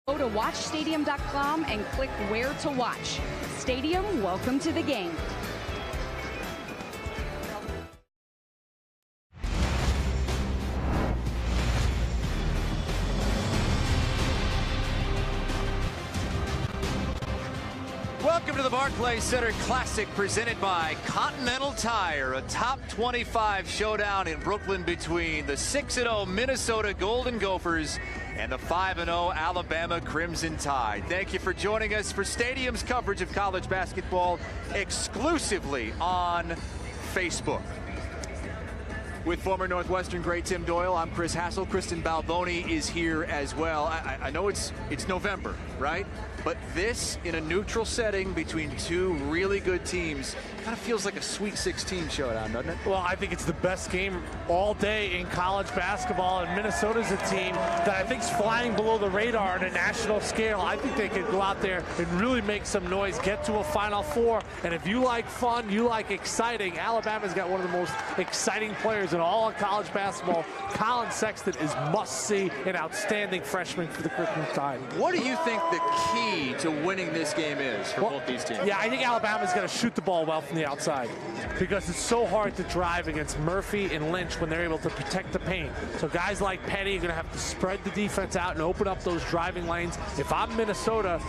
Go to watchstadium.com and click where to watch. Stadium, welcome to the game. Welcome to the Barclays Center Classic presented by Continental Tire, a top 25 showdown in Brooklyn between the 6-0 Minnesota Golden Gophers and the 5-0 Alabama Crimson Tide. Thank you for joining us for Stadium's coverage of college basketball exclusively on Facebook. With former Northwestern great Tim Doyle, I'm Chris Hassel. Kristen Balboni is here as well. I know it's November, right? But this, in a neutral setting between two really good teams, kind of feels like a Sweet 16 showdown, doesn't it? Well, I think it's the best game all day in college basketball, and Minnesota's a team that I think is flying below the radar on a national scale. I think they could go out there and really make some noise, get to a Final Four, and if you like fun, you like exciting, Alabama's got one of the most exciting players in all of college basketball. Colin Sexton is must-see, an outstanding freshman for the Crimson Tide. What do you think the key to winning this game is for both these teams? Yeah, I think Alabama's going to shoot the ball well from the outside because it's so hard to drive against Murphy and Lynch when they're able to protect the paint. So guys like Petty are going to have to spread the defense out and open up those driving lanes. If I'm Minnesota,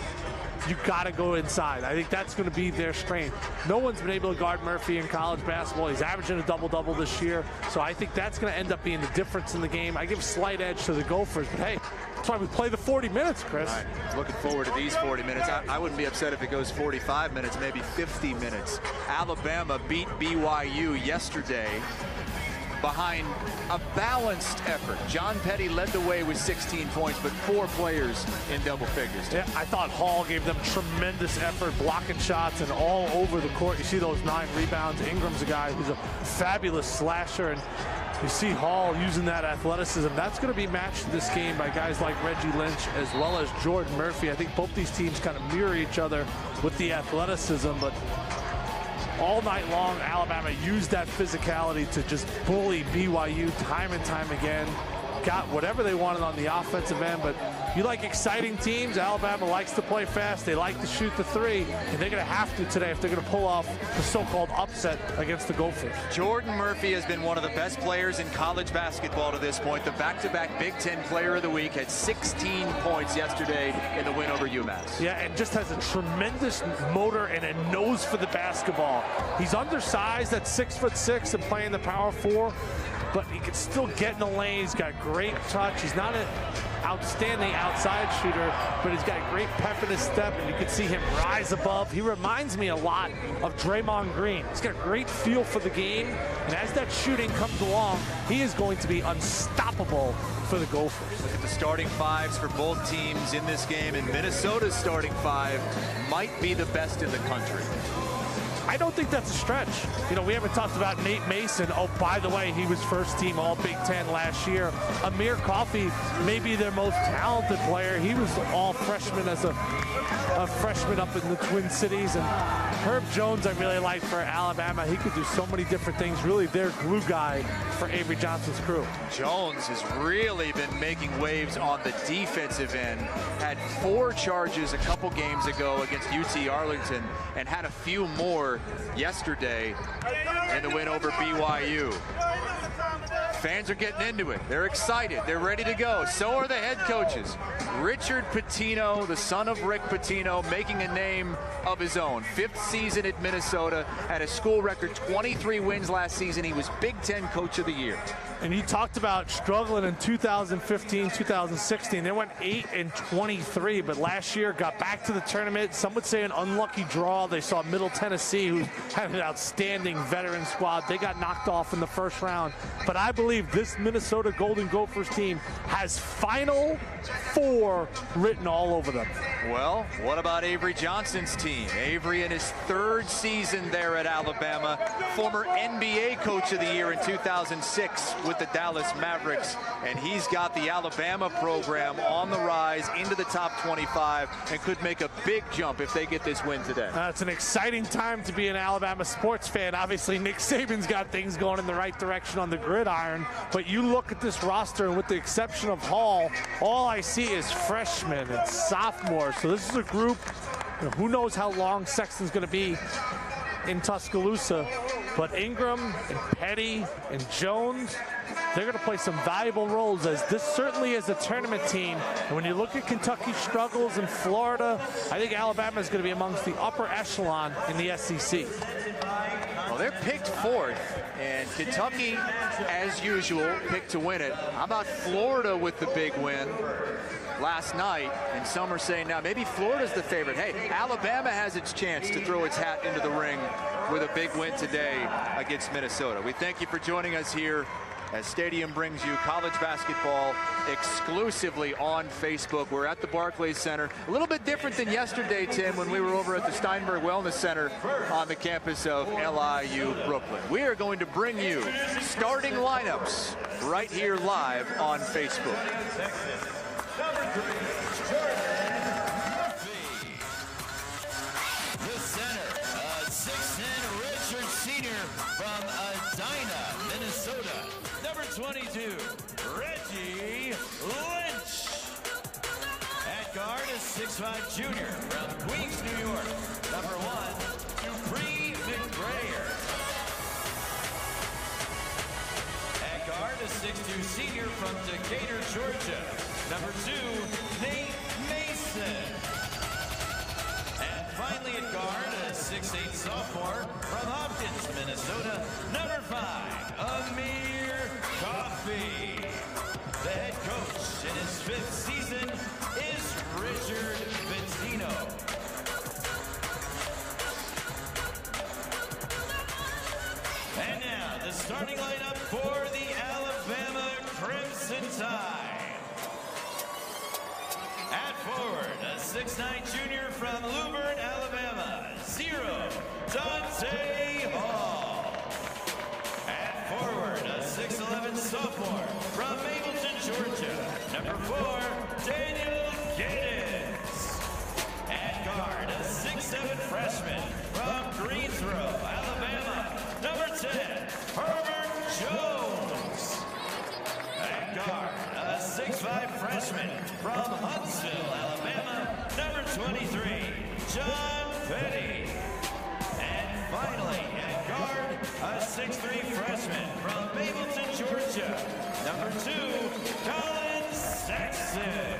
you got to go inside. I think that's going to be their strength. No one's been able to guard Murphy in college basketball. He's averaging a double-double this year. So I think that's going to end up being the difference in the game. I give a slight edge to the Gophers, but hey, that's why we play the 40 minutes, Chris. All right. Looking forward to these 40 minutes. I wouldn't be upset if it goes 45 minutes, maybe 50 minutes. Alabama beat BYU yesterday behind a balanced effort. John Petty led the way with 16 points, but 4 players in double figures. Yeah, I thought Hall gave them tremendous effort, blocking shots and all over the court. You see those 9 rebounds. Ingram's a guy who's a fabulous slasher, and you see Hall using that athleticism. That's going to be matched in this game by guys like Reggie Lynch as well as Jordan Murphy. I think both these teams kind of mirror each other with the athleticism, but all night long, Alabama used that physicality to just bully BYU time and time again. Got whatever they wanted on the offensive end, but you like exciting teams. Alabama likes to play fast. They like to shoot the 3, and they're going to have to today if they're going to pull off the so-called upset against the Gophers. Jordan Murphy has been one of the best players in college basketball to this point. The back-to-back Big Ten Player of the Week, had 16 points yesterday in the win over UMass. Yeah, and just has a tremendous motor and a nose for the basketball. He's undersized at 6'6" and playing the power 4, but he can still get in the lane. He's got great touch. He's not an outstanding outside shooter, but he's got great pep in his step, and you can see him rise above. He reminds me a lot of Draymond Green. He's got a great feel for the game, and as that shooting comes along, he is going to be unstoppable for the Gophers. Look at the starting 5s for both teams in this game, and Minnesota's starting 5 might be the best in the country. I don't think that's a stretch. You know, we haven't talked about Nate Mason. Oh, by the way, he was first team All Big Ten last year. Amir Coffey may be their most talented player. He was all freshman as a freshman up in the Twin Cities. And Herb Jones I really like for Alabama. He could do so many different things. Really their glue guy for Avery Johnson's crew. Jones has really been making waves on the defensive end. Had 4 charges a couple games ago against UT Arlington and had a few more yesterday in the win over BYU. Fans are getting into it. They're excited. They're ready to go. So are the head coaches. Richard Pitino, the son of Rick Pitino, making a name of his own. 5th season at Minnesota, had a school record 23 wins last season. He was Big Ten Coach of the Year. And he talked about struggling in 2015, 2016. They went 8-23, but last year got back to the tournament. Some would say an unlucky draw. They saw Middle Tennessee, who had an outstanding veteran squad. They got knocked off in the first round. But I believe this Minnesota Golden Gophers team has Final Four written all over them. Well, what about Avery Johnson's team? Avery in his 3rd season there at Alabama, former NBA Coach of the Year in 2006 with the Dallas Mavericks, and he's got the Alabama program on the rise into the top 25 and could make a big jump if they get this win today. It's an exciting time to be an Alabama sports fan. Obviously, Nick Saban's got things going in the right direction on the gridiron, but you look at this roster, and with the exception of Hall, all I see is freshmen and sophomores. So this is a group, who knows how long Sexton's going to be in Tuscaloosa, but Ingram and Petty and Jones, they're going to play some valuable roles, as this certainly is a tournament team. And when you look at Kentucky's struggles in Florida, I think Alabama is going to be amongst the upper echelon in the SEC. Well, they're picked 4th, and Kentucky, as usual, picked to win it. How about Florida with the big win last night? And some are saying now maybe Florida's the favorite. Hey, Alabama has its chance to throw its hat into the ring with a big win today against Minnesota. We thank you for joining us here as Stadium brings you college basketball exclusively on Facebook. We're at the Barclays Center. A little bit different than yesterday, Tim, when we were over at the Steinberg Wellness Center on the campus of LIU Brooklyn. We are going to bring you starting lineups right here live on Facebook. The center, 6'10" Richard Sr. from Edina, Minnesota. Number 22, Reggie Lynch. At guard, a 6'5" junior from Queens, New York. Number 1, Dupree McGrayer. At guard, a 6'2" senior from Decatur, Georgia. Number 2, Nate Mason. And finally at guard, a 6'8" sophomore from Hopkins, Minnesota. Number 5, Amir Coffey. The head coach in his 5th season is Richard Pitino. And now the starting lineup for the Alabama Crimson Tide. At forward, a 6'9" junior from Luverne, Alabama, 0, Dante Hall. At forward, a 6'11" sophomore from Mableton, Georgia, number 4, Daniel Giddens. At guard, a 6'7" freshman from Greensboro, Alabama, number 10, Herbert Jones. At guard, a 6'5" freshman from Huntsville, Alabama, number 23, John Petty. And finally, at guard, a 6'3" freshman from Mableton, Georgia, number 2, Colin Sexton.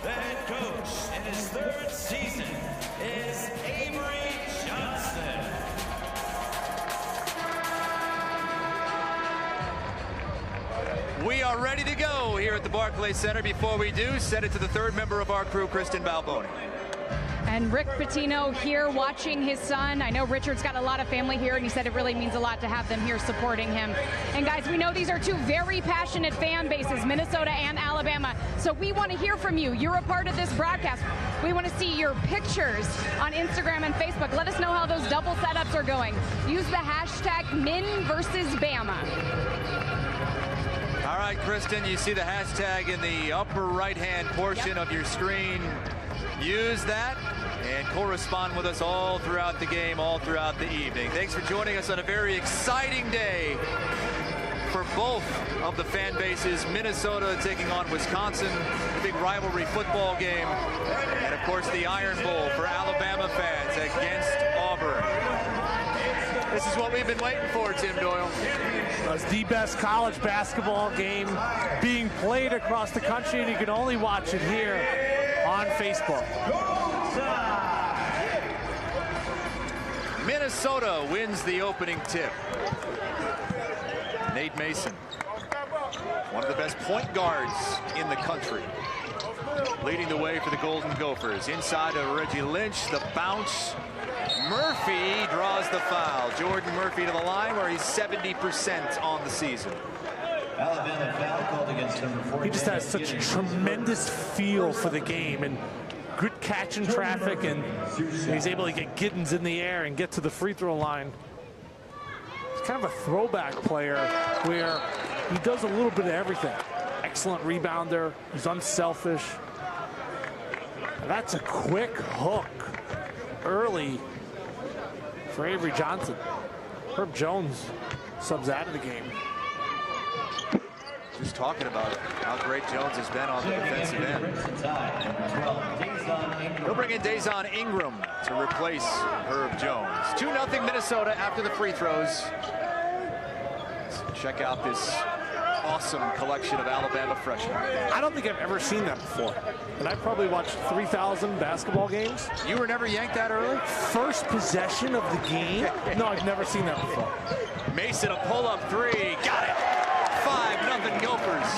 The head coach in his 3rd season is Avery Johnson. We are ready to go here at the Barclays Center. Before we do, send it to the 3rd member of our crew, Kristen Balboni. And Rick Pitino here watching his son. I know Richard's got a lot of family here, and he said it really means a lot to have them here supporting him. And guys, we know these are 2 very passionate fan bases, Minnesota and Alabama. So we want to hear from you. You're a part of this broadcast. We want to see your pictures on Instagram and Facebook. Let us know how those double setups are going. Use the hashtag #MinVersusBama. All right, Kristen, you see the hashtag in the upper right-hand portion of your screen. Use that and correspond with us all throughout the game, all throughout the evening. Thanks for joining us on a very exciting day for both of the fan bases. Minnesota taking on Wisconsin, the big rivalry football game, and of course the Iron Bowl for Alabama fans against Auburn. This is what we've been waiting for, Tim Doyle. It's the best college basketball game being played across the country, and you can only watch it here on Facebook. Minnesota wins the opening tip. Nate Mason, one of the best point guards in the country, leading the way for the Golden Gophers. Inside of Reggie Lynch, the bounce. Murphy draws the foul. Jordan Murphy to the line, where he's 70% on the season. Alabama foul called against number 4. He just has such a tremendous feel for the game, and good catch in traffic, and he's able to get Giddens in the air and get to the free throw line. He's kind of a throwback player where he does a little bit of everything. Excellent rebounder. He's unselfish. And that's a quick hook early for Avery Johnson. Herb Jones subs out of the game. Just talking about how great Jones has been on the defensive end. He'll bring in Dazon Ingram to replace Herb Jones. 2-0 Minnesota after the free throws. Let's check out this awesome collection of Alabama freshmen. I don't think I've ever seen that before. And I've probably watched 3,000 basketball games. You were never yanked that early? First possession of the game? No, I've never seen that before. Mason, a pull-up three. Got it. 5-0 Gophers.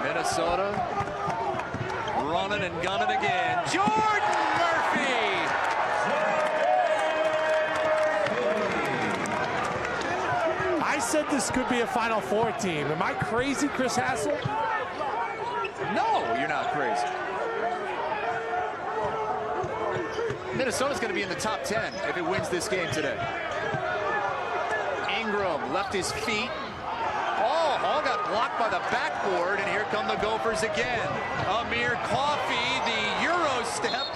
Minnesota running and gunning again. Jordan Murphy. I said this could be a Final Four team. Am I crazy, Chris Hassel? No, you're not crazy. Minnesota's going to be in the top 10 if it wins this game today. Ingram left his feet. Oh, all got blocked by the backboard, and here come the Gophers again. Amir Coffey, the Euro step,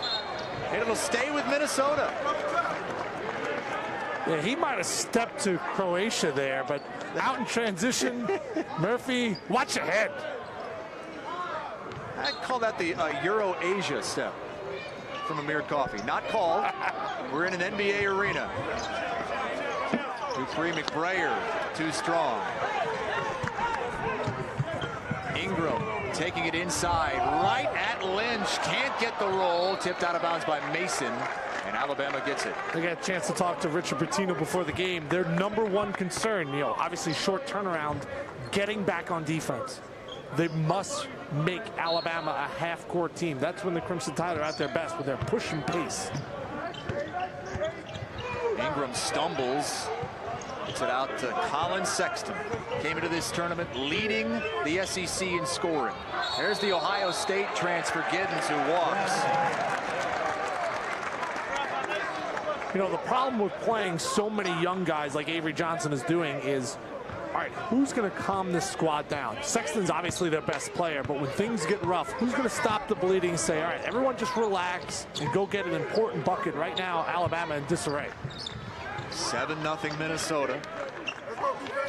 and it'll stay with Minnesota. Yeah, he might have stepped to Croatia there, but out in transition, Murphy, watch your head. I'd call that the Euro-Asia step from Amir Coffey. Not called. We're in an NBA arena. Dupree McBrayer, too strong. Ingram taking it inside, right at Lynch. Can't get the roll. Tipped out of bounds by Mason, and Alabama gets it. I got a chance to talk to Richard Pitino before the game. Their #1 concern, obviously short turnaround, getting back on defense. They must make Alabama a half-court team. That's when the Crimson Tide are at their best, with their push and pace. Ingram stumbles. Gets it out to Colin Sexton. Came into this tournament leading the SEC in scoring. There's the Ohio State transfer, Giddens, who walks. The problem with playing so many young guys like Avery Johnson is doing is, all right, who's going to calm this squad down? Sexton's obviously their best player, but when things get rough, who's going to stop the bleeding and say, all right, everyone just relax and go get an important bucket? Right now, Alabama in disarray. 7-0 Minnesota.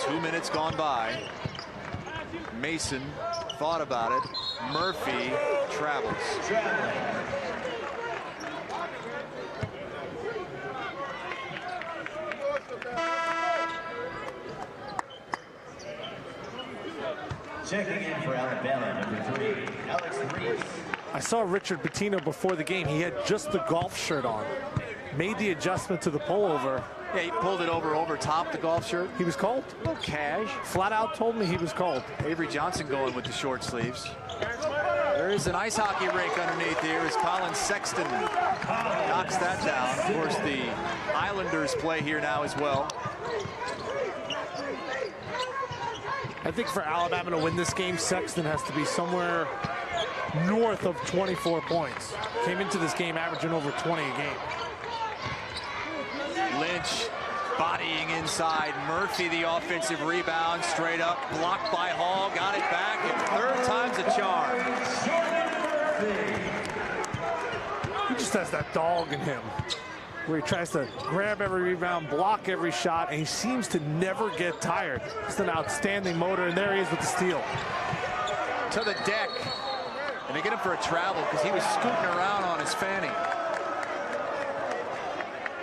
2 minutes gone by. Mason thought about it. Murphy travels. Checking in for Alabama, number 3, Alex Reese. I saw Richard Pitino before the game. He had just the golf shirt on. Made the adjustment to the pullover. Yeah, he pulled it over top the golf shirt. He was cold. A little cash. Flat out told me he was cold. Avery Johnson going with the short sleeves. There is an ice hockey rink underneath here as Colin Sexton knocks that down. Of course, the Islanders play here now as well. I think for Alabama to win this game, Sexton has to be somewhere north of 24 points. Came into this game averaging over 20 a game. Lynch bodying inside. Murphy, the offensive rebound, straight up, blocked by Hall, got it back, and third time's a charm. He just has that dog in him, where he tries to grab every rebound, block every shot, and he seems to never get tired. Just an outstanding motor, and there he is with the steal. To the deck, and they get him for a travel because he was scooting around on his fanny.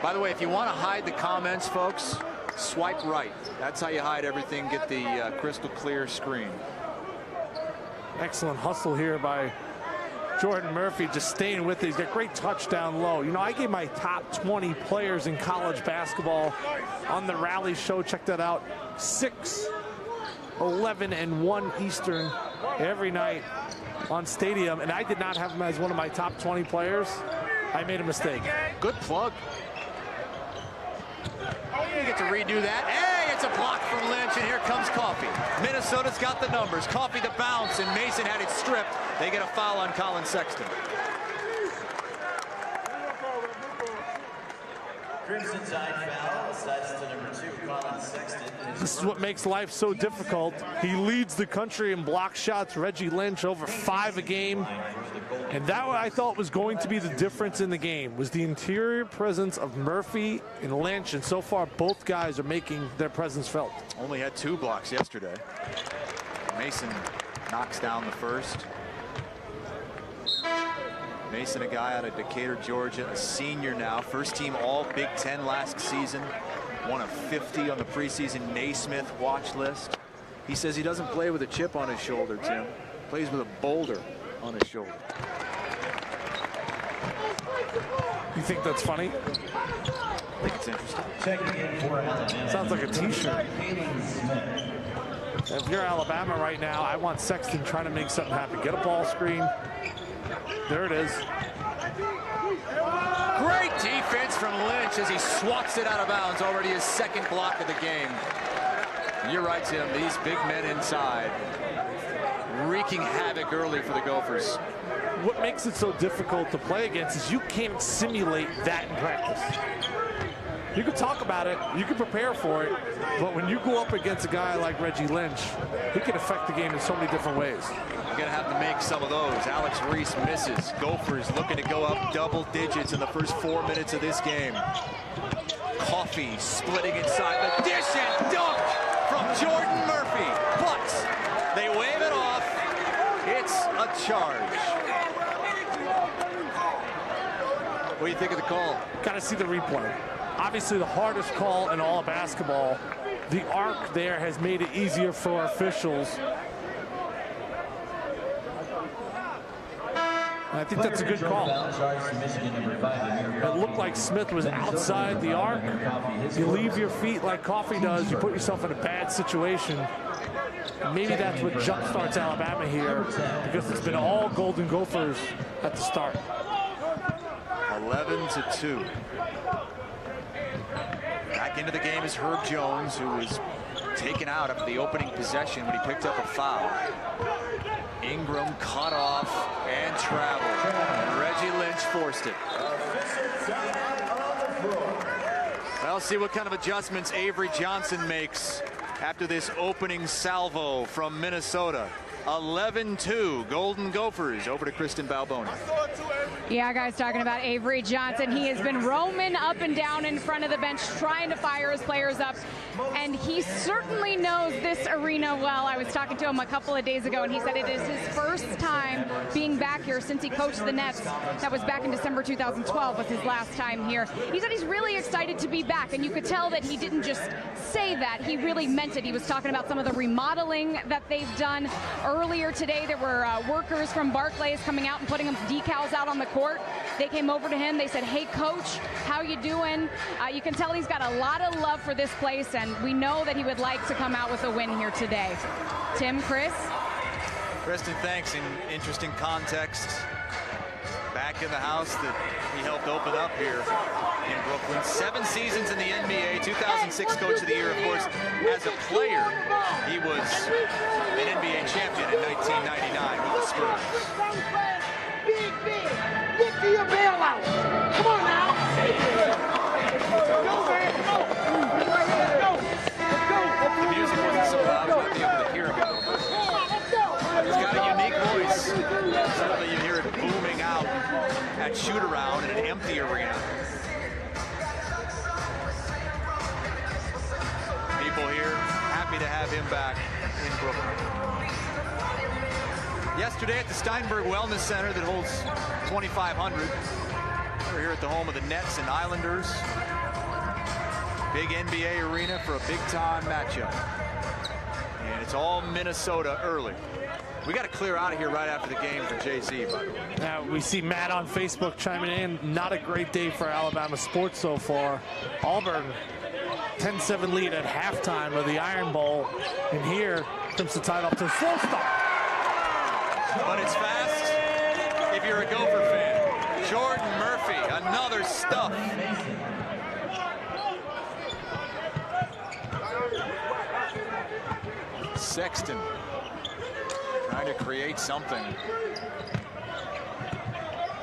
By the way, if you want to hide the comments, folks, swipe right. That's how you hide everything, get the crystal clear screen. Excellent hustle here by Jordan Murphy, just staying with it. He's got great touch down low. I gave my top 20 players in college basketball on the Rally Show. Check that out. 6, 11, and 1 Eastern every night on Stadium, and I did not have him as one of my top 20 players. I made a mistake. Good plug. You get to redo that. Hey, it's a block from Lynch, and here comes Coffey. Minnesota's got the numbers. Coffey the bounce, and Mason had it stripped. They get a foul on Colin Sexton. Crimson side foul, sides to number 2, Colin Sexton. This is what makes life so difficult. He leads the country in block shots. Reggie Lynch over 5 a game. And that what I thought was going to be the difference in the game was the interior presence of Murphy and Lynch. And so far, both guys are making their presence felt. Only had 2 blocks yesterday. Mason knocks down the first. Mason, a guy out of Decatur, Georgia, a senior now, first team all Big Ten last season, one of 50 on the preseason Naismith watch list. He says he doesn't play with a chip on his shoulder, Tim. Plays with a boulder on his shoulder. You think that's funny? I think it's interesting. Sounds like a t-shirt. If you're Alabama right now, I want Sexton trying to make something happen. Get a ball screen. There it is. Great defense from Lynch as he swats it out of bounds. Already his 2nd block of the game. You're right, Tim. These big men inside wreaking havoc early for the Gophers. What makes it so difficult to play against is you can't simulate that in practice. You can talk about it, you can prepare for it, but when you go up against a guy like Reggie Lynch, he can affect the game in so many different ways. You're going to have to make some of those. Alex Reese misses. Gophers looking to go up double digits in the first 4 minutes of this game. Coffey splitting inside the dish and dunk from Jordan Murphy. But they wave it off. It's a charge. What do you think of the call? Got to see the replay. Obviously the hardest call in all of basketball. The arc there has made it easier for officials. And I think that's a good call. It looked like Smith was outside the arc. You leave your feet like Coffey does, you put yourself in a bad situation. And maybe that's what jumpstarts Alabama here, because it's been all Golden Gophers at the start. 11-2. Back into the game is Herb Jones, who was taken out after the opening possession when he picked up a foul. Ingram cut off and traveled. And Reggie Lynch forced it. Well, see what kind of adjustments Avery Johnson makes after this opening salvo from Minnesota. 11-2, Golden Gophers. Over to Kristen Balboni. Yeah, guys, talking about Avery Johnson. He has been roaming up and down in front of the bench, trying to fire his players up. And he certainly knows this arena well. I was talking to him a couple of days ago, and he said it is his first time being back here since he coached the Nets. That was back in December 2012 was his last time here. He said he's really excited to be back, and you could tell that he didn't just say that. He really meant it. He was talking about some of the remodeling that they've done. Earlier today, there were workers from Barclays coming out and putting decals out on the court. They came over to him. They said, "Hey, Coach, how you doing?" You can tell he's got a lot of love for this place, and we know that he would like to come out with a win here today. Tim, Chris? Kristen, thanks. In interesting context. Back in the house that he helped open up here in Brooklyn. 7 seasons in the NBA, 2006 Coach of the Year, of course. As a player, he was an NBA champion in 1999 with the Spurs. Look to your bailout. Come on now. Go, man. Go. If the music wasn't so loud, you might be able to hear him a little bit. He's got a unique voice. Certainly you hear it booming out at shoot-around in an empty arena. People here happy to have him back in Brooklyn. Yesterday at the Steinberg Wellness Center that holds 2,500. We're here at the home of the Nets and Islanders. Big NBA arena for a big-time matchup. And it's all Minnesota early. We got to clear out of here right after the game for JC, by the way. Now we see Matt on Facebook chiming in. Not a great day for Alabama sports so far. Auburn 10-7 lead at halftime of the Iron Bowl. And here comes the tide off to a slow start. But it's fast if you're a Gopher fan. Jordan Murphy, another stuff. Sexton trying to create something.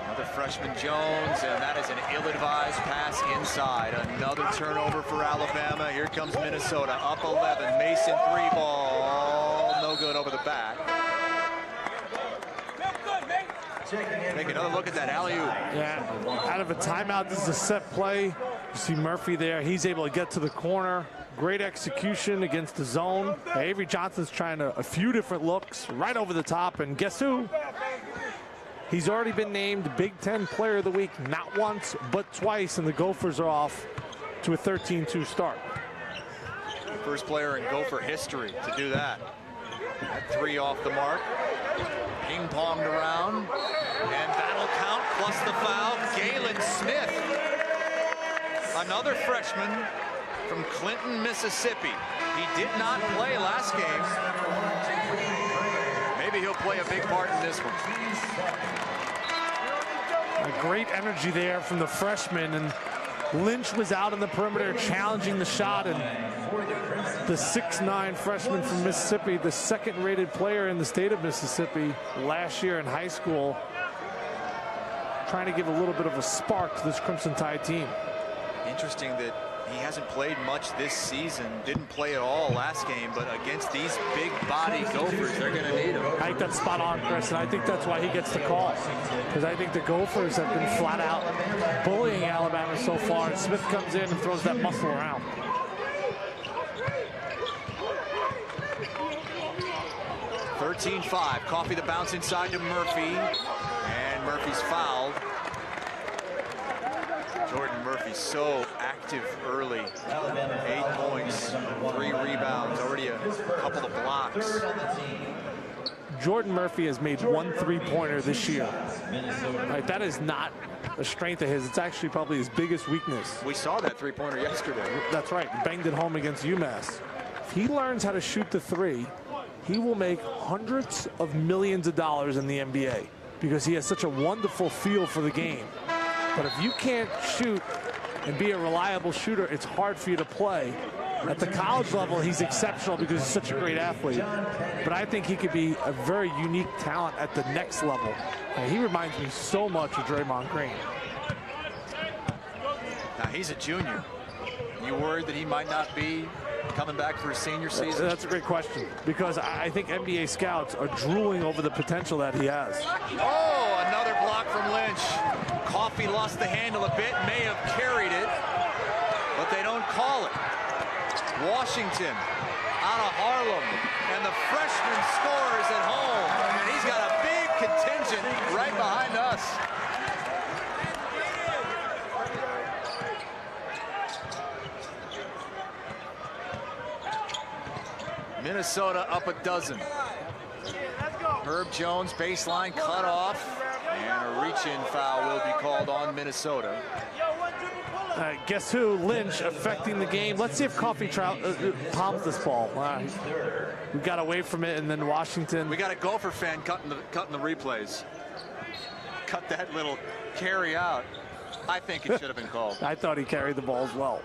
Another freshman Jones, and that is an ill-advised pass inside. Another turnover for Alabama. Here comes Minnesota, up 11. Mason, 3-ball, no good over the back. Take another look at that alley-oop. Yeah, out of a timeout, this is a set play. You see Murphy there. He's able to get to the corner. Great execution against the zone. Avery Johnson's trying a few different looks right over the top, and guess who? He's already been named Big Ten Player of the Week, not once, but twice, and the Gophers are off to a 13-2 start. First player in Gopher history to do that. At 3 off the mark. Ping-ponged around, and that'll count, plus the foul. Galen Smith, another freshman from Clinton, Mississippi. He did not play last game. Maybe he'll play a big part in this one. A great energy there from the freshman, and Lynch was out on the perimeter challenging the shot, and the 6'9" freshman from Mississippi, the second-rated player in the state of Mississippi last year in high school, trying to give a little bit of a spark to this Crimson Tide team. Interesting that he hasn't played much this season, didn't play at all last game, but against these big body Gophers, they're going to need him. I think that's spot on, Chris, and I think that's why he gets the call, because I think the Gophers have been flat out bullying Alabama so far, and Smith comes in and throws that muscle around. 13-5, Coffee the bounce inside to Murphy, and Murphy's fouled. Jordan Murphy so active early. 8 points, 3 rebounds, already a couple of blocks. Jordan Murphy has made 1 3-pointer this year. Right, that is not a strength of his. It's actually probably his biggest weakness. We saw that 3-pointer yesterday. That's right, banged it home against UMass. If he learns how to shoot the 3, he will make hundreds of millions of dollars in the NBA, because he has such a wonderful feel for the game. But if you can't shoot and be a reliable shooter, it's hard for you to play. At the college level, he's exceptional because he's such a great athlete. But I think he could be a very unique talent at the next level. And he reminds me so much of Draymond Green. Now, he's a junior. You worried that he might not be coming back for his senior season? That's a great question, because I think NBA scouts are drooling over the potential that he has. Oh, another block from Lynch. Coffee lost the handle a bit, may have carried it, but they don't call it. Washington out of Harlem, and the freshman scores at home, and he's got a big contingent right behind us. Minnesota up a dozen. Herb Jones, baseline cut off, and a reach-in foul will be called on Minnesota. Guess who? Lynch affecting the game. Let's see if Coffee palms this ball. We got away from it, and then Washington. We got a Gopher fan cutting the replays. Cut that little carry out. I think it should have been called. I thought he carried the ball as well.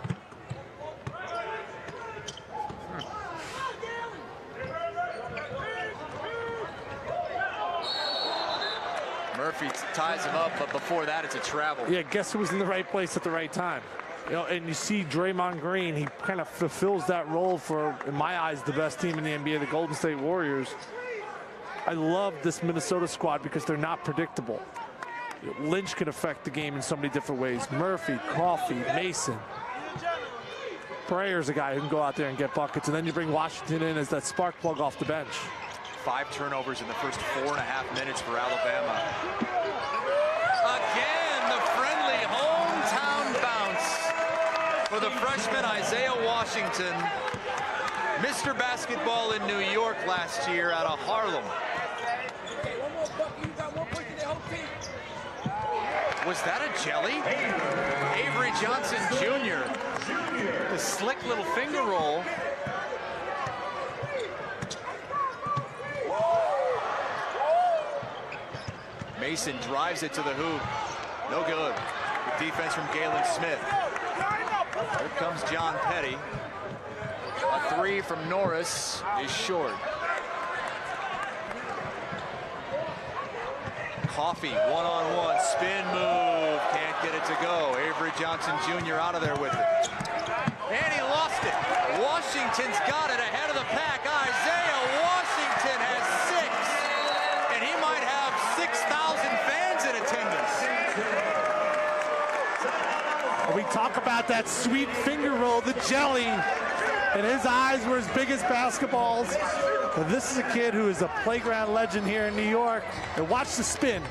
Murphy ties him up, but before that, it's a travel. Yeah, guess who was in the right place at the right time? You know, and you see Draymond Green, he kind of fulfills that role for, in my eyes, the best team in the NBA, the Golden State Warriors. I love this Minnesota squad because they're not predictable. Lynch can affect the game in so many different ways. Murphy, Coffee, Mason. Prayer's a guy who can go out there and get buckets, and then you bring Washington in as that spark plug off the bench. 5 turnovers in the first 4.5 minutes for Alabama. Again, the friendly hometown bounce for the freshman Isaiah Washington. Mr. Basketball in New York last year out of Harlem. Was that a jelly? Avery Johnson Jr. The slick little finger roll. Mason drives it to the hoop. No good. Good defense from Galen Smith. Here comes John Petty. A 3 from Norris is short. Coffee, one-on-one, spin move, can't get it to go. Avery Johnson Jr. out of there with it. And he lost it. Washington's got it ahead of the pack. Isaiah Washington has 6, and he might have 6,000 fans in attendance. We talk about that sweet finger roll, the jelly, and his eyes were as big as basketballs. But this is a kid who is a playground legend here in New York. And watch the spin.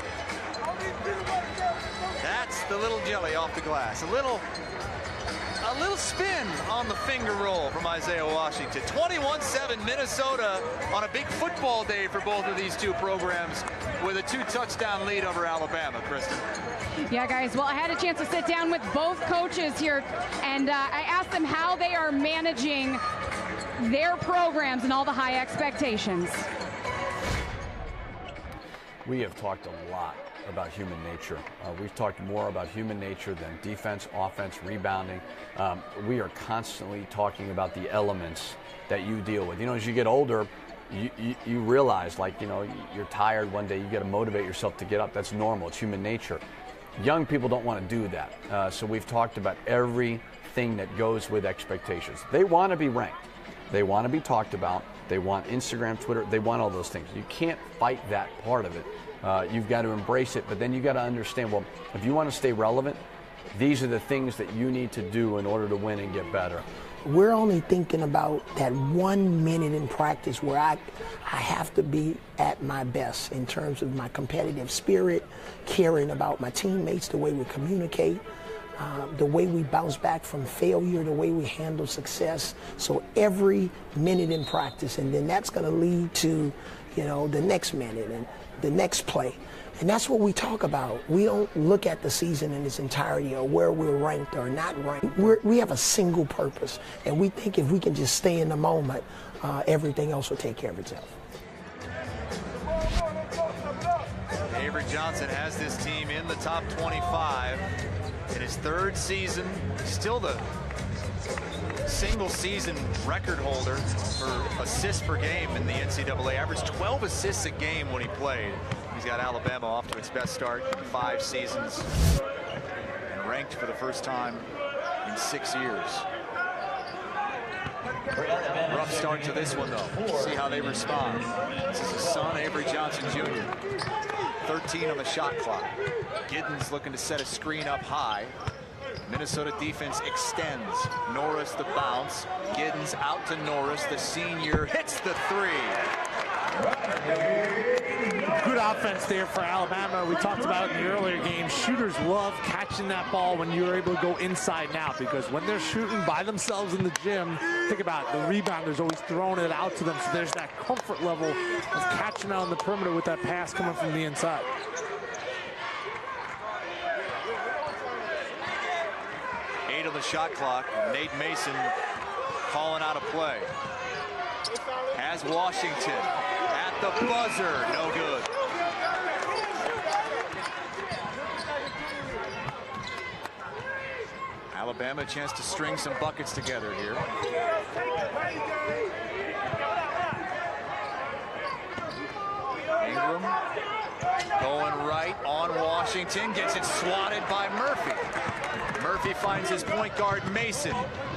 That's the little jelly off the glass. A little spin on the finger roll from Isaiah Washington. 21-7 Minnesota on a big football day for both of these two programs with a 2-touchdown lead over Alabama, Kristen. Yeah, guys, well, I had a chance to sit down with both coaches here, and I asked them how they are managing their programs and all the high expectations. We have talked a lot about human nature. We've talked more about human nature than defense, offense, rebounding. We are constantly talking about the elements that you deal with. You know, as you get older, you realize, like, you know, you're tired one day, you got to motivate yourself to get up. That's normal. It's human nature. Young people don't want to do that. So we've talked about everything that goes with expectations. They want to be ranked. They want to be talked about. They want Instagram, Twitter. They want all those things. You can't fight that part of it. You've got to embrace it, but then you got to understand, well, if you want to stay relevant, these are the things that you need to do in order to win and get better. We're only thinking about that 1 minute in practice where I have to be at my best in terms of my competitive spirit, caring about my teammates, the way we communicate, the way we bounce back from failure, the way we handle success. So every minute in practice, and then that's going to lead to, you know, the next minute and the next play. And that's what we talk about. We don't look at the season in its entirety or where we're ranked or not ranked. We have a single purpose, and we think if we can just stay in the moment, everything else will take care of itself. Avery Johnson has this team in the top 25 in his 3rd season. Still the single season record holder for assists per game in the NCAA. Averaged 12 assists a game when he played. He's got Alabama off to its best start in 5 seasons and ranked for the first time in 6 years. Rough start to this one, though. See how they respond. This is his son, Avery Johnson Jr. 13 on the shot clock. Giddens looking to set a screen up high. Minnesota defense extends. Norris the bounce. Giddens out to Norris. The senior hits the 3. Good offense there for Alabama. We talked about in the earlier game, shooters love catching that ball when you're able to go inside and out, because when they're shooting by themselves in the gym, think about it, the rebounders always throwing it out to them, so there's that comfort level of catching out on the perimeter with that pass coming from the inside. Eight on the shot clock. Nate Mason calling out a play. Has Washington at the buzzer. No good. Alabama a chance to string some buckets together here. Ingram going right on Washington. Gets it swatted by Murphy. Murphy finds his point guard, Mason.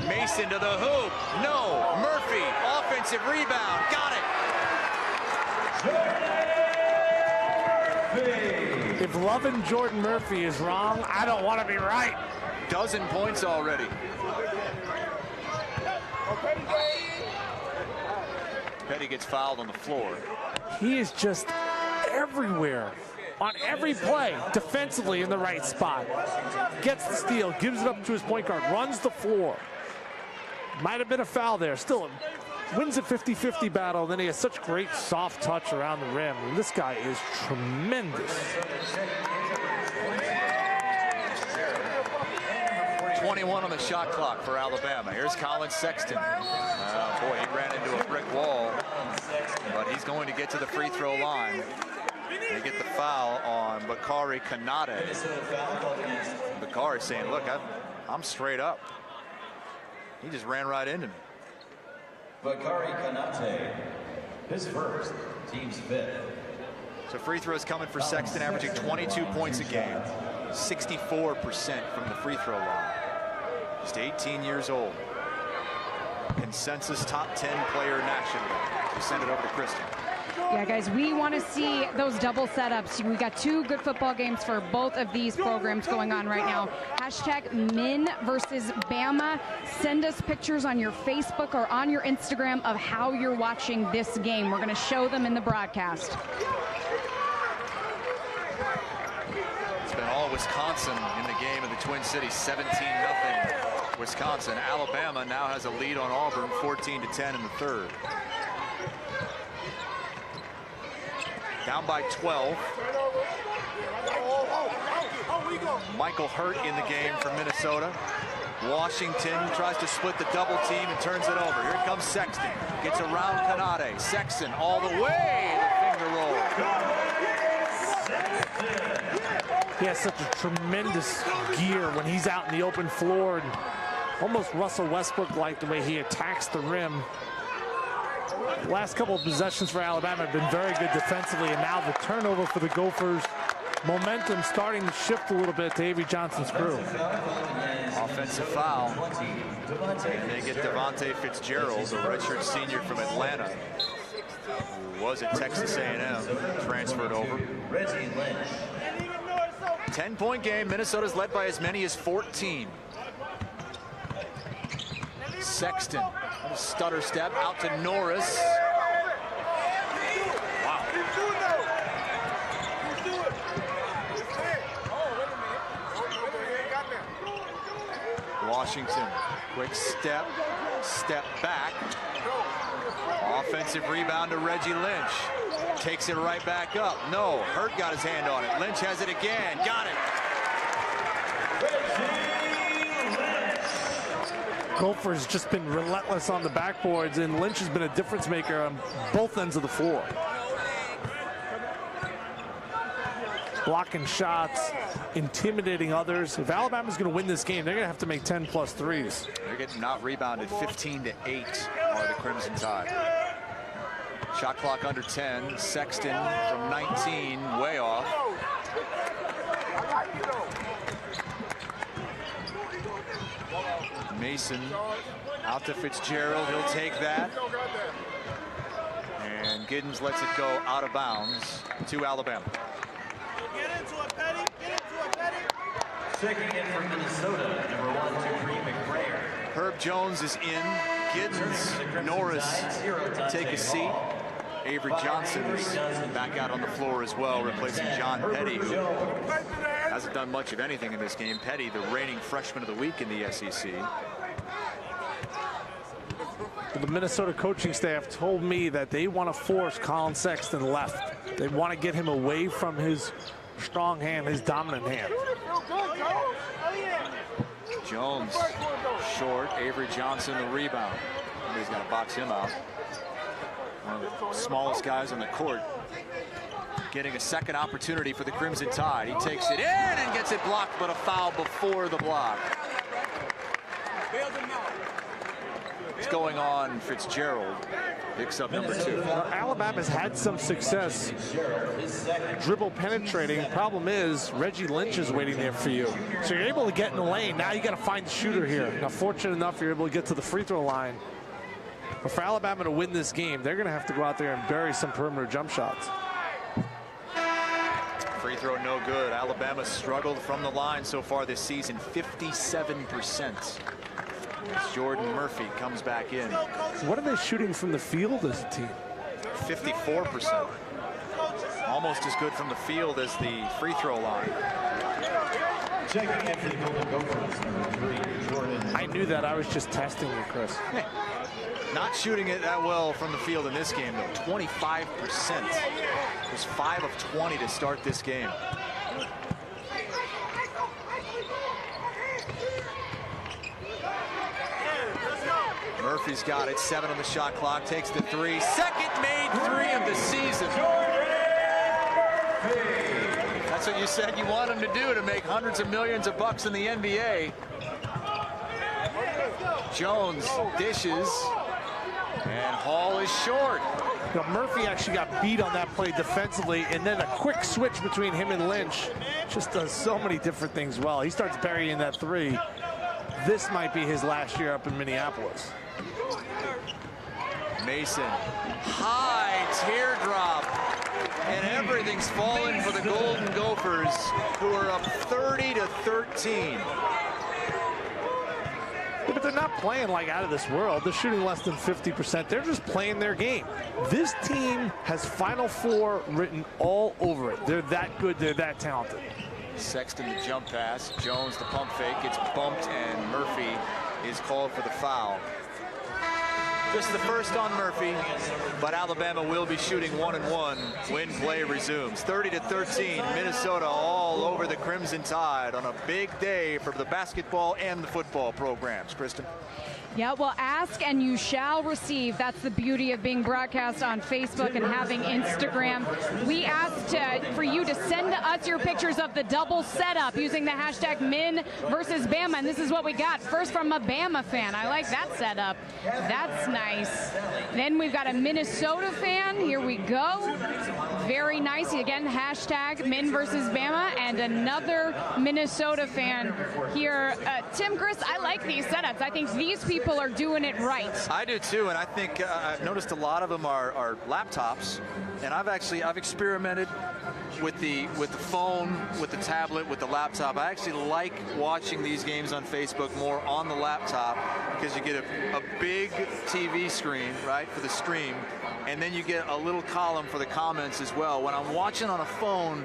Mason to the hoop. No. Murphy, offensive rebound. Got it. If loving Jordan Murphy is wrong, I don't want to be right. Dozen points already. Petty gets fouled on the floor. He is just everywhere. On every play, defensively in the right spot. Gets the steal, gives it up to his point guard, runs the floor. Might have been a foul there. Still wins a 50-50 battle, and then he has such great soft touch around the rim. And this guy is tremendous. 21 on the shot clock for Alabama. Here's Colin Sexton. Boy, he ran into a brick wall, but he's going to get to the free throw line. They get the foul on Bakari Kanate. Bakari saying, look, I'm straight up. He just ran right into me. Bakari Kanate, his first, team's 5th. So free throws coming for Sexton, averaging 22 points a game, 64% from the free throw line. Just 18 years old. Consensus top 10 player nationally. We send it over to Kristen. Yeah, guys, we want to see those double setups. We got 2 good football games for both of these programs going on right now. Hashtag Min versus Bama. Send us pictures on your Facebook or on your Instagram of how you're watching this game. We're going to show them in the broadcast. It's been all Wisconsin in the game of the Twin Cities, 17-0 Wisconsin. Alabama now has a lead on Auburn, 14-10 in the third. Down by 12. Michael Hurt in the game for Minnesota. Washington tries to split the double team and turns it over. Here comes Sexton. Gets around Kanade. Sexton all the way. The finger roll. He has such a tremendous gear when he's out in the open floor. And almost Russell Westbrook-like the way he attacks the rim. Last couple of possessions for Alabama have been very good defensively, and now the turnover for the Gophers. Momentum starting to shift a little bit to Avery Johnson's crew. Offensive foul. And they get Devontae Fitzgerald, a redshirt senior from Atlanta, who was at Texas A&M, transferred over. 10-point game. Minnesota's led by as many as 14. Sexton, a stutter step out to Norris. Wow. Washington, quick step back. Offensive rebound to Reggie Lynch. Takes it right back up. No, Hurt got his hand on it. Lynch has it again. Got it. Gophers just been relentless on the backboards, and Lynch has been a difference maker on both ends of the floor. Blocking shots, intimidating others. If Alabama's going to win this game, they're going to have to make 10+ threes. They're getting not rebounded. 15-8 are the Crimson Tide. Shot clock under 10. Sexton from 19, way off. Mason out to Fitzgerald. He'll take that. And Giddens lets it go out of bounds to Alabama. Get into it, Petty. Get into it, Petty. Checking in from Minnesota, number 123, McBrayer. Herb Jones is in. Giddens, Norris take a seat. Avery Johnson is back out on the floor as well, replacing John Petty, who hasn't done much of anything in this game. Petty, the reigning freshman of the week in the SEC. The Minnesota coaching staff told me that they want to force Colin Sexton left. They want to get him away from his strong hand, his dominant hand. Jones short. Avery Johnson the rebound. Somebody's got to box him out. One of the smallest guys on the court. Getting a second opportunity for the Crimson Tide. He takes it in and gets it blocked, but a foul before the block. What's going on? Fitzgerald picks up number 2. Alabama's had some success dribble penetrating. Problem is, Reggie Lynch is waiting there for you. So you're able to get in the lane. Now you got to find the shooter here. Now, fortunate enough, you're able to get to the free throw line. But for Alabama to win this game, they're going to have to go out there and bury some perimeter jump shots. Free throw no good. Alabama struggled from the line so far this season, 57%. As Jordan Murphy comes back in. What are they shooting from the field as a team? 54%. Almost as good from the field as the free throw line. Checking in for the Golden Gophers, number 3, Jordan. I knew that. I was just testing you, Chris. Not shooting it that well from the field in this game, though. 25%. It was 5 of 20 to start this game. Murphy's got it. 7 on the shot clock. Takes the 3. Second made 3 of the season. That's what you said you want him to do, to make hundreds of millions of bucks in the NBA. Jones dishes. And Hall is short. Now, Murphy actually got beat on that play defensively, and then a quick switch between him and Lynch just does so many different things well. He starts burying that three. This might be his last year up in Minneapolis. Mason, high teardrop, and everything's falling for the Golden Gophers, who are up 30-13. But they're not playing like out of this world. They're shooting less than 50%. They're just playing their game. This team has Final Four written all over it. They're that good. They're that talented. Sexton the jump pass. Jones the pump fake. Gets bumped, and Murphy is called for the foul. Just the first on Murphy, but Alabama will be shooting 1-1 when play resumes. 30-13, Minnesota all over the Crimson Tide on a big day for the basketball and the football programs. Kristen? Yeah, well, ask and you shall receive. That's the beauty of being broadcast on Facebook and having Instagram. We asked for you to send us your pictures of the double setup using the hashtag Min versus Bama, and this is what we got. First from a Bama fan. I like that setup. That's nice. Then we've got a Minnesota fan. Here we go. Very nice. Again, hashtag Min versus Bama, and another Minnesota fan here. Tim, Chris, I like these setups. I think these people are doing it right. I do too, and I think I've noticed a lot of them are laptops, and I've experimented with the phone, with the tablet, with the laptop. I actually like watching these games on Facebook more on the laptop because you get a big TV screen, right, for the stream, and then you get a little column for the comments as well. When I'm watching on a phone,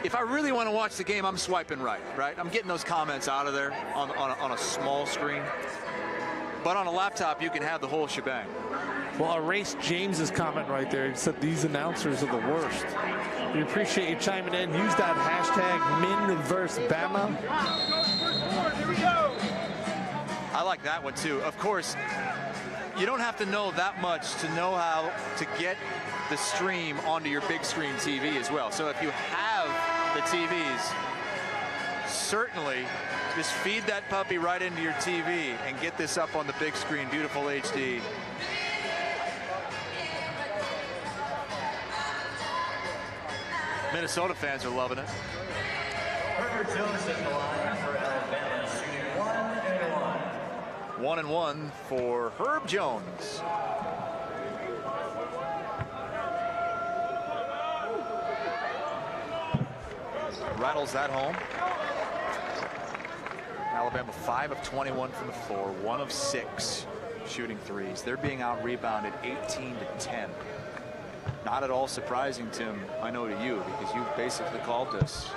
if I really want to watch the game, I'm swiping right? I'm getting those comments out of there on a small screen. But on a laptop, you can have the whole shebang. Well, erase James's comment right there. He said these announcers are the worst. We appreciate you chiming in. Use that hashtag Min versus Bama. I like that one too. Of course, you don't have to know that much to know how to get the stream onto your big screen TV as well. So if you have the TVs, certainly just feed that puppy right into your TV and get this up on the big screen, beautiful HD. Minnesota fans are loving it. Herbert Jones at the line for Alabama, shooting 1-1. 1-1 for Herb Jones. Rattles that home. Alabama 5 of 21 from the floor, 1 of 6 shooting threes. They're being out-rebounded 18-10. Not at all surprising, Tim, I know to you, because you basically called this.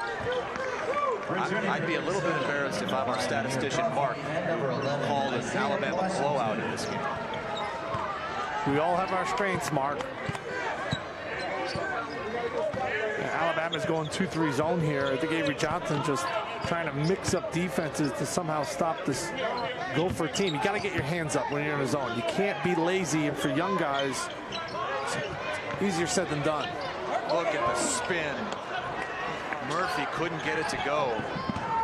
I'd be a little bit embarrassed if I'm our statistician, Mark, called an Alabama blowout in this game. We all have our strengths, Mark. Alabama's going 2-3 zone here. I think Avery Johnson just trying to mix up defenses to somehow stop this Gopher team. You got to get your hands up when you're in a zone. You can't be lazy, and for young guys, it's easier said than done. Look at the spin. Murphy couldn't get it to go.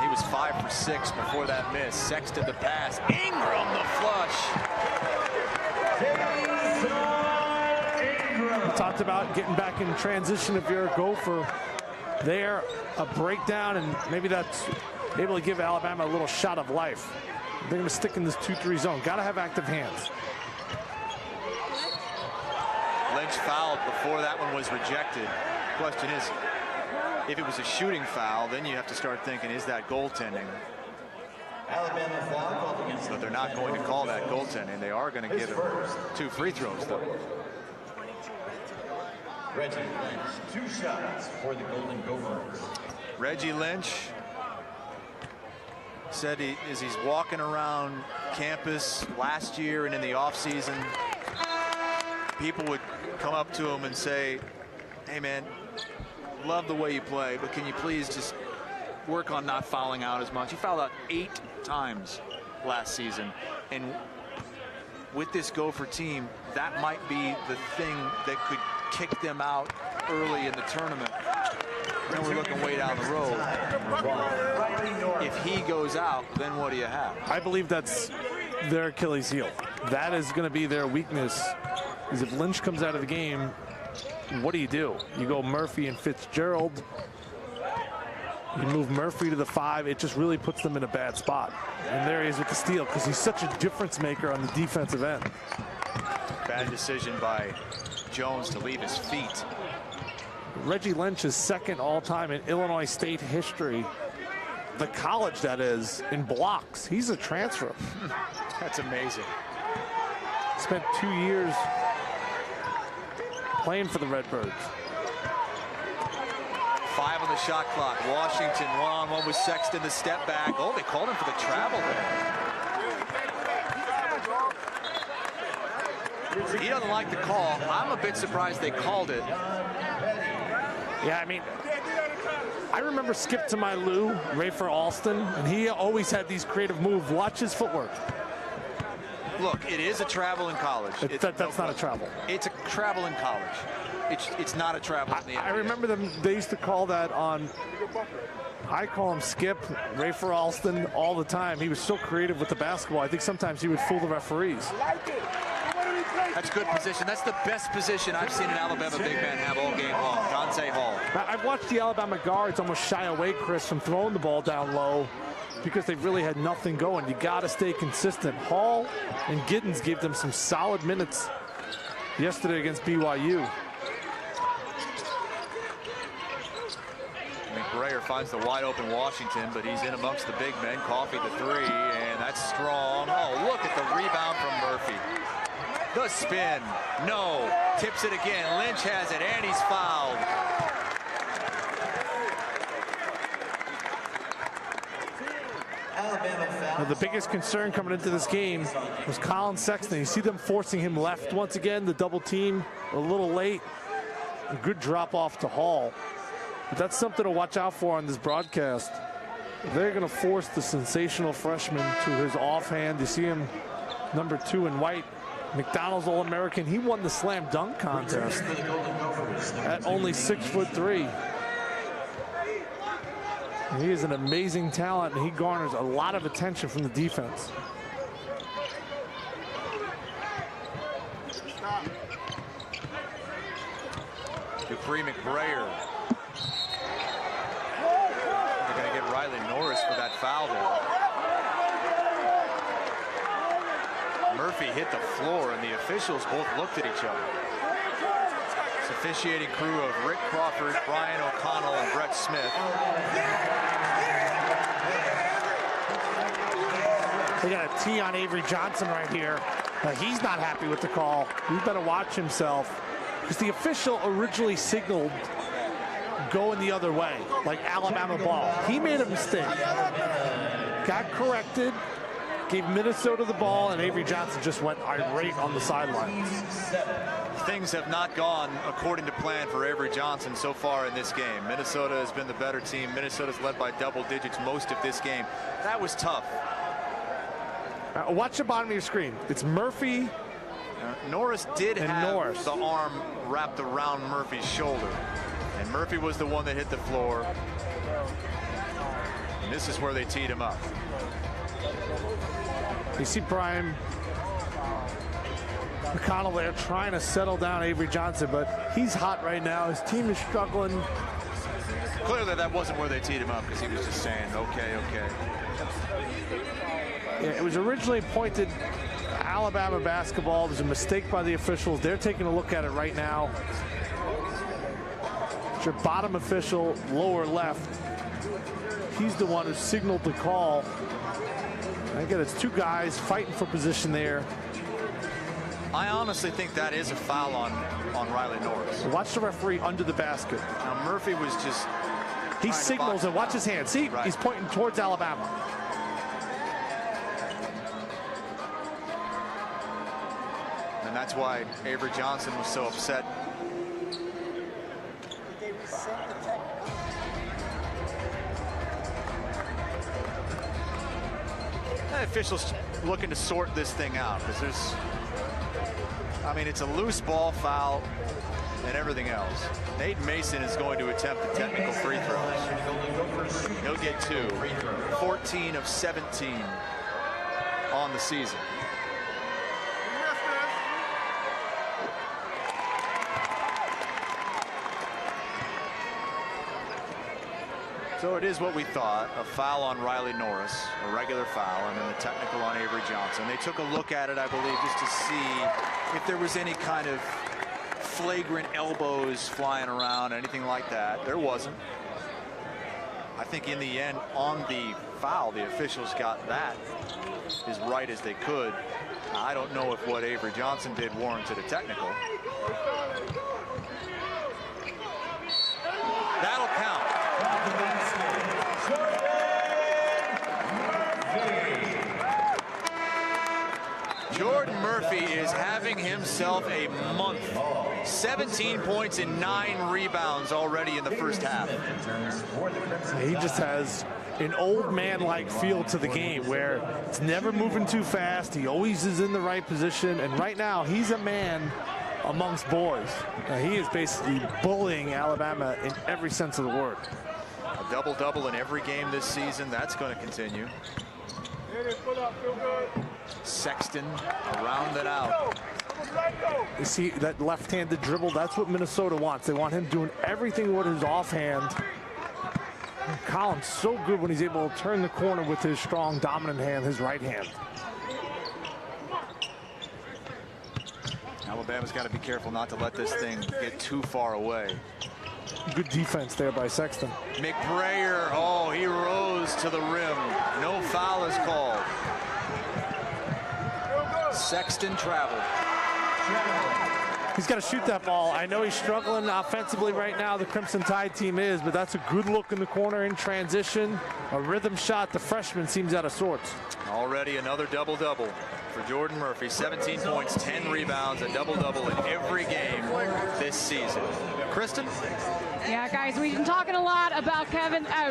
He was 5 for 6 before that miss. Sexton the pass. Ingram the flush. We talked about getting back in transition if you're a Gopher. There, a breakdown, and maybe that's able to give Alabama a little shot of life. They're going to stick in this 2-3 zone. Got to have active hands. Lynch fouled before that one was rejected. Question is, if it was a shooting foul, then you have to start thinking, is that goaltending? Alabama foul called against. But they're not going to call that goaltending. They are going to give him 2 free throws, though. Reggie Lynch, 2 shots for the Golden Gophers. Reggie Lynch said as he's walking around campus last year and in the offseason, people would come up to him and say, hey man, love the way you play, but can you please just work on not fouling out as much? He fouled out 8 times last season, and with this Gopher team, that might be the thing that could kick them out early in the tournament. Then we're looking way down the road. If he goes out, then what do you have? I believe that's their Achilles heel. that is going to be their weakness, is if Lynch comes out of the game, what do? You go Murphy and Fitzgerald. You move Murphy to the 5. It just really puts them in a bad spot. And there he is with the steal, because he's such a difference maker on the defensive end. Bad decision by Jones to leave his feet. Reggie Lynch is second all-time in Illinois State history. The college, that is, in blocks. He's a transfer. That's amazing. Spent 2 years playing for the Redbirds. 5 on the shot clock. Washington one-on-one with Sexton, the step back. Oh, they called him for the travel there. He doesn't like the call. I'm a bit surprised they called it. Yeah, I mean, I remember Skip to my Lou, Rafer Alston, and he always had these creative moves. Watch his footwork. Look, it is a travel in college. That's not a travel. It's a travel in college. It's not a travel in the NBA. I remember them. They used to call that on. I call him Skip, Rafer Alston, all the time. He was so creative with the basketball. I think sometimes he would fool the referees. That's good position. That's the best position I've seen an Alabama big man have all game long. Dante Hall. I've watched the Alabama guards almost shy away, Chris, from throwing the ball down low because they really had nothing going. You got to stay consistent. Hall and Giddens gave them some solid minutes yesterday against BYU. Breyer finds the wide open Washington, but he's in amongst the big men. Coffey the 3, and that's strong. Oh, look at the rebound from Murphy. The spin, no, tips it again. Lynch has it, and he's fouled. Now, the biggest concern coming into this game was Colin Sexton. You see them forcing him left once again, the double team a little late. A good drop off to Hall. But that's something to watch out for on this broadcast. They're going to force the sensational freshman to his offhand. You see him, number 2 in white. McDonald's All-American. He won the slam dunk contest at only 6'3". He is an amazing talent, and he garners a lot of attention from the defense. Dupree McBrayer. They're going to get Riley Norris for that foul there. Murphy hit the floor, and the officials both looked at each other. It's officiating crew of Rick Crawford, Brian O'Connell, and Brett Smith. They got a T on Avery Johnson right here. He's not happy with the call. He better watch himself, because the official originally signaled going the other way, like Alabama ball. He made a mistake. Got corrected. Gave Minnesota the ball, and Avery Johnson just went irate on the sidelines. Things have not gone according to plan for Avery Johnson so far in this game. Minnesota has been the better team. Minnesota's led by double digits most of this game. That was tough. Watch the bottom of your screen. It's Murphy. Norris did have Norris. the arm wrapped around Murphy's shoulder, and Murphy was the one that hit the floor. And this is where they teed him up. You see Brian McConnell there trying to settle down Avery Johnson, but he's hot right now. His team is struggling. Clearly that wasn't where they teed him up, because he was just saying, okay, okay. Yeah, it was originally pointed Alabama basketball. It was a mistake by the officials. They're taking a look at it right now. It's your bottom official, lower left. He's the one who signaled the call. Again, it's 2 guys fighting for position there. I honestly think that is a foul on Riley Norris. Watch the referee under the basket. Now Murphy was just... He signals and watch his hand. See, right. He's pointing towards Alabama. And that's why Avery Johnson was so upset. Officials looking to sort this thing out, because there's, I mean, it's a loose ball foul and everything else. Nate Mason is going to attempt the technical free throws. He'll get 2. 14 of 17 on the season. So it is what we thought, a foul on Riley Norris, a regular foul, and then the technical on Avery Johnson. They took a look at it, I believe, just to see if there was any kind of flagrant elbows flying around, anything like that. There wasn't. I think in the end, on the foul, the officials got that as right as they could. I don't know if what Avery Johnson did warranted a technical. That'll count. Jordan Murphy is having himself a month. 17 points and 9 rebounds already in the first half. He just has an old man-like feel to the game where it's never moving too fast. He always is in the right position. And right now, he's a man amongst boys. He is basically bullying Alabama in every sense of the word. A double-double in every game this season. That's going to continue. Sexton around and out. You see that left-handed dribble? That's what Minnesota wants. They want him doing everything with his offhand. Collins so good when he's able to turn the corner with his strong, dominant hand, his right hand. Alabama's got to be careful not to let this thing get too far away. Good defense there by Sexton. McBrayer, oh, he rose to the rim. No foul is called. Sexton traveled. He's got to shoot that ball. I know he's struggling offensively right now, the Crimson Tide team is, but that's a good look in the corner in transition. A rhythm shot. The freshman seems out of sorts. Already another double-double for Jordan Murphy. 17 points, 10 rebounds, a double-double in every game this season. Kristen? Yeah, guys, we've been talking a lot about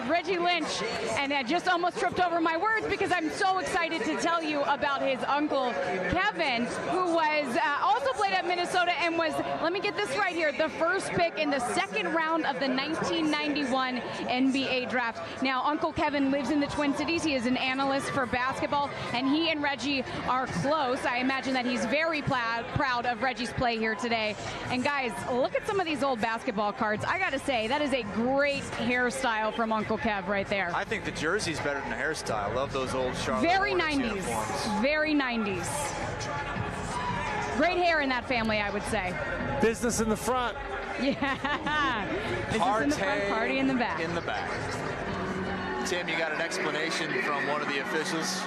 Reggie Lynch, and I just almost tripped over my words because I'm so excited to tell you about his uncle, Kevin, who was also played at Minnesota and was, let me get this right here, the first pick in the second round of the 1991 NBA draft. Now, Uncle Kevin lives in the Twin Cities. He is an analyst for basketball, and he and Reggie are close. I imagine that he's very proud of Reggie's play here today. And guys, look at some of these old basketball cards. I got to say, that is a great hairstyle from Uncle Kev right there. I think the jersey's better than the hairstyle. Love those old Charlotte Very Hornets 90s. uniforms. Very 90s. Great hair in that family, I would say. Business in the front. Yeah. Business in the front, party in the back. In the back. Tim, you got an explanation from one of the officials?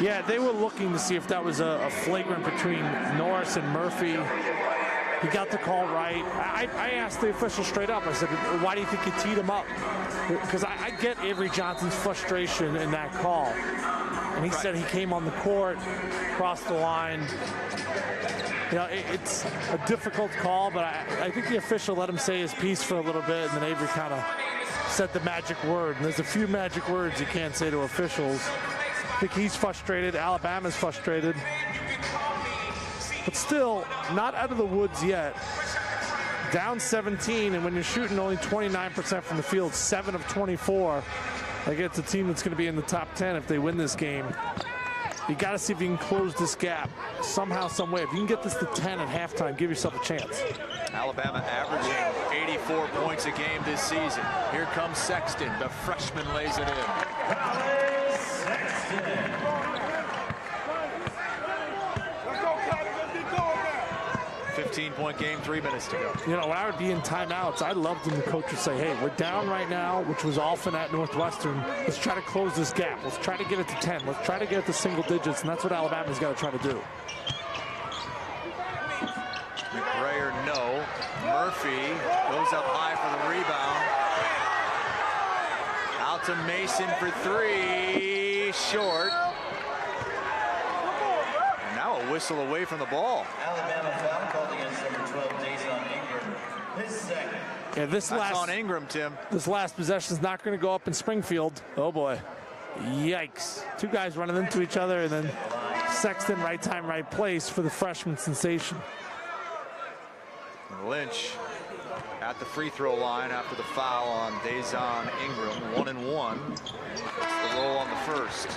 Yeah, they were looking to see if that was a flagrant between Norris and Murphy. He got the call right. I asked the official straight up. I said, why do you think you teed him up? Because I get Avery Johnson's frustration in that call. And he said he came on the court, crossed the line. You know, it's a difficult call, but I think the official let him say his piece for a little bit, and then Avery kind of said the magic word. And there's a few magic words you can't say to officials. I think he's frustrated. Alabama's frustrated. But still, not out of the woods yet. Down 17, and when you're shooting only 29% from the field, 7 of 24, against a team that's going to be in the top 10 if they win this game. You got to see if you can close this gap somehow, some way. If you can get this to 10 at halftime, give yourself a chance. Alabama averaging 84 points a game this season. Here comes Sexton. The freshman lays it in. Sexton. 15-point game, 3 minutes to go. You know, when I would be in timeouts, I loved when the coach would say, hey, we're down right now, which was often at Northwestern. Let's try to close this gap. Let's try to get it to 10. Let's try to get it to single digits, and that's what Alabama's got to try to do. McBrayer, no. Murphy goes up high for the rebound. Out to Mason for 3. Short. And now a whistle away from the ball. Alabama foul called against number 12, Dason Ingram. His second. Yeah, That's on Ingram, Tim. This last possession is not going to go up in Springfield. Oh, boy. Yikes. Two guys running into each other, and then Sexton, right time, right place for the freshman sensation. Lynch at the free throw line after the foul on Dason Ingram. 1-1. That's the roll on the first.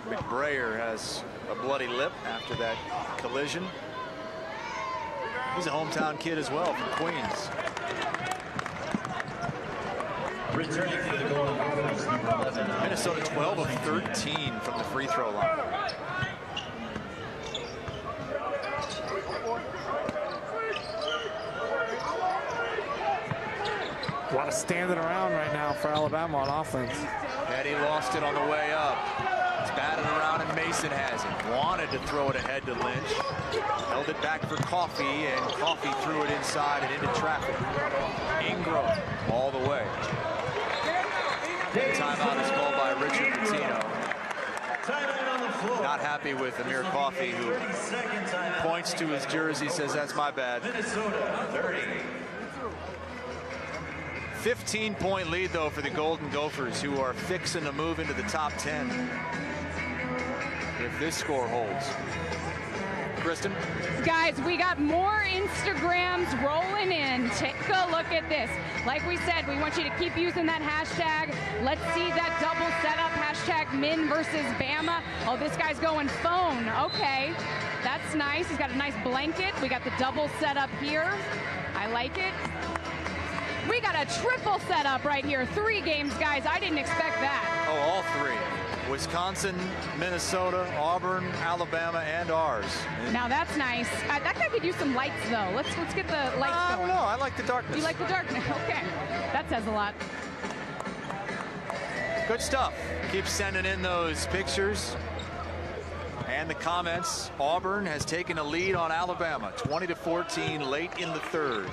McBrayer has a bloody lip after that collision. He's a hometown kid as well from Queens. Returning for the Golden Gophers, number 11. Minnesota 12 of 13 from the free throw line. A lot of standing around right now for Alabama on offense. Petty lost it on the way up. It's batted around and Mason has it. Wanted to throw it ahead to Lynch. Held it back for Coffey, and Coffey threw it inside and into traffic. Ingram all the way. Timeout is called by Richard Pitino. Not happy with Amir Coffey, who points to his jersey, says that's my bad. Minnesota 30. 15-point lead, though, for the Golden Gophers, who are fixing to move into the top 10 if this score holds. Kristen? Guys, we got more Instagrams rolling in. Take a look at this. Like we said, we want you to keep using that hashtag. Let's see that double setup, hashtag Min versus Bama. Oh, this guy's going phone. Okay, that's nice. He's got a nice blanket. We got the double setup here. I like it. We got a triple setup right here. 3 games, guys. I didn't expect that. Oh, all 3. Wisconsin, Minnesota, Auburn, Alabama, and ours. Now that's nice. That guy could use some lights, though. Let's get the lights I going. don't know. I like the darkness. You like the darkness? Okay. That says a lot. Good stuff. Keep sending in those pictures and the comments. Auburn has taken a lead on Alabama, 20-14, late in the 3rd.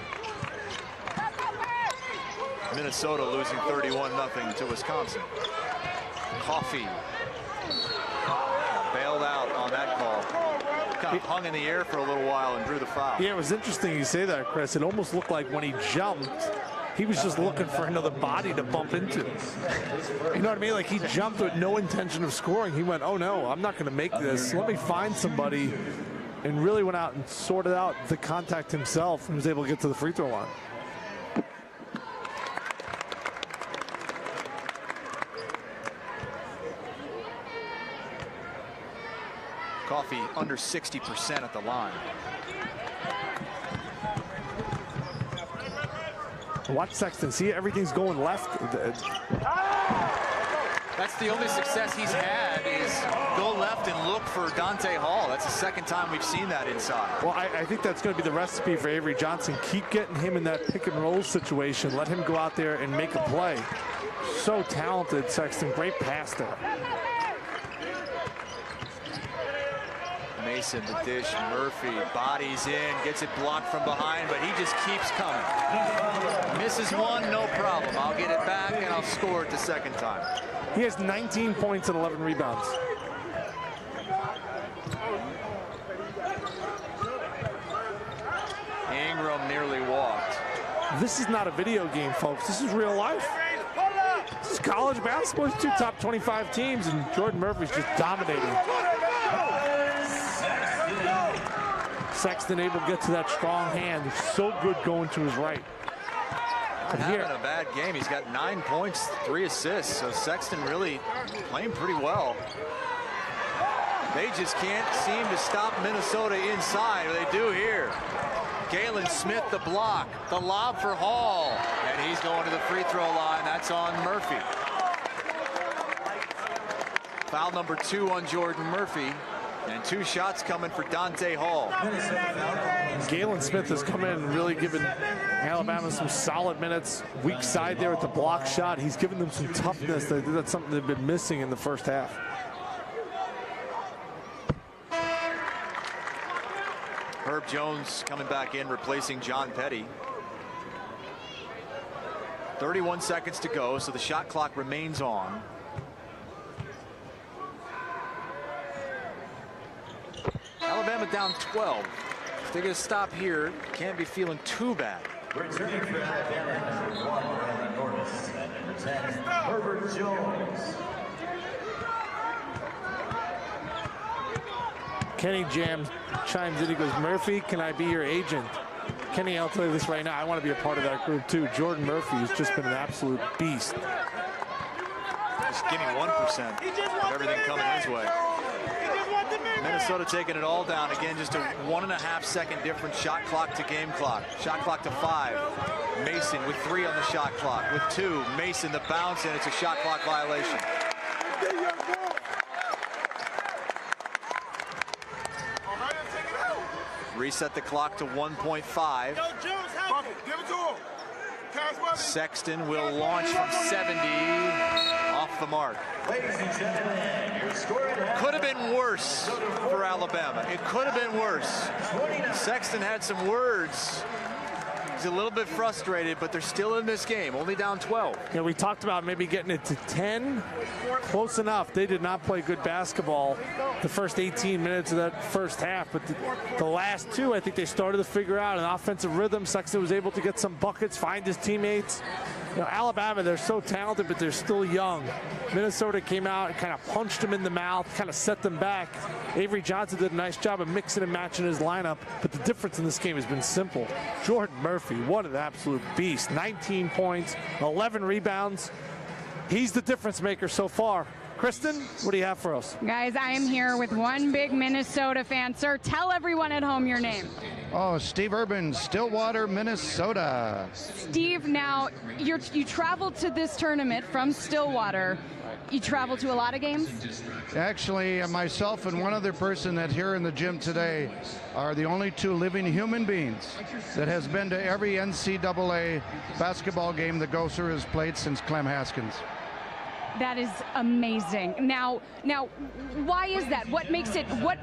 Minnesota losing 31-0 to Wisconsin. Coffey bailed out on that call. Kind of hung in the air for a little while and drew the foul. Yeah, it was interesting you say that, Chris. It almost looked like when he jumped, he was just looking for another body to bump into. You know what I mean? Like, he jumped with no intention of scoring. He went, oh no, I'm not going to make this. Let me find somebody, and really went out and sorted out the contact himself and was able to get to the free throw line. Coffey under 60% at the line. Watch Sexton. See, everything's going left. That's the only success he's had, is go left and look for Dante Hall. That's the 2nd time we've seen that inside. Well, I think that's going to be the recipe for Avery Johnson. Keep getting him in that pick and roll situation. Let him go out there and make a play. So talented, Sexton. Great pass there. Mason, the dish, Murphy bodies in, gets it blocked from behind, but he just keeps coming. Misses one, no problem. I'll get it back and I'll score it the 2nd time. He has 19 points and 11 rebounds. Ingram nearly walked. This is not a video game, folks. This is real life. This is college basketball. It's 2 top 25 teams, and Jordan Murphy's just dominating. Sexton able to get to that strong hand. It's so good going to his right. Not having a bad game. He's got 9 points, 3 assists. So Sexton really playing pretty well. They just can't seem to stop Minnesota inside. They do here. Galen Smith, the block, the lob for Hall, and he's going to the free throw line. That's on Murphy. Foul number 2 on Jordan Murphy. And 2 shots coming for Dante Hall. Galen Smith has come in and really given Alabama some solid minutes. Weak side there at the block shot. He's given them some toughness. That's something they've been missing in the first half. Herb Jones coming back in, replacing John Petty. 31 seconds to go, so the shot clock remains on. Alabama down 12. If they get a stop here, can't be feeling too bad. Returning for Alabama, number 1, Riley Norris, and number 10, Herbert Jones. Kenny Jam chimes in. He goes, Murphy, can I be your agent? Kenny, I'll tell you this right now. I want to be a part of that group too. Jordan Murphy has just been an absolute beast. Just give me 1% of everything coming his way. He just want the Minnesota taking it all down. Again, just a 1.5 second difference. Shot clock to game clock. Shot clock to 5. Mason with 3 on the shot clock. With 2, Mason the bounce, and it's a shot clock violation. Reset the clock to 1.5. Sexton will launch from 70 off the mark. Could have been worse for Alabama. It could have been worse. Sexton had some words. He's a little bit frustrated, but they're still in this game, only down 12. Yeah, we talked about maybe getting it to 10. Close enough. They did not play good basketball the first 18 minutes of that first half, but the last 2, I think they started to figure out an offensive rhythm. Sexton was able to get some buckets, find his teammates. You know, Alabama, they're so talented, but they're still young. Minnesota came out and kind of punched them in the mouth, kind of set them back. Avery Johnson did a nice job of mixing and matching his lineup, but the difference in this game has been simple. Jordan Murphy, what an absolute beast. 19 points, 11 rebounds. He's the difference maker so far. Kristen, what do you have for us? Guys, I am here with one big Minnesota fan. Sir, tell everyone at home your name. Oh, Steve Urban, Stillwater, Minnesota. Steve, now you traveled to this tournament from Stillwater. You traveled to a lot of games? Actually, myself and one other person that here in the gym today are the only 2 living human beings that has been to every NCAA basketball game the Gophers has played since Clem Haskins. That is amazing. Now, why is that? What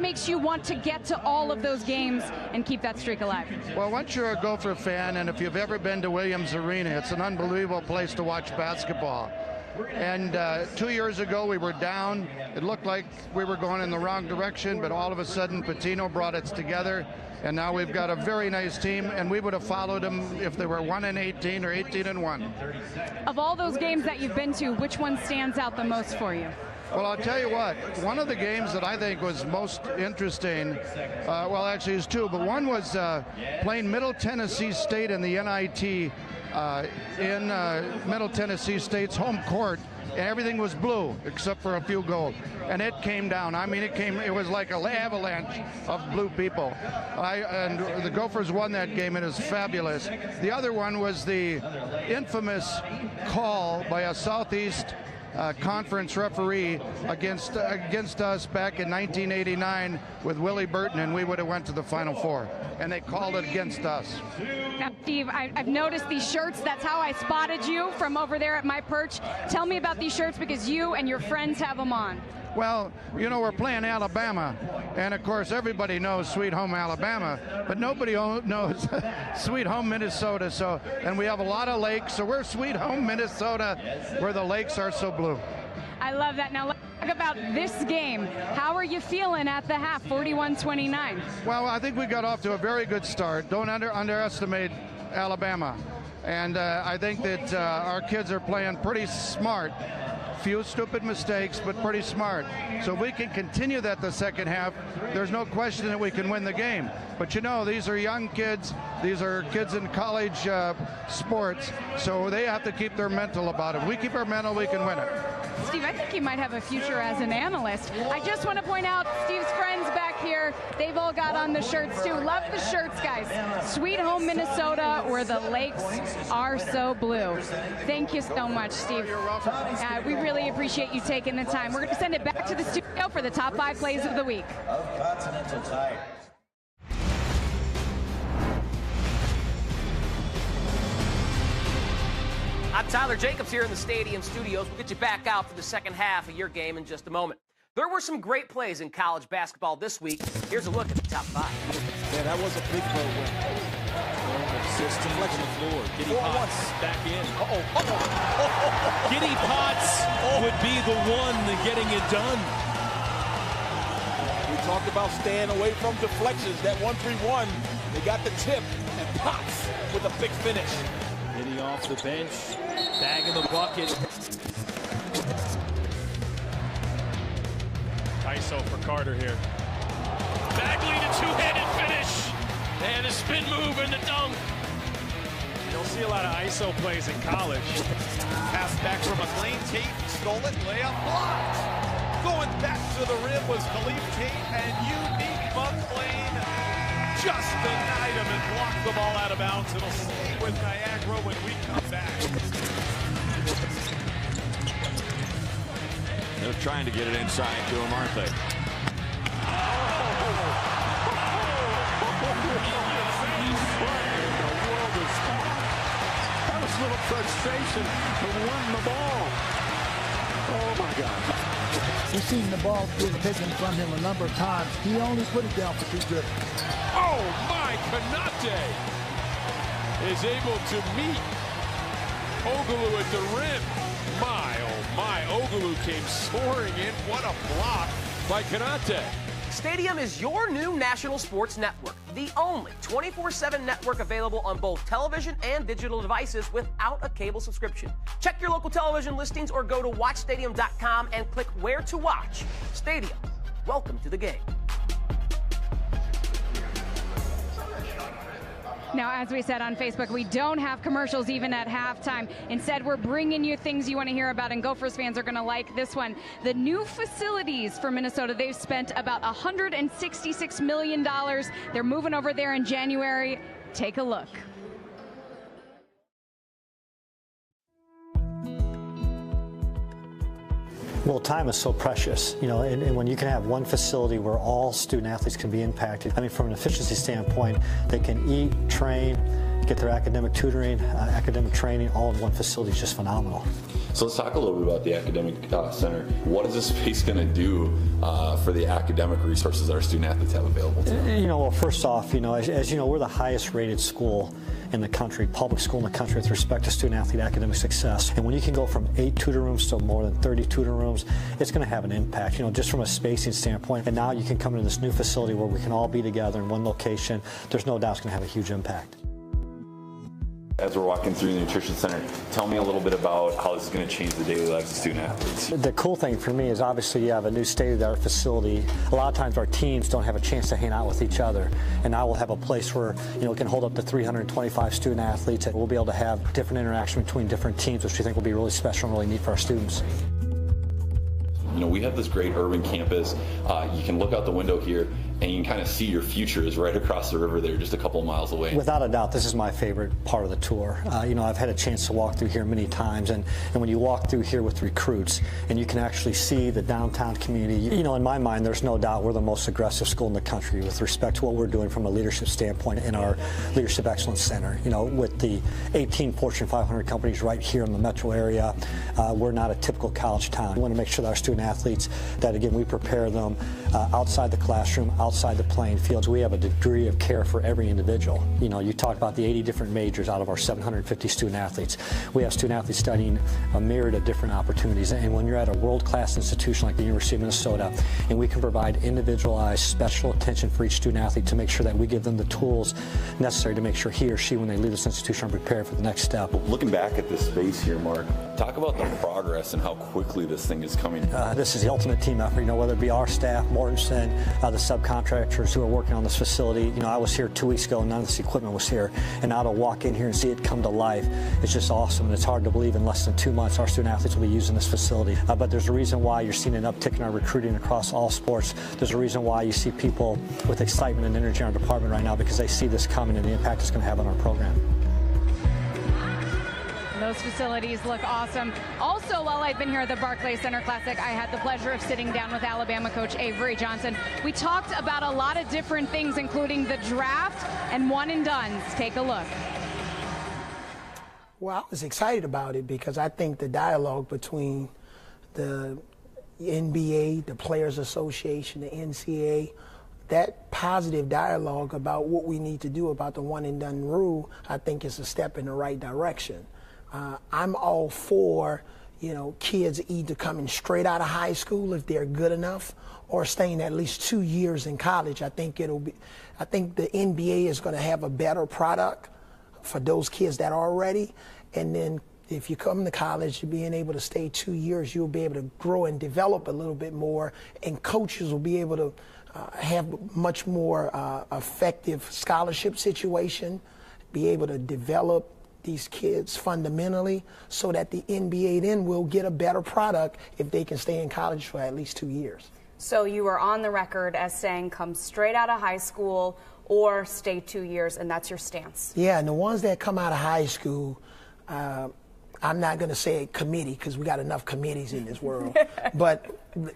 makes you want to get to all of those games and keep that streak alive? Well, once you're a Gopher fan, and if you've ever been to Williams Arena, it's an unbelievable place to watch basketball. And 2 years ago, we were down. It looked like we were going in the wrong direction, but all of a sudden, Pitino brought us together. And now we've got a very nice team, and we would have followed them if they were 1-18 or 18-1. Of all those games that you've been to, which one stands out the most for you? Well, I'll tell you what, one of the games that I think was most interesting, well, actually it's 2, but one was playing Middle Tennessee State in the NIT in Middle Tennessee State's home court, and everything was blue except for a few gold. And it came down. I mean, it was like an avalanche of blue people. And the Gophers won that game, and it was fabulous. The other one was the infamous call by a Southeast conference referee against us back in 1989 with Willie Burton, and we would have went to the Final Four, and they called it against us. Now, Steve, I've noticed these shirts. That's how I spotted you from over there at my perch. Tell me about these shirts, because you and your friends have them on. Well, you know, we're playing Alabama, and of course everybody knows Sweet Home Alabama, but nobody knows Sweet Home Minnesota. So, and we have a lot of lakes, so we're Sweet Home Minnesota, where the lakes are so blue. I love that. Now let's talk about this game. How are you feeling at the half, 41-29? Well, I think we got off to a very good start. Don't underestimate Alabama. And I think that our kids are playing pretty smart. Few stupid mistakes, but pretty smart. So if we can continue that the second half, there's no question that we can win the game. But you know, these are young kids. These are kids in college sports, so they have to keep their mental about it. If we keep our mental, we can win it. Steve, I think he might have a future as an analyst. I just want to point out Steve's friends back here, they've all got on the shirts too. Love the shirts, guys. Sweet Home Minnesota, where the lakes are so blue. Thank you so much, Steve. We really appreciate you taking the time. We're going to send it back to the studio for the top 5 plays of the week. Of Continental Tire. I'm Tyler Jacobs here in the Stadium Studios. We'll get you back out for the second half of your game in just a moment. There were some great plays in college basketball this week. Here's a look at the top 5. Yeah, that was a big play win. Assist deflection on the floor. Giddy Potts back in. Giddy Potts would be the one getting it done. We talked about staying away from deflections. That 1-3-1, they got the tip, and Potts with a big finish. Giddy off the bench, bagging the bucket. ISO for Carter here. Bagley, the two-handed finish. And a spin move and the dunk. You don't see a lot of ISO plays in college. Pass back from McLean. Tate stole it. Layup blocked. Going back to the rim was Khalif Tate, and Unique McLean just denied him and blocked the ball out of bounds. It'll stay with Niagara when we come back. They're trying to get it inside to him, aren't they? That was a little frustration from winning the ball. Oh my God. We've seen the ball being taken from him a number of times. He only put it down for 2 dribbles. Oh my, Konate is able to meet Ogalu at the rim. My, oh my, Ogalu came soaring in. What a block by Konate. Stadium is your new national sports network, the only 24/7 network available on both television and digital devices without a cable subscription. Check your local television listings or go to watchstadium.com and click where to watch. Stadium, welcome to the game. Now, as we said on Facebook, we don't have commercials even at halftime. Instead, we're bringing you things you want to hear about, and Gophers fans are going to like this one. The new facilities for Minnesota, they've spent about $166 million. They're moving over there in January. Take a look. Well, time is so precious, you know, and when you can have one facility where all student athletes can be impacted. I mean, from an efficiency standpoint, they can eat, train, get their academic tutoring, academic training, all in one facility is just phenomenal. So let's talk a little bit about the academic center. What is this space going to do for the academic resources that our student athletes have available to them? You know, well, first off, you know, as you know, we're the highest rated school in the country, public school in the country with respect to student athlete academic success. And when you can go from 8 tutor rooms to more than 30 tutor rooms, it's going to have an impact, you know, just from a spacing standpoint. And now you can come into this new facility where we can all be together in one location. There's no doubt it's going to have a huge impact. As we're walking through the nutrition center, tell me a little bit about how this is going to change the daily lives of student athletes. The cool thing for me is obviously you have a new state-of-the-art facility. A lot of times our teams don't have a chance to hang out with each other, and now we'll have a place where, you know, it can hold up to 325 student athletes, and we'll be able to have different interaction between different teams, which we think will be really special and really neat for our students. You know, we have this great urban campus. You can look out the window here and you can kind of see your future is right across the river there, just a couple of miles away. Without a doubt, this is my favorite part of the tour. You know, I've had a chance to walk through here many times, and when you walk through here with recruits and you can actually see the downtown community, you know, in my mind, there's no doubt we're the most aggressive school in the country with respect to what we're doing from a leadership standpoint in our Leadership Excellence Center. You know, with the 18 Fortune 500 companies right here in the metro area, we're not a typical college town. We want to make sure that our student athletes, that again, we prepare them outside the classroom, outside the playing fields. We have a degree of care for every individual. You know, you talk about the 80 different majors out of our 750 student athletes. We have student athletes studying a myriad of different opportunities. And when you're at a world-class institution like the University of Minnesota, and we can provide individualized special attention for each student athlete to make sure that we give them the tools necessary to make sure he or she, when they leave this institution, are prepared for the next step. Looking back at this space here, Mark, talk about the progress and how quickly this thing is coming. This is the ultimate team effort. You know, whether it be our staff, Mortensen, the subcontractors who are working on this facility. You know, I was here 2 weeks ago and none of this equipment was here. And now to walk in here and see it come to life, it's just awesome. And it's hard to believe in less than 2 months our student athletes will be using this facility. But there's a reason why you're seeing an uptick in our recruiting across all sports. There's a reason why you see people with excitement and energy in our department right now, because they see this coming and the impact it's going to have on our program. Those facilities look awesome. Also, while I've been here at the Barclays Center Classic, I had the pleasure of sitting down with Alabama coach Avery Johnson. We talked about a lot of different things, including the draft and one and dones. Take a look. Well, I was excited about it because I think the dialogue between the NBA, the Players Association, the NCAA, that positive dialogue about what we need to do about the one and done rule, I think is a step in the right direction. I'm all for, you know, kids either coming straight out of high school if they're good enough, or staying at least 2 years in college. I think the NBA is going to have a better product for those kids that are ready. And then if you come to college, you're being able to stay 2 years, you'll be able to grow and develop a little bit more, and coaches will be able to have much more effective scholarship situation, be able to develop these kids fundamentally so that the NBA then will get a better product if they can stay in college for at least 2 years. So you are on the record as saying come straight out of high school or stay 2 years, and that's your stance. Yeah, and the ones that come out of high school, I'm not going to say committee because we got enough committees in this world, but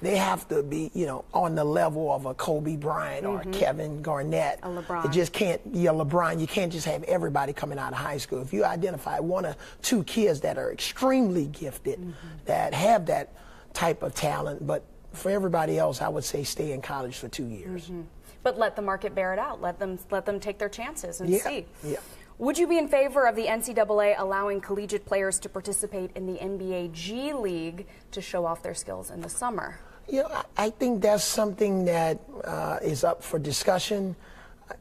they have to be, you know, on the level of a Kobe Bryant or Kevin Garnett. A LeBron. It just can't, LeBron, you can't just have everybody coming out of high school. If you identify 1 or 2 kids that are extremely gifted, that have that type of talent, but for everybody else, I would say stay in college for 2 years. But let the market bear it out. Let them take their chances and see. Yeah. Would you be in favor of the NCAA allowing collegiate players to participate in the NBA G League to show off their skills in the summer? You know, I think that's something that is up for discussion,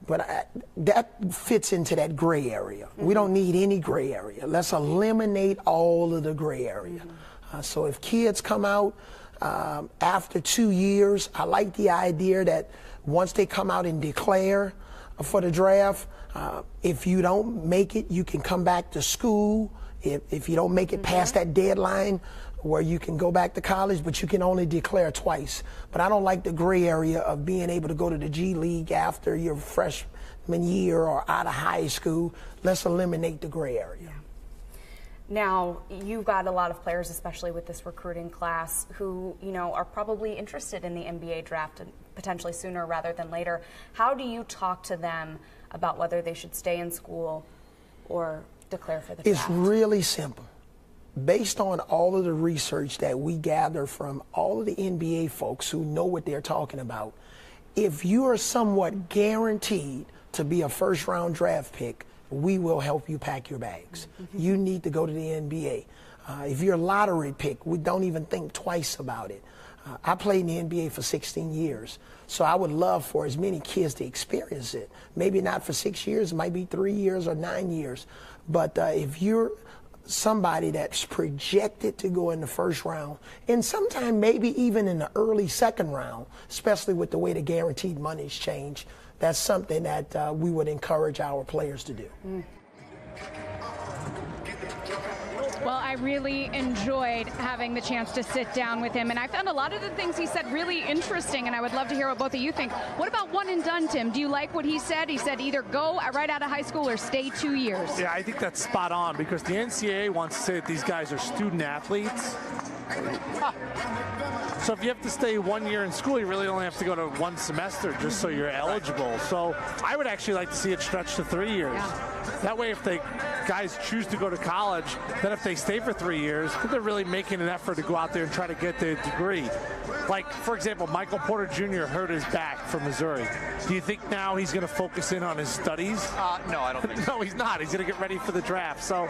but that fits into that gray area. We don't need any gray area. Let's eliminate all of the gray area. So if kids come out after 2 years, I like the idea that once they come out and declare for the draft, if you don't make it, you can come back to school. If you don't make it past that deadline where you can go back to college, but you can only declare twice. But I don't like the gray area of being able to go to the G League after your freshman year or out of high school. Let's eliminate the gray area. Now, you've got a lot of players, especially with this recruiting class, who, you know, are probably interested in the NBA draft and potentially sooner rather than later. How do you talk to them about whether they should stay in school or declare for the draft? It's really simple. Based on all of the research that we gather from all of the NBA folks who know what they're talking about, if you are somewhat guaranteed to be a first-round draft pick, we will help you pack your bags. You need to go to the NBA. If you're a lottery pick, we don't even think twice about it. I played in the NBA for 16 years, so I would love for as many kids to experience it. Maybe not for 6 years, it might be 3 years or 9 years. But if you're somebody that's projected to go in the first round, and sometime maybe even in the early second round, especially with the way the guaranteed money's changed, that's something that we would encourage our players to do. Well, I really enjoyed having the chance to sit down with him, and I found a lot of the things he said really interesting, and I would love to hear what both of you think. What about one and done, Tim? Do you like what he said? He said either go right out of high school or stay 2 years. Yeah, I think that's spot on because the NCAA wants to say that these guys are student athletes. So if you have to stay 1 year in school, you really only have to go to 1 semester just so you're eligible. So I would actually like to see it stretch to 3 years. That way, if they guys choose to go to college, then if they stay for 3 years, they're really making an effort to go out there and try to get their degree. Like, for example, Michael Porter Jr. hurt his back from Missouri. Do you think now he's going to focus in on his studies? No, I don't think so. No, he's not. He's going to get ready for the draft. So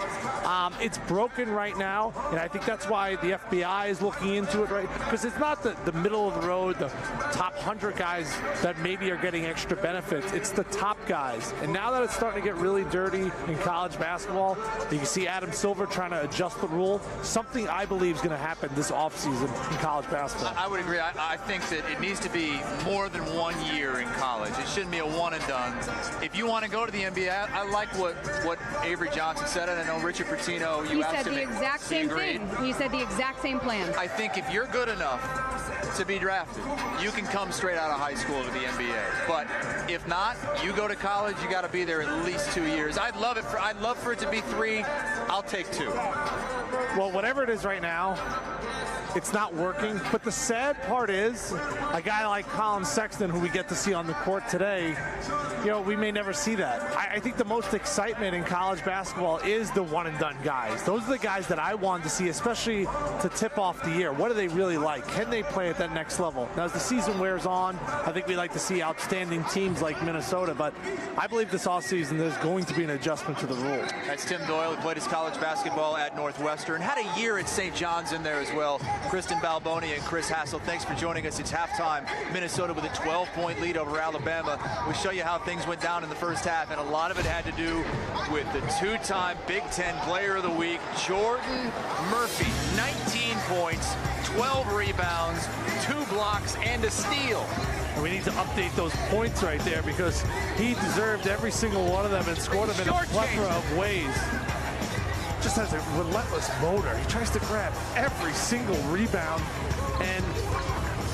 it's broken right now, and I think that's why the FBI is looking into it, right? Because it's not the middle of the road, the top 100 guys that maybe are getting extra benefits. It's the top guys. And now that it's starting to get really dirty in college basketball, you can see Adam Silver trying to adjust the rule. Something I believe is going to happen this offseason in college basketball. I would agree. I think that it needs to be more than 1 year in college. It shouldn't be a one and done. If you want to go to the NBA, I like what Avery Johnson said, and I know Richard Pitino, he said the exact same thing. He said the exact same plan. I think if you're good enough to be drafted, you can come straight out of high school to the NBA. But if not, you go to college, you got to be there at least 2 years. I'd love for it to be 3. I'll take 2. Well, whatever it is right now, it's not working. But the sad part is, a guy like Colin Sexton, who we get to see on the court today, you know, we may never see that. I think the most excitement in college basketball is the one-and-done guys. Those are the guys that I wanted to see, especially to tip off the year. What do they really like? Can they play at that next level? Now, as the season wears on, I think we like to see outstanding teams like Minnesota, but I believe this offseason there's going to be an adjustment to the rule. That's Tim Doyle, who played his college basketball at Northwestern. Had a year at St. John's in there as well. Kristen Balboni and Chris Hassel, thanks for joining us. It's halftime. Minnesota with a 12-point lead over Alabama. We'll show you how things went down in the first half, and a lot of it had to do with the 2-time Big Ten Player of the Week, Jordan Murphy. 19 points, 12 rebounds, 2 blocks, and a steal. And we need to update those points right there because he deserved every single one of them and scored them in a plethora of ways. just has a relentless motor. He tries to grab every single rebound. And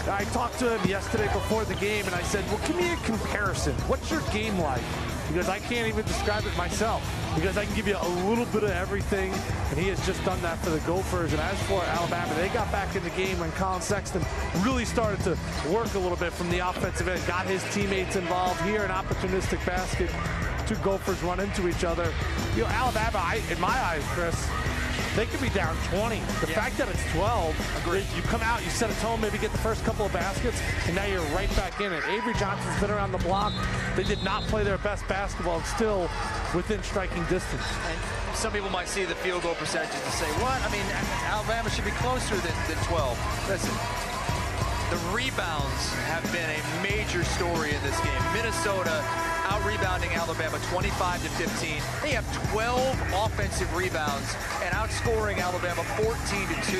I talked to him yesterday before the game, and I said, well, give me a comparison. What's your game like? Because I can't even describe it myself, because I can give you a little bit of everything, and he has just done that for the Gophers. And as for Alabama, they got back in the game when Colin Sexton really started to work a little bit from the offensive end, got his teammates involved. Here, an opportunistic basket. Two Gophers run into each other. You know, Alabama, in my eyes, Chris, they could be down 20. The fact that it's 12, you come out, you set a tone, maybe get the first couple of baskets, and now you're right back in it. Avery Johnson's been around the block. They did not play their best basketball, and still within striking distance. And some people might see the field goal percentages and say, what? I mean, Alabama should be closer than 12. Listen, the rebounds have been a major story in this game. Minnesota out-rebounding Alabama 25-15. They have 12 offensive rebounds and outscoring Alabama 14-2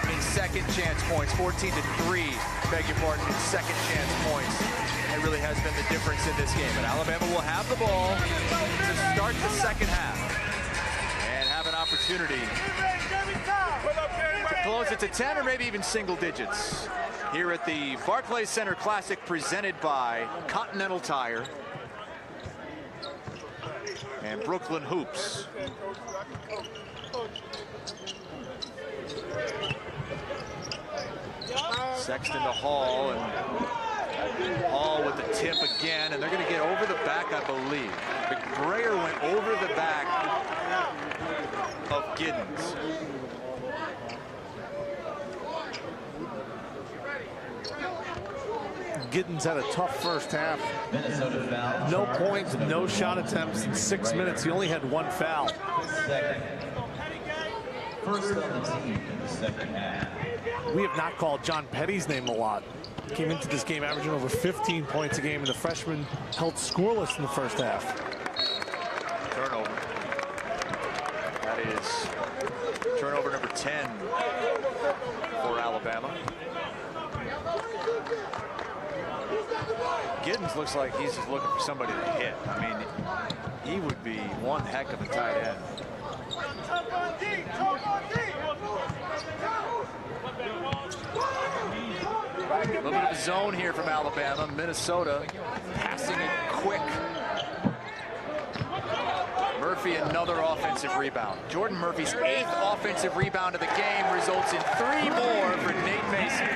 in second chance points, 14-3, beg your pardon, in second chance points. It really has been the difference in this game. And Alabama will have the ball to start the second half and have an opportunity to close it to 10 or maybe even single digits here at the Barclays Center Classic, presented by Continental Tire and Brooklyn Hoops. Sexton to Hall, and Hall with the tip again, and they're going to get over the back, I believe. McBrayer went over the back of Giddens. Giddens had a tough first half. No points, no shot attempts in 6 minutes. He only had one foul. First on the team in the second half. We have not called John Petty's name a lot. Came into this game averaging over 15 points a game, and the freshman held scoreless in the first half. Turnover. That is turnover number 10 for Alabama. Giddens looks like he's just looking for somebody to hit. I mean, he would be one heck of a tight end. A little bit of a zone here from Alabama. Minnesota passing it quick. Murphy, another offensive rebound. Jordan Murphy's 8th offensive rebound of the game results in 3 more for Nate Mason.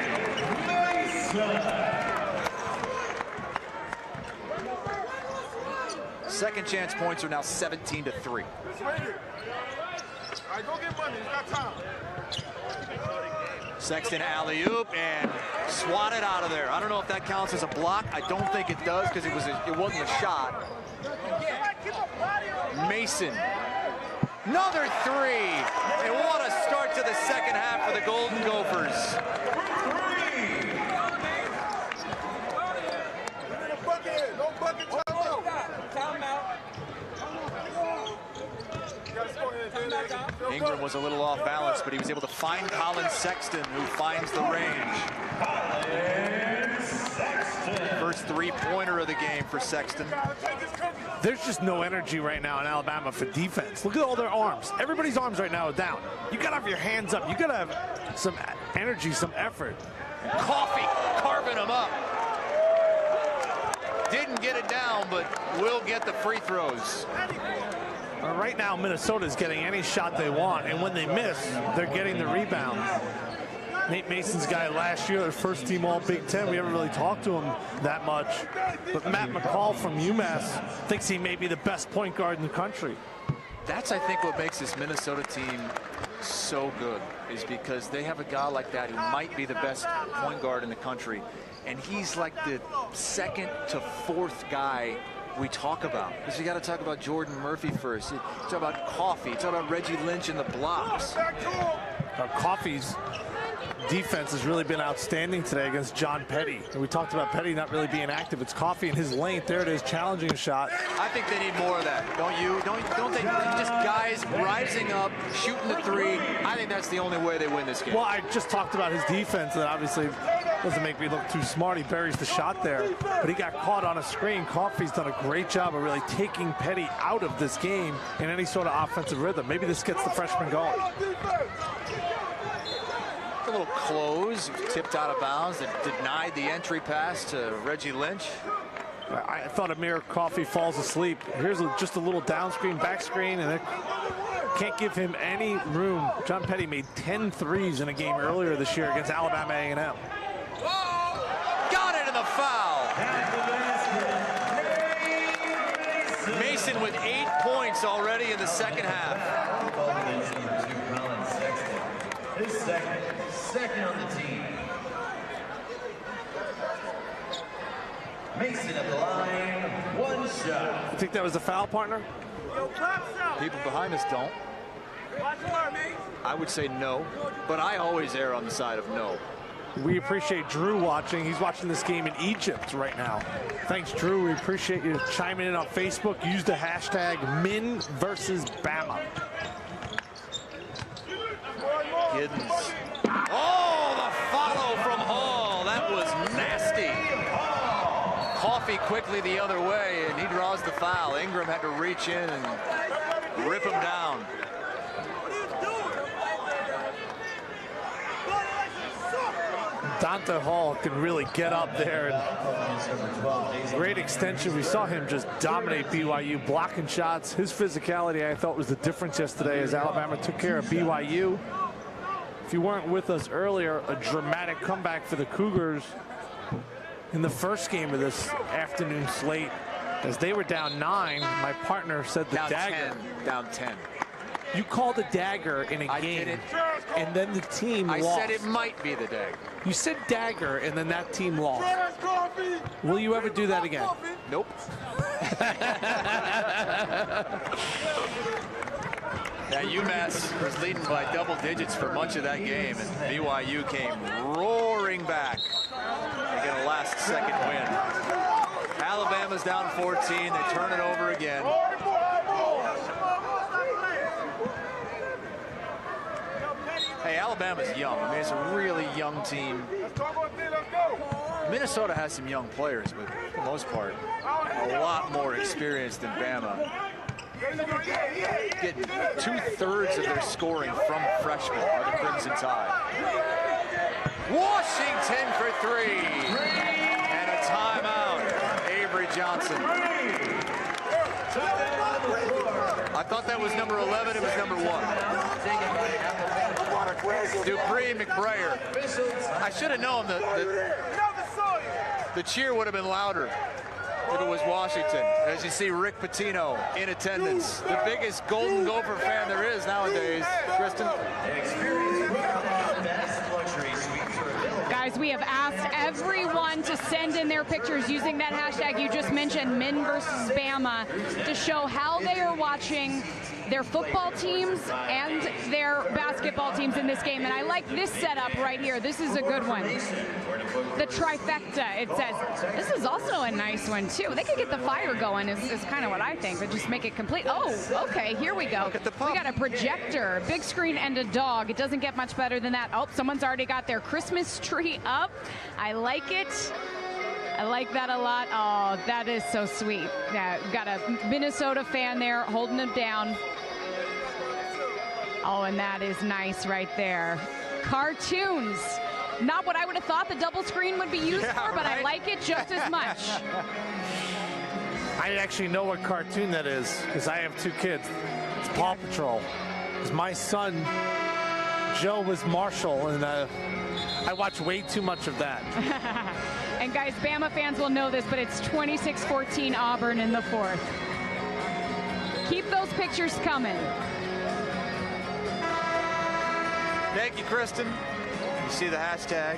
Second chance points are now 17-3. All right, go get money. You got time. Sexton alley-oop and swatted out of there. I don't know if that counts as a block. I don't think it does, because it wasn't a shot. Mason, another 3. And what a start to the second half for the Golden Gophers. Ingram was a little off balance, but he was able to find Colin Sexton, who finds the range. First 3-pointer of the game for Sexton. There's just no energy right now in Alabama for defense. Look at all their arms. Everybody's arms right now are down. You gotta have your hands up. You gotta have some energy, some effort. Coffee carving him up. Didn't get it down, but will get the free throws. Right now, Minnesota is getting any shot they want, and when they miss, they're getting the rebound. Nate Mason's guy last year, first team All Big Ten. We haven't really talked to him that much. But Matt McCall from UMass thinks he may be the best point guard in the country. That's, I think, what makes this Minnesota team so good, is because they have a guy like that who might be the best point guard in the country. And he's like the 2nd to 4th guy we talk about, because you got to talk about Jordan Murphy first. You talk about Coffee, you talk about Reggie Lynch in the blocks. Coffee's defense has really been outstanding today against John Petty. And we talked about Petty not really being active. It's Coffee in his length. There it is, challenging a shot. I think they need more of that, don't you? Don't they just guys rising up, shooting the 3? I think that's the only way they win this game. Well, I just talked about his defense, and obviously Doesn't make me look too smart. He buries the shot there, but he got caught on a screen. Coffey's done a great job of really taking Petty out of this game in any sort of offensive rhythm. Maybe this gets the freshman going. A little close, tipped out of bounds, that denied the entry pass to Reggie Lynch. I thought Amir Coffey falls asleep. Here's just a little down screen, back screen, and it can't give him any room. John Petty made 10 threes in a game earlier this year against Alabama A&M. Got it in the foul. Mason with 8 points already in the second half. His second on the team. Mason at the line, 1 shot. You think that was a foul, partner? People behind us don't. I would say no, but I always err on the side of no. We appreciate Drew watching. He's watching this game in Egypt right now. Thanks, Drew. We appreciate you chiming in on Facebook. Use the hashtag Min versus Bama. Giddens. Oh, the follow from Hall. That was nasty. Coffey quickly the other way, and he draws the foul. Ingram had to reach in and rip him down. Dante Hall can really get up there. And great extension. We saw him just dominate BYU, blocking shots. His physicality, I thought, was the difference yesterday as Alabama took care of BYU. If you weren't with us earlier, a dramatic comeback for the Cougars in the first game of this afternoon slate. As they were down 9, my partner said the dagger. Down 10. You called a dagger in a game, and then the team lost. I said it might be the dagger. You said dagger, and then that team lost. Will you ever do that again? Nope. Now, UMass was leading by double digits for much of that game, and BYU came roaring back to get a last-second win. Alabama's down 14. They turn it over again. Hey, Alabama's young. I mean, it's a really young team. Minnesota has some young players, but for the most part, a lot more experience than Bama. Getting 2/3 of their scoring from freshmen are the Crimson Tide. Washington for 3. And a timeout. Avery Johnson. I thought that was number 11. It was number 1. Dupree McBrayer. I should have known that the cheer would have been louder if it was Washington. As you see, Rick Pitino in attendance. The biggest Golden Gopher fan there is nowadays. Kristen? Guys, we have asked everyone to send in their pictures using that hashtag you just mentioned, Min versus Bama, to show how they are watching their football teams and their basketball teams in this game. And I like this setup right here. This is a good one. The trifecta, it says. This is also a nice one, too. They could get the fire going is kind of what I think, but just make it complete. Oh, okay, here we go. We got a projector, big screen, and a dog. It doesn't get much better than that. Oh, someone's already got their Christmas tree up. I like it. I like that a lot. Oh, that is so sweet. Yeah, got a Minnesota fan there holding him down. Oh, and that is nice right there. Cartoons. Not what I would have thought the double screen would be used for, but I like it just as much. I actually know what cartoon that is because I have 2 kids. It's Paw Patrol. Because my son, Joe, was Marshall, and I watch way too much of that. And guys, Bama fans will know this, but it's 26-14 Auburn in the 4th. Keep those pictures coming. Thank you, Kristen. You see the hashtag.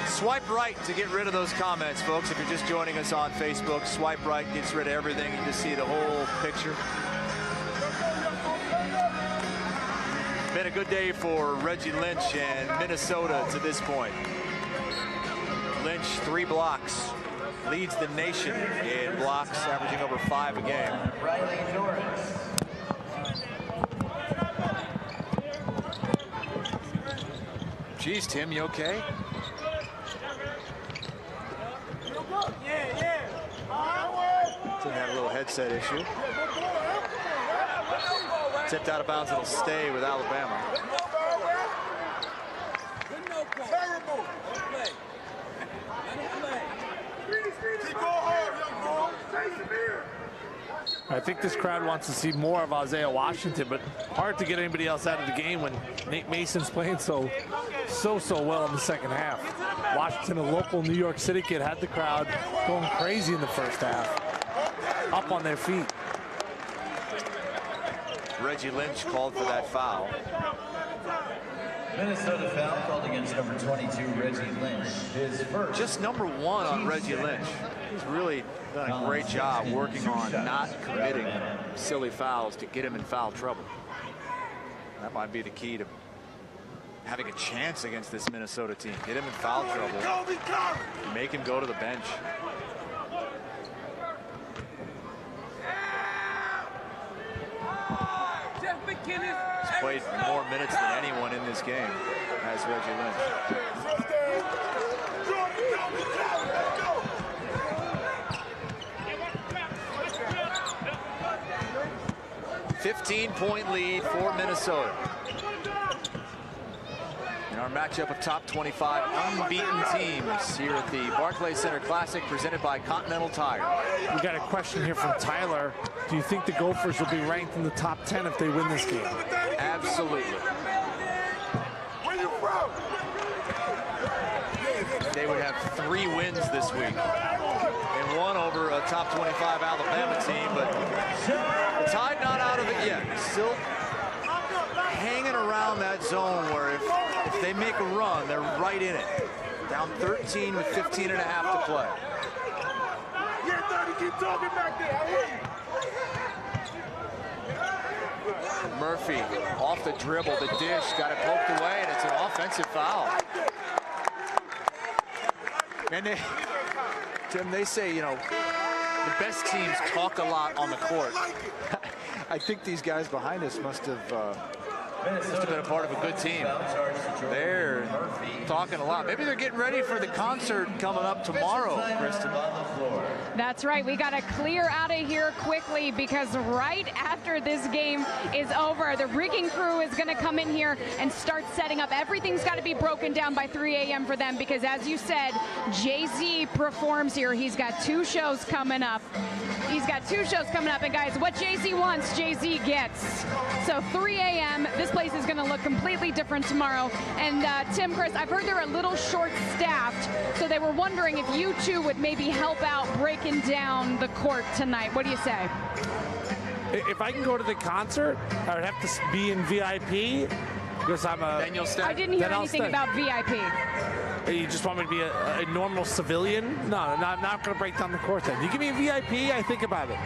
Swipe right to get rid of those comments, folks. If you're just joining us on Facebook, swipe right gets rid of everything. You just see the whole picture. Been a good day for Reggie Lynch and Minnesota to this point. Lynch, 3 blocks. Leads the nation in blocks, averaging over 5 a game. Geez, Tim, you okay? Tim had a little headset issue. Tipped out of bounds, it'll stay with Alabama. I think this crowd wants to see more of Isaiah Washington, but hard to get anybody else out of the game when Nate Mason's playing so well in the second half. Washington, a local New York City kid, had the crowd going crazy in the first half, up on their feet. Reggie Lynch called for that foul. Minnesota foul called against number 22, Reggie Lynch. His first. Just number 1 on Reggie Lynch. He's really done a great job working on not committing silly fouls to get him in foul trouble. That might be the key to having a chance against this Minnesota team. Get him in foul trouble. Make him go to the bench. He's played more minutes than anyone in this game, as Reggie Lynch. 15-point lead for Minnesota. In our matchup of top 25 unbeaten teams here at the Barclays Center Classic presented by Continental Tire. We got a question here from Tyler. Do you think the Gophers will be ranked in the top 10 if they win this game? Absolutely. Where you from? They would have 3 wins this week. And 1 over a top 25 Alabama team, but the Tide not out of it yet. Still hanging around that zone where if they make a run, they're right in it. Down 13 with 15 and a half to play. Yeah, 30, keep talking back there. I hear you. Murphy off the dribble, the dish, got it poked away, and it's an offensive foul. And Tim, they say, you know, the best teams talk a lot on the court. I think these guys behind us must have been a part of a good team. They're talking a lot. Maybe they're getting ready for the concert coming up tomorrow, Kristen. That's right. We got to clear out of here quickly because right after this game is over, the rigging crew is going to come in here and start setting up. Everything's got to be broken down by 3 a.m. for them because, as you said, Jay-Z performs here. He's got 2 shows coming up. And guys, what Jay-Z wants, Jay-Z gets. So 3 a.m., this place is going to look completely different tomorrow. And Tim, Chris, I've heard they're a little short-staffed, so they were wondering if you two would maybe help out breaking down the court tonight. What do you say? If I can go to the concert, I would have to be in VIP because I'm a... Then you'll stay. I didn't hear anything about VIP. You just want me to be a normal civilian? No, I'm not going to break down the court then. You give me a VIP, I think about it.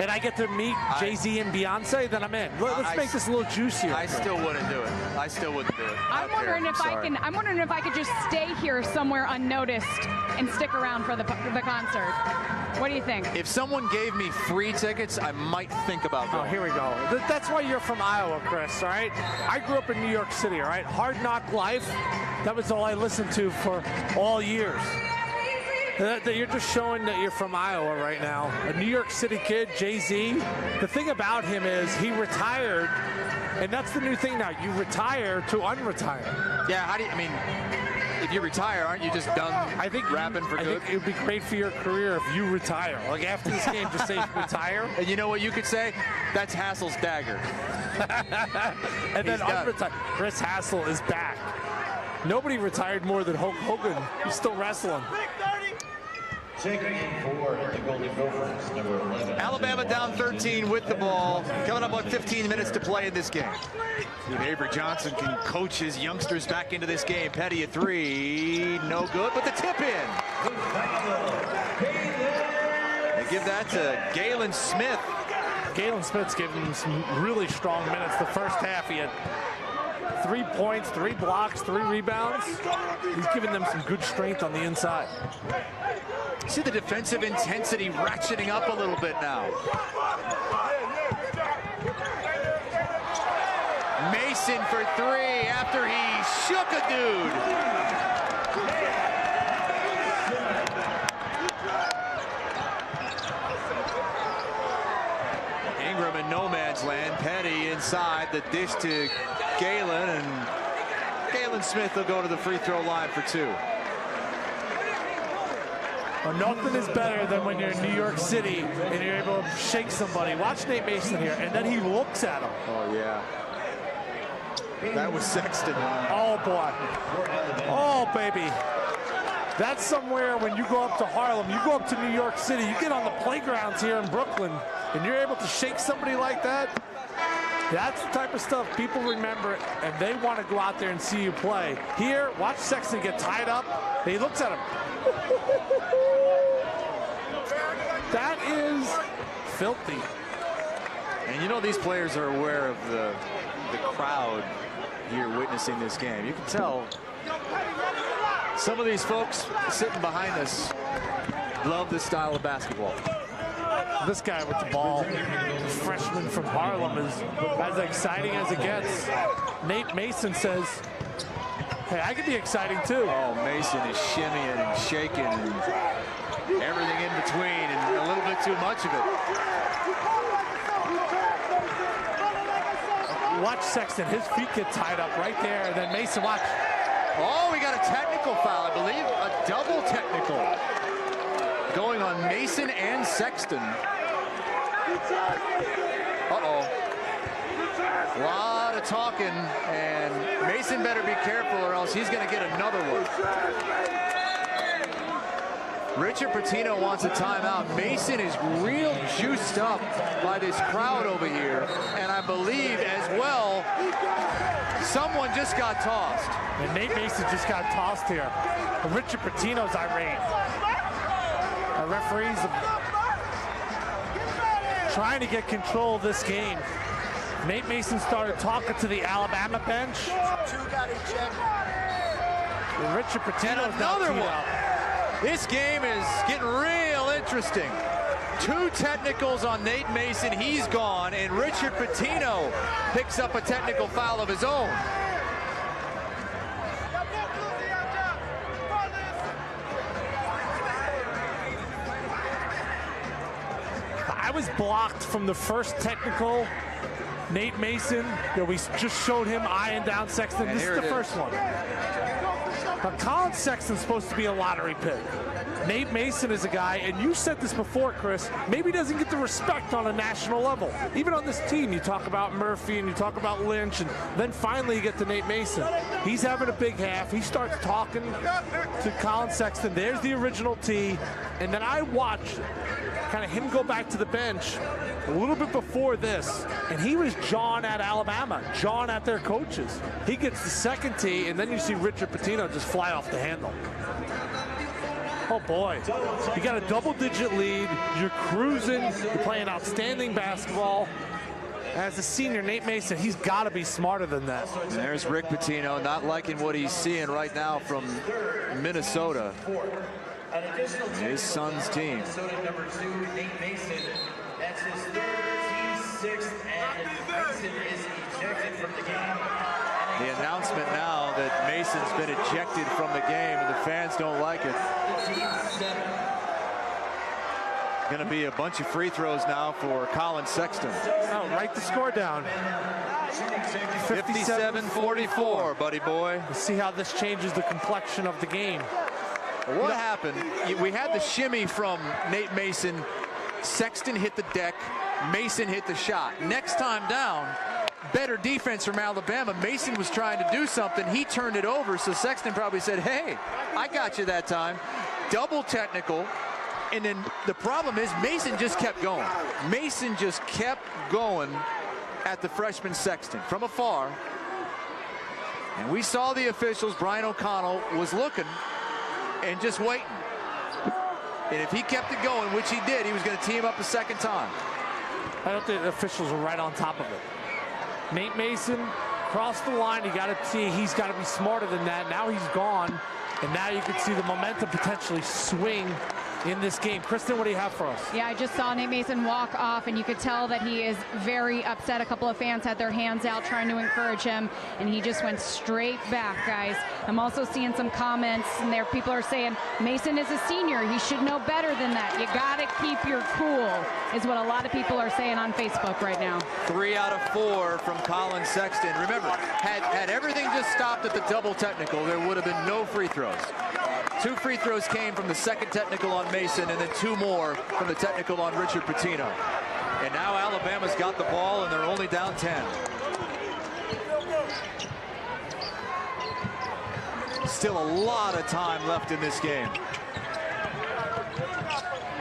And I get to meet Jay-Z and Beyonce, then I'm in. Let's make this a little juicier. I still wouldn't do it. I'm wondering if I could just stay here somewhere unnoticed and stick around for the concert. What do you think? If someone gave me free tickets, I might think about going. Oh, here we go. That's why you're from Iowa, Chris, all right? I grew up in New York City, all right? Hard Knock Life, that was all I listened to for all years. You're just showing that you're from Iowa right now. A New York City kid, Jay-Z. The thing about him is he retired, and that's the new thing now. You retire to unretire. Yeah, if you retire, aren't you just done rapping for good? I think it would be great for your career if you retire. Like after this game, just say retire. And you know what you could say? That's Hassel's dagger. And then unretire. Chris Hassel is back. Nobody retired more than Hulk Hogan. He's still wrestling. Checking in for the Golden Gophers, number 11. Alabama down 13 with the ball. Coming up on 15 minutes to play in this game. If Avery Johnson can coach his youngsters back into this game. Petty at 3, no good, but the tip in. They give that to Galen Smith. Galen Smith's giving him some really strong minutes. The first half, he had 3 points, 3 blocks, 3 rebounds. He's giving them some good strength on the inside. See the defensive intensity ratcheting up a little bit now. Mason for three after he shook a dude. Ingram in no man's land. Petty inside, the dish to Galen, and Galen Smith will go to the free throw line for two. Well, nothing is better than when you're in New York City and you're able to shake somebody. Watch Nate Mason here, and then he looks at him. Oh, yeah. That was Sexton. Oh, boy. Oh, baby. That's somewhere when you go up to Harlem, you go up to New York City, you get on the playgrounds here in Brooklyn, and you're able to shake somebody like that. That's the type of stuff people remember, and they want to go out there and see you play. Here, watch Sexton get tied up. He looks at him. That is filthy. And you know these players are aware of the crowd here witnessing this game. You can tell some of these folks sitting behind us love this style of basketball. This guy with the ball, the freshman from Harlem, is as exciting as it gets. Nate Mason says, hey, I could be exciting too. Oh, Mason is shimmying and shaking and everything in between, and a little bit too much of it. Watch Sexton, his feet get tied up right there, and then Mason, watch. Oh, we got a technical foul, I believe, a double technical going on Mason and Sexton. Uh-oh. A lot of talking, and Mason better be careful or else he's going to get another one. Richard Pitino wants a timeout. Mason is real juiced up by this crowd over here, and I believe as well someone just got tossed. And Nate Mason just got tossed here. And Richard Pitino's irate. Our referees are trying to get control of this game. Nate Mason started talking to the Alabama bench. And Richard Pitino's another one. This game is getting real interesting. Two technicals on Nate Mason, he's gone, and Richard Pitino picks up a technical foul of his own. I was blocked from the first technical. Nate Mason, we just showed him eyeing down Sexton. And this is the first one. Now, Colin Sexton's supposed to be a lottery pick. Nate Mason is a guy, and you said this before, Chris, maybe doesn't get the respect on a national level. Even on this team, you talk about Murphy and you talk about Lynch, and then finally you get to Nate Mason. He's having a big half. He starts talking to Colin Sexton. There's the original tee. And then I watched kind of him go back to the bench a little bit before this, and he was jawing at Alabama, jawing at their coaches. He gets the second tee, and then you see Richard Pitino just fly off the handle. Oh boy, you got a double-digit lead, you're cruising, you're playing outstanding basketball. As a senior, Nate Mason, he's got to be smarter than that. And there's Rick Pitino, not liking what he's seeing right now from Minnesota. His son's team. Number 2, Nate Mason. That's his third, team sixth, and Mason is ejected from the game. The announcement now that Mason's been ejected from the game, and the fans don't like it. Going to be a bunch of free throws now for Colin Sexton. Oh, write the score down. 57-44, buddy boy. Let's see how this changes the complexion of the game. What happened? We had the shimmy from Nate Mason. Sexton hit the deck. Mason hit the shot. Next time down, better defense from Alabama. Mason was trying to do something. He turned it over, so Sexton probably said, hey, I got you that time. Double technical. And then the problem is Mason just kept going. Mason just kept going at the freshman Sexton from afar. And we saw the officials. Brian O'Connell was looking and just waiting. And if he kept it going, which he did, he was going to tee him up a second time. I don't think the officials were right on top of it. Nate Mason crossed the line. He got a tee. He's got to be smarter than that. Now he's gone. And now you can see the momentum potentially swing in this game. Kristen, what do you have for us? Yeah, I just saw Nate Mason walk off, and you could tell that he is very upset. A couple of fans had their hands out trying to encourage him, and he just went straight back, guys. I'm also seeing some comments, and there people are saying, Mason is a senior. He should know better than that. You got to keep your cool, is what a lot of people are saying on Facebook right now. 3 out of 4 from Colin Sexton. Remember, had everything just stopped at the double technical, there would have been no free throws. 2 free throws came from the second technical on Mason, and then 2 more from the technical on Richard Pitino. And now Alabama's got the ball, and they're only down 10. Still a lot of time left in this game.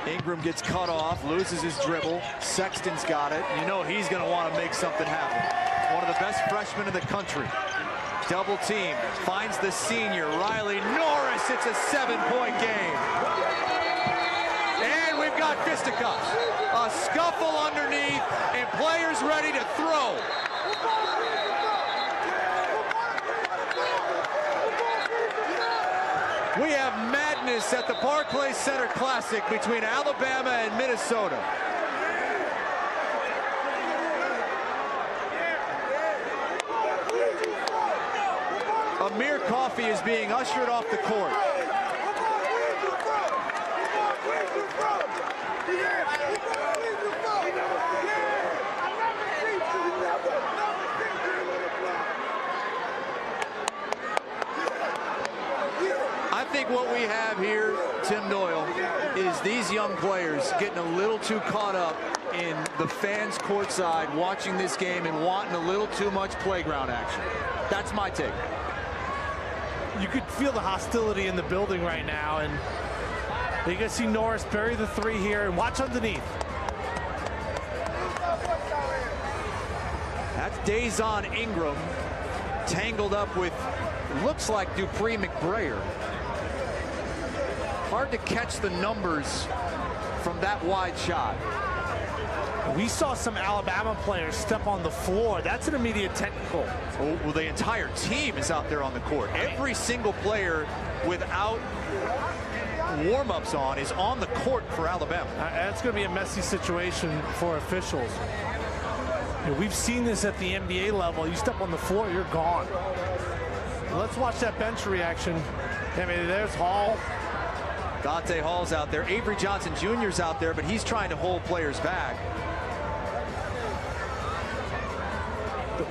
Ingram gets cut off, loses his dribble. Sexton's got it. You know he's going to want to make something happen. One of the best freshmen in the country. Double team, finds the senior, Riley Norris. It's a 7-point game. And we've got fisticuffs. A scuffle underneath, and players ready to throw. We have madness at the Barclays Center Classic between Alabama and Minnesota. Amir Coffey is being ushered off the court. I think what we have here, Tim Doyle, is these young players getting a little too caught up in the fans courtside watching this game and wanting a little too much playground action. That's my take. You could feel the hostility in the building right now, and you can see Norris bury the 3 here, and watch underneath. That's Dazon Ingram tangled up with, looks like Dupree McBrayer. Hard to catch the numbers from that wide shot. We saw some Alabama players step on the floor. That's an immediate technical. Well, the entire team is out there on the court. Every single player without warm-ups on is on the court for Alabama. That's going to be a messy situation for officials. We've seen this at the NBA level. You step on the floor, you're gone. Let's watch that bench reaction. I mean, there's Hall. Dante Hall's out there. Avery Johnson Jr.'s out there, but he's trying to hold players back.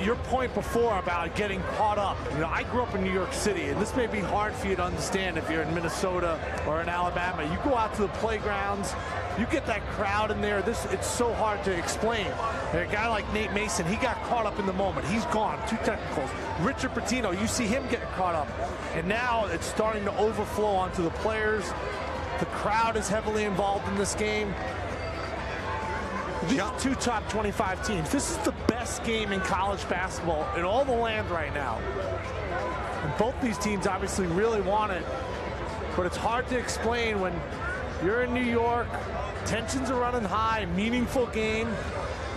Your point before about getting caught up. I grew up in New York City, and this may be hard for you to understand if you're in Minnesota or in Alabama. You go out to the playgrounds, you get that crowd in there. It's so hard to explain. A guy like Nate Mason, he got caught up in the moment. He's gone. 2 technicals. Richard Pitino, you see him getting caught up. And now it's starting to overflow onto the players. The crowd is heavily involved in this game. These are 2 top 25 teams. This is the best game in college basketball in all the land right now. And both these teams obviously really want it, but it's hard to explain when you're in New York, tensions are running high, meaningful game.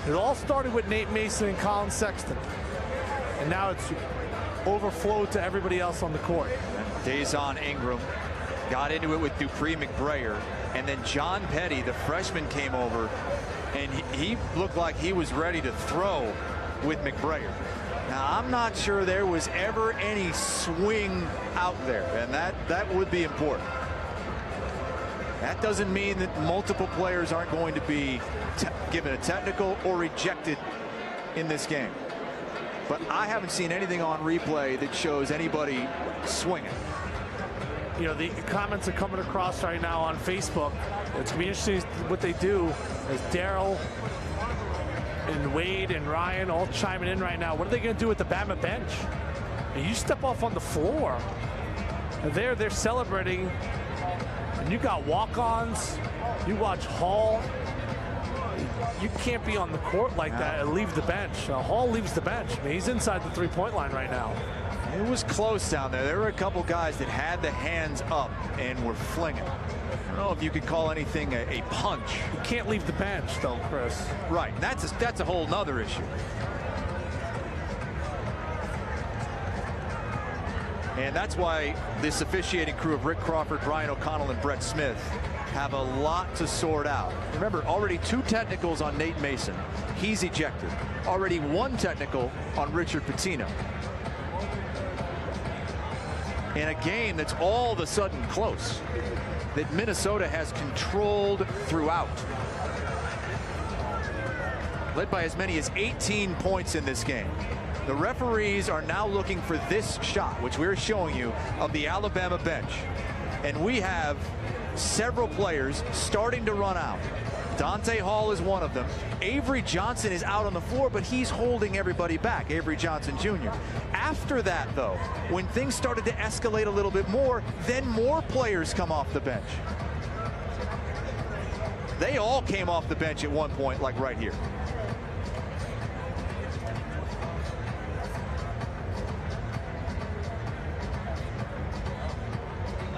It all started with Nate Mason and Colin Sexton, and now it's overflowed to everybody else on the court. Dazon Ingram got into it with Dupree McBrayer, and then John Petty, the freshman, came over, and he looked like he was ready to throw with McBrayer. Now, I'm not sure there was ever any swing out there, and that would be important. That doesn't mean that multiple players aren't going to be given a technical or rejected in this game. But I haven't seen anything on replay that shows anybody swinging. The comments are coming across right now on Facebook. It's going to be interesting what they do as Daryl and Wade and Ryan all chiming in right now. What are they going to do with the Bama bench? And you step off on the floor, and they're celebrating, and you got walk-ons. You watch Hall. You can't be on the court like that and leave the bench. Hall leaves the bench. I mean, he's inside the 3-point line right now. It was close down there. There were a couple guys that had the hands up and were flinging. I don't know if you could call anything a punch. You can't leave the bench, though, Chris. Right. And that's a whole nother issue. And that's why this officiating crew of Rick Crawford, Brian O'Connell, and Brett Smith have a lot to sort out. Remember, already 2 technicals on Nate Mason. He's ejected. Already 1 technical on Richard Pitino. In a game that's all of a sudden close, that Minnesota has controlled throughout. Led by as many as 18 points in this game. The referees are now looking for this shot, which we're showing you, of the Alabama bench. And we have several players starting to run out. Dante Hall is one of them. Avery Johnson is out on the floor, but he's holding everybody back, Avery Johnson Jr. After that, though, when things started to escalate a little bit more, then more players come off the bench. They all came off the bench at one point, like right here.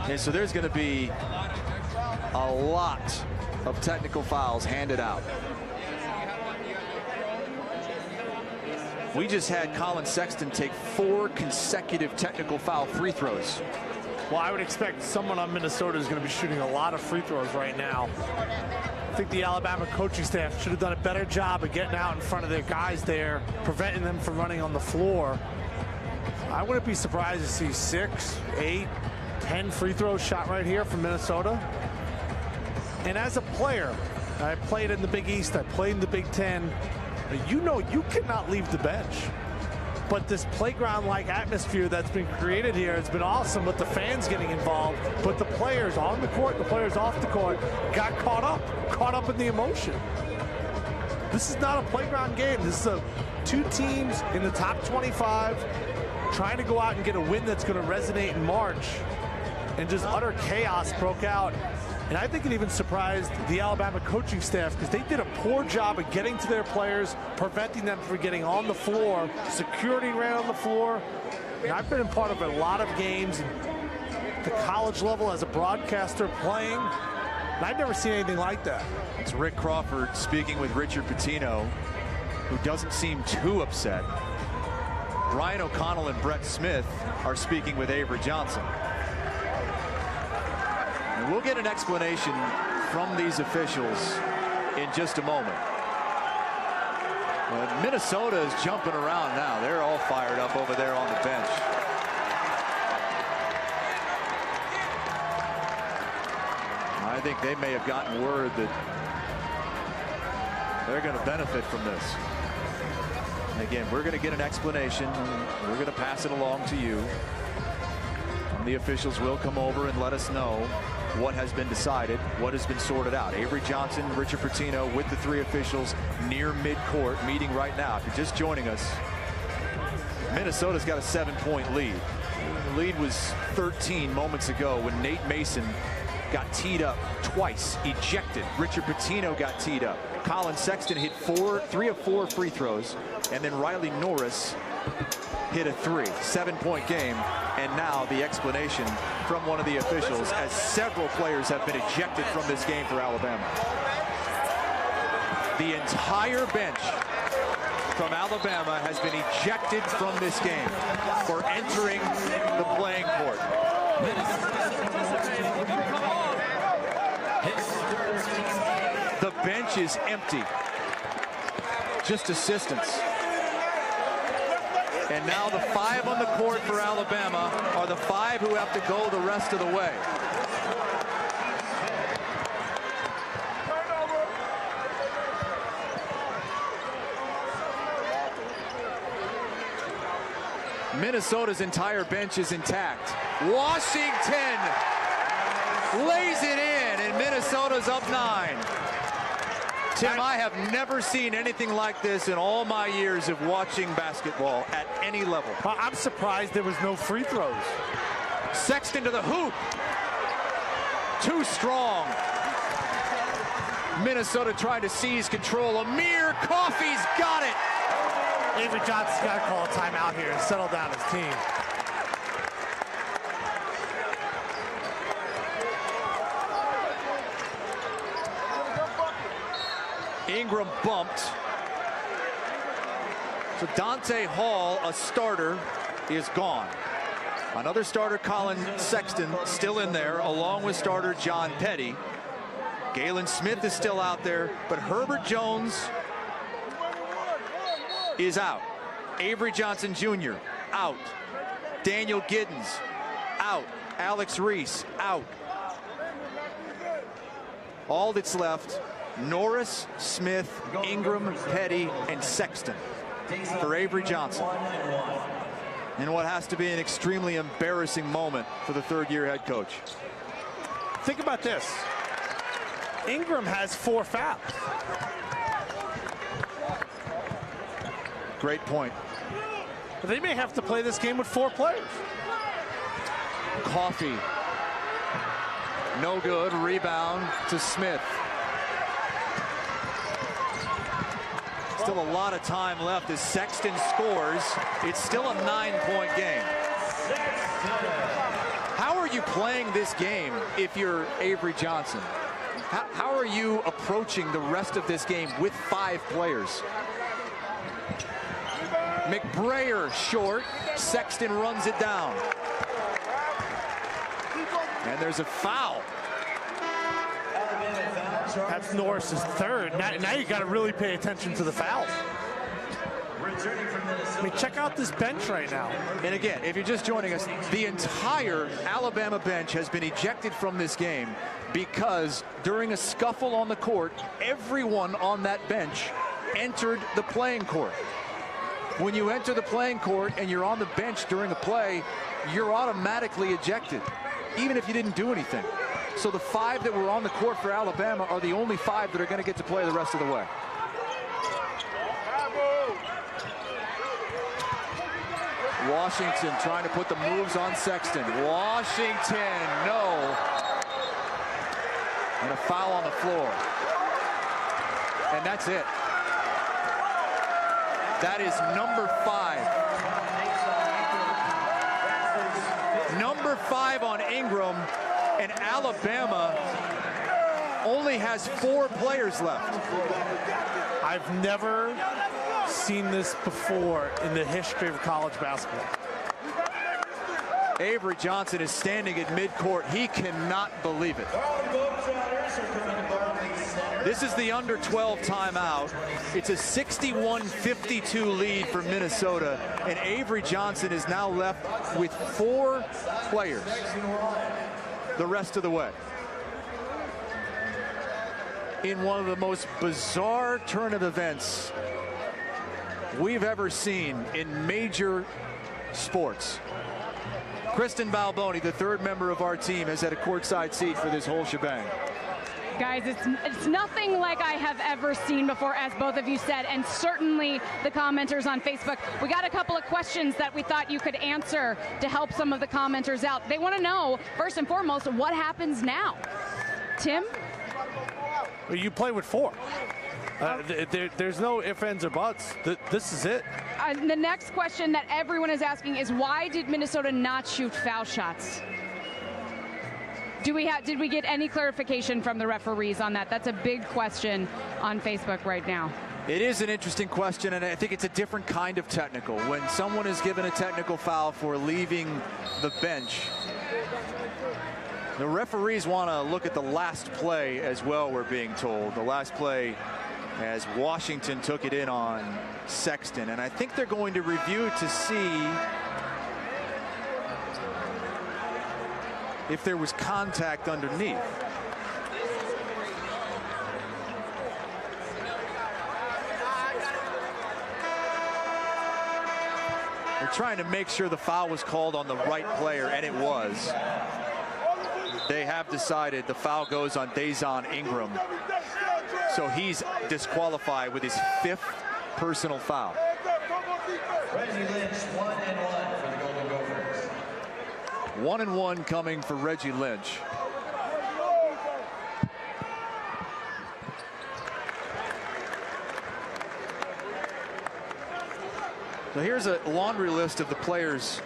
And so there's going to be a lot of technical fouls handed out. We just had Colin Sexton take 4 consecutive technical foul free throws. Well, I would expect someone on Minnesota is going to be shooting a lot of free throws right now. I think the Alabama coaching staff should have done a better job of getting out in front of their guys there, preventing them from running on the floor. I wouldn't be surprised to see 6, 8, 10 free throws shot right here from Minnesota. And as a player, I played in the Big East, I played in the Big Ten, but you know you cannot leave the bench. But this playground-like atmosphere that's been created here has been awesome with the fans getting involved, but the players on the court, the players off the court got caught up in the emotion. This is not a playground game. This is 2 teams in the top 25 trying to go out and get a win that's going to resonate in March. And just utter chaos broke out. And I think it even surprised the Alabama coaching staff because they did a poor job of getting to their players, preventing them from getting on the floor. Security ran on the floor. And I've been a part of a lot of games at the college level as a broadcaster playing, and I've never seen anything like that. It's Rick Crawford speaking with Richard Pitino, who doesn't seem too upset. Brian O'Connell and Brett Smith are speaking with Avery Johnson. And we'll get an explanation from these officials in just a moment. Minnesota is jumping around now. They're all fired up over there on the bench. I think they may have gotten word that they're going to benefit from this. And again, we're going to get an explanation. We're going to pass it along to you. And the officials will come over and let us know what has been decided, what has been sorted out. Avery Johnson, Richard Pitino with the 3 officials near midcourt meeting right now. If you're just joining us, Minnesota's got a 7-point lead. The lead was 13 moments ago when Nate Mason got teed up twice, ejected. Richard Pitino got teed up. Colin Sexton hit 3 of 4 free throws, and then Riley Norris hit a 3. 7-point game, and now the explanation from one of the officials as several players have been ejected from this game for Alabama. The entire bench from Alabama has been ejected from this game for entering the playing court. The bench is empty. Just assistants. And now the 5 on the court for Alabama are the 5 who have to go the rest of the way. Minnesota's entire bench is intact. Washington lays it in, and Minnesota's up 9. Tim, I have never seen anything like this in all my years of watching basketball at any level. I'm surprised there was no free throws. Sexton to the hoop. Too strong. Minnesota trying to seize control. Amir Coffey's got it. Avery Johnson's got to call a timeout here and settle down his team. Ingram bumped. So Dante Hall, a starter, is gone. Another starter, Colin Sexton, still in there, along with starter John Petty. Galen Smith is still out there, but Herbert Jones is out. Avery Johnson Jr. out. Daniel Giddens out. Alex Reese out. All that's left, Norris, Smith, Ingram, Petty, and Sexton for Avery Johnson. In what has to be an extremely embarrassing moment for the third-year head coach. Think about this. Ingram has 4 fouls. Great point. But they may have to play this game with 4 players. Coffee. No good. Rebound to Smith. Still a lot of time left as Sexton scores. It's still a 9-point game. How are you playing this game if you're Avery Johnson? How are you approaching the rest of this game with 5 players? McBrayer short. Sexton runs it down. And there's a foul. That's Norris's 3rd. Now you got to really pay attention to the fouls. I mean, check out this bench right now. And again, if you're just joining us, the entire Alabama bench has been ejected from this game because during a scuffle on the court, everyone on that bench entered the playing court. When you enter the playing court and you're on the bench during a play, you're automatically ejected, even if you didn't do anything. So the 5 that were on the court for Alabama are the only 5 that are going to get to play the rest of the way. Washington trying to put the moves on Sexton. Washington, no. And a foul on the floor. And that's it. That is number 5. Number 5 on Ingram, and Alabama only has 4 players left. I've never seen this before in the history of college basketball. Avery Johnson is standing at midcourt. He cannot believe it. This is the under 12 timeout. It's a 61-52 lead for Minnesota, and Avery Johnson is now left with 4 players the rest of the way. In one of the most bizarre turn of events we've ever seen in major sports. Kristen Balboni, the 3rd member of our team, has had a courtside seat for this whole shebang. Guys, it's nothing like I have ever seen before, as both of you said, and certainly the commenters on Facebook. We got a couple of questions that we thought you could answer to help some of the commenters out. They want to know, first and foremost, what happens now? Tim? Well, you play with 4. There's no ifs, ands, or buts. This is it. The next question that everyone is asking is, why did Minnesota not shoot foul shots? Did we get any clarification from the referees on that? That's a big question on Facebook right now. It is an interesting question, and I think it's a different kind of technical. When someone is given a technical foul for leaving the bench, the referees want to look at the last play as well, we're being told. The last play as Washington took it in on Sexton, and I think they're going to review to see if there was contact underneath. They're trying to make sure the foul was called on the right player, and it was. They have decided the foul goes on Dazon Ingram. So he's disqualified with his 5th personal foul. Reggie Lynch, 1-1 for the Golden Gophers. 1-1 coming for Reggie Lynch. So here's a laundry list of the players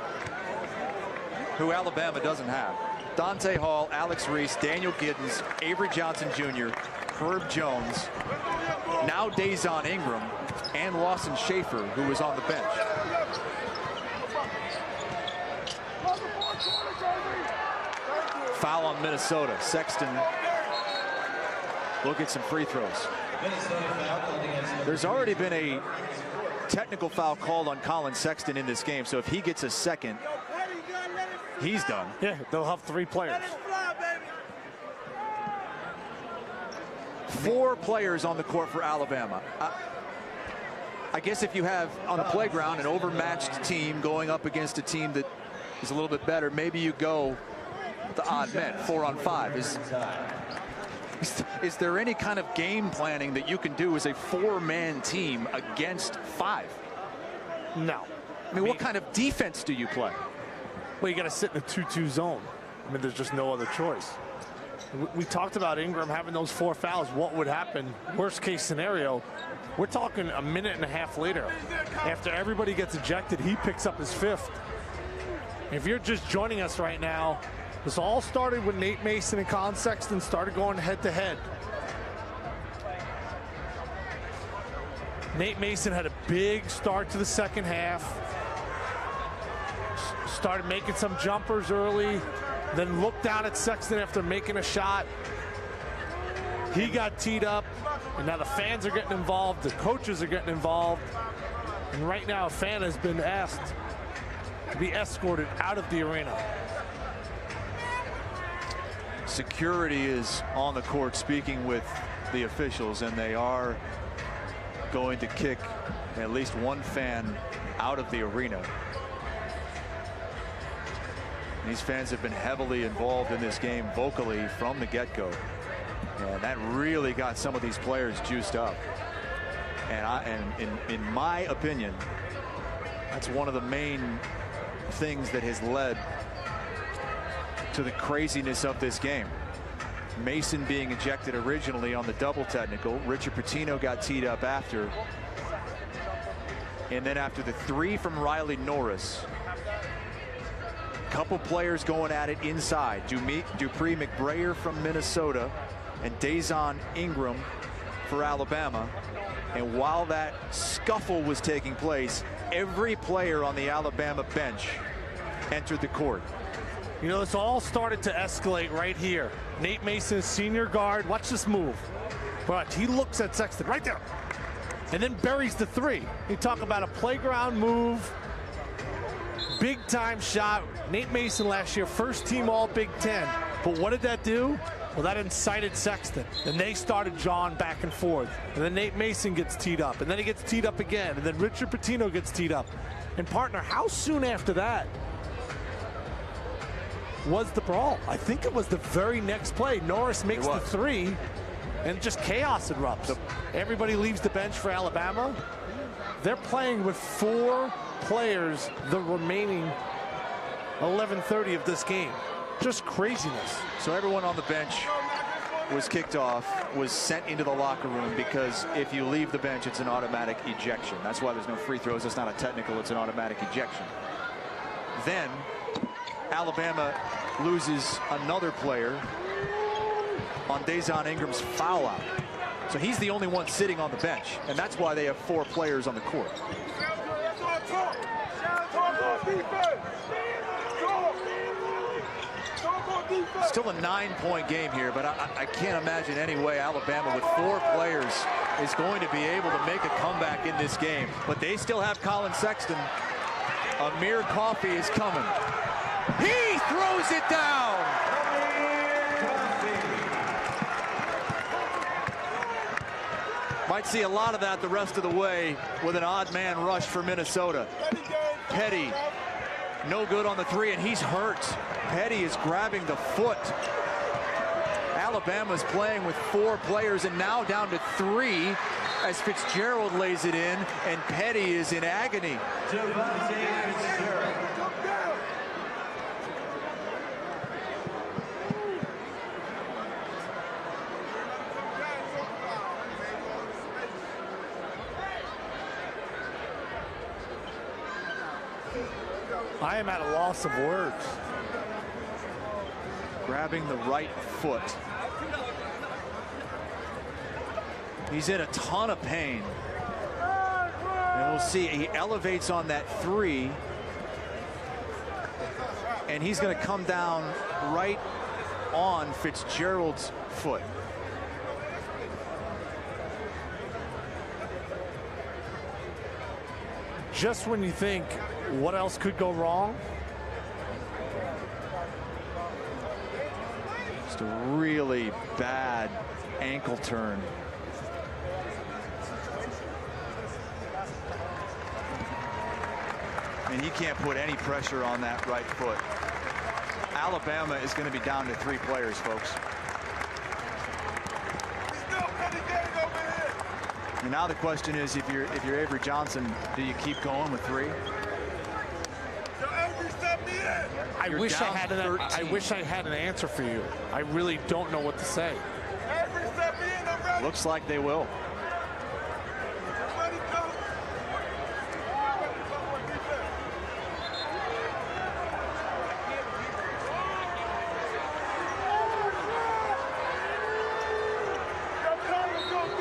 who Alabama doesn't have. Dante Hall, Alex Reese, Daniel Giddens, Avery Johnson Jr., Herb Jones, now Dazon Ingram, and Lawson Schaefer, who was on the bench. Foul on Minnesota. Sexton will get some free throws. There's already been a technical foul called on Colin Sexton in this game, so if he gets a second, he's done. Yeah, they'll have 3 players. 4 players on the court for Alabama. I guess if you have on the playground an overmatched team going up against a team that is a little bit better, maybe you go the odd men, 4 on 5. Is there any kind of game planning that you can do as a 4-man team against 5? No. I mean, what kind of defense do you play? Well, you got to sit in a 2-2 zone. I mean, there's just no other choice. We talked about Ingram having those 4 fouls. What would happen? Worst case scenario, we're talking a minute and a half later. After everybody gets ejected, he picks up his 5th. If you're just joining us right now, this all started when Nate Mason and Colin Sexton started going head-to-head. Nate Mason had a big start to the second half. Started making some jumpers early, then looked down at Sexton after making a shot. He got teed up, and now the fans are getting involved, the coaches are getting involved, and right now a fan has been asked to be escorted out of the arena. Security is on the court speaking with the officials, and they are going to kick at least one fan out of the arena. These fans have been heavily involved in this game vocally from the get-go, and that really got some of these players juiced up. And in my opinion, that's one of the main things that has led to the craziness of this game. Mason being ejected originally on the double technical. Richard Pitino got teed up after. And then after the 3 from Riley Norris, couple players going at it inside. Dupree McBrayer from Minnesota and Dazon Ingram for Alabama. And while that scuffle was taking place, every player on the Alabama bench entered the court. You know, this all started to escalate right here. Nate Mason, senior guard. Watch this move. But he looks at Sexton right there and then buries the 3. You talk about a playground move, big time shot. Nate Mason last year, first team all Big Ten. But what did that do? Well, that incited Sexton, and they started jawing back and forth. And then Nate Mason gets teed up, and then he gets teed up again, and then Richard Pitino gets teed up. And partner, how soon after that was the brawl? I think it was the very next play. Norris makes the 3, and just chaos erupts. Everybody leaves the bench for Alabama. They're playing with 4 players the remaining 11:30 of this game. Just craziness. So everyone on the bench was kicked off, was sent into the locker room, because if you leave the bench, it's an automatic ejection. That's why there's no free throws. It's not a technical, it's an automatic ejection. Then Alabama loses another player on Dazon Ingram's foul out. So he's the only one sitting on the bench, and that's why they have 4 players on the court. Still a 9-point game here, but I can't imagine any way Alabama with 4 players is going to be able to make a comeback in this game. But they still have Colin Sexton. Amir Coffey is coming. He throws it down. Might see a lot of that the rest of the way with an odd man rush for Minnesota. Petty, no good on the 3, and he's hurt. Petty is grabbing the foot. Alabama's playing with 4 players and now down to 3 as Fitzgerald lays it in, and Petty is in agony. I am at a loss of words. Grabbing the right foot. He's in a ton of pain. And we'll see, he elevates on that 3. And he's going to come down right on Fitzgerald's foot. Just when you think, what else could go wrong? Just a really bad ankle turn. And he can't put any pressure on that right foot. Alabama is going to be down to 3 players, folks. And now the question is, if you're Avery Johnson, do you keep going with 3? I wish I had an answer for you. I really don't know what to say. Looks like they will.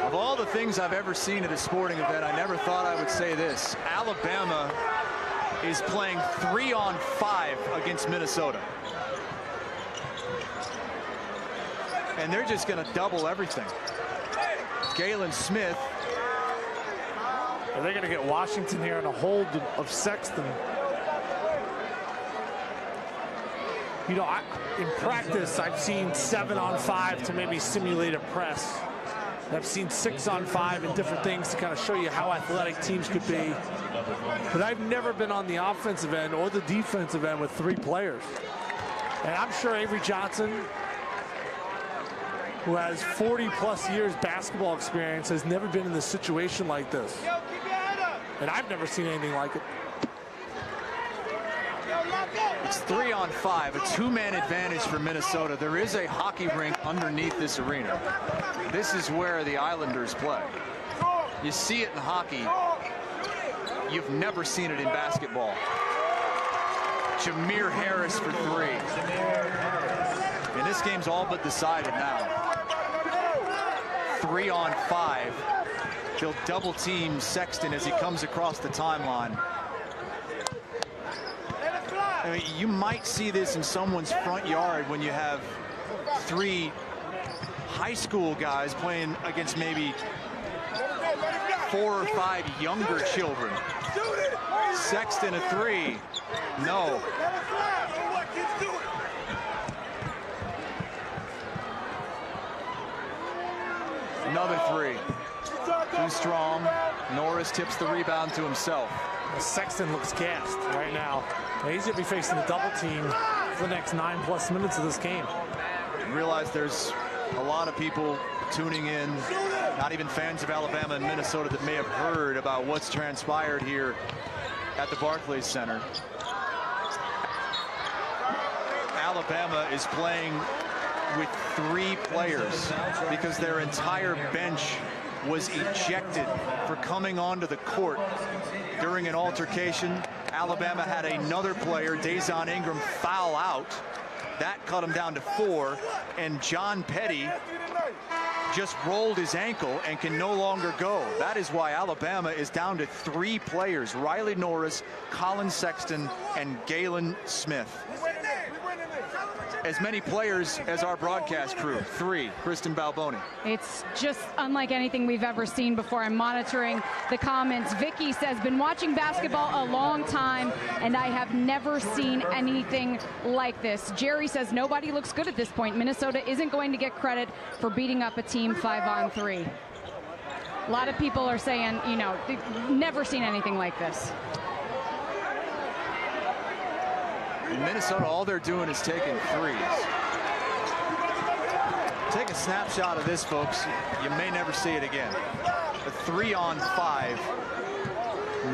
Of all the things I've ever seen at a sporting event, I never thought I would say this. Alabama is playing 3-on-5 against Minnesota. And they're just going to double everything. Galen Smith. Are they going to get Washington here in a hold of Sexton? You know, in practice, I've seen 7-on-5 to maybe simulate a press. I've seen 6-on-5 and different things to kind of show you how athletic teams could be. But I've never been on the offensive end or the defensive end with 3 players. And I'm sure Avery Johnson, who has 40+ years basketball experience, has never been in a situation like this. And I've never seen anything like it. It's 3-on-5, a 2-man advantage for Minnesota. There is a hockey rink underneath this arena. This is where the Islanders play. You see it in hockey. You've never seen it in basketball. Jameer Harris for 3. And this game's all but decided now. 3-on-5. They'll double team Sexton as he comes across the timeline. I mean, you might see this in someone's front yard when you have 3 high school guys playing against maybe 4 or 5 younger children. Sexton a 3. No. Another 3. Too strong. Norris tips the rebound to himself. Sexton looks gassed right now. He's going to be facing a double team for the next 9+ minutes of this game. Realize there's a lot of people tuning in, not even fans of Alabama and Minnesota, that may have heard about what's transpired here at the Barclays Center. Alabama is playing with 3 players because their entire bench was ejected for coming onto the court during an altercation. Alabama had another player, Dazon Ingram, foul out. That cut him down to 4, and John Petty just rolled his ankle and can no longer go. That is why Alabama is down to 3 players: Riley Norris, Colin Sexton, and Galen Smith. As many players as our broadcast crew. 3, Kristen Balboni. It's just unlike anything we've ever seen before. I'm monitoring the comments. Vicky says, been watching basketball a long time, and I have never seen anything like this. Jerry says, nobody looks good at this point. Minnesota isn't going to get credit for beating up a team 5-on-3. A lot of people are saying, you know, they've never seen anything like this. In Minnesota, all they're doing is taking 3s. Take a snapshot of this, folks. You may never see it again. A 3-on-5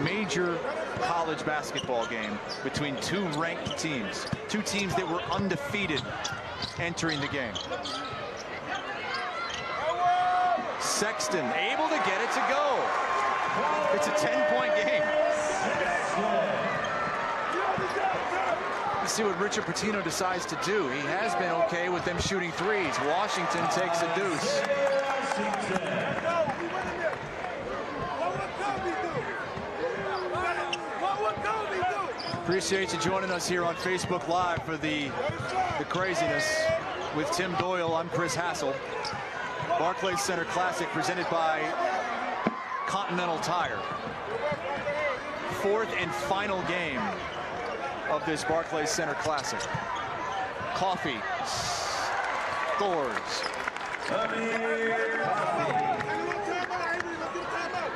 major college basketball game between 2 ranked teams. 2 teams that were undefeated entering the game. Sexton able to get it to go. It's a 10-point game. See what Richard Pitino decides to do. He has been okay with them shooting 3s. Washington takes a deuce. Appreciate you joining us here on Facebook Live for the craziness. With Tim Doyle, I'm Chris Hassel. Barclays Center Classic presented by Continental Tire. Fourth and final game of this Barclays Center Classic. Coffee scores.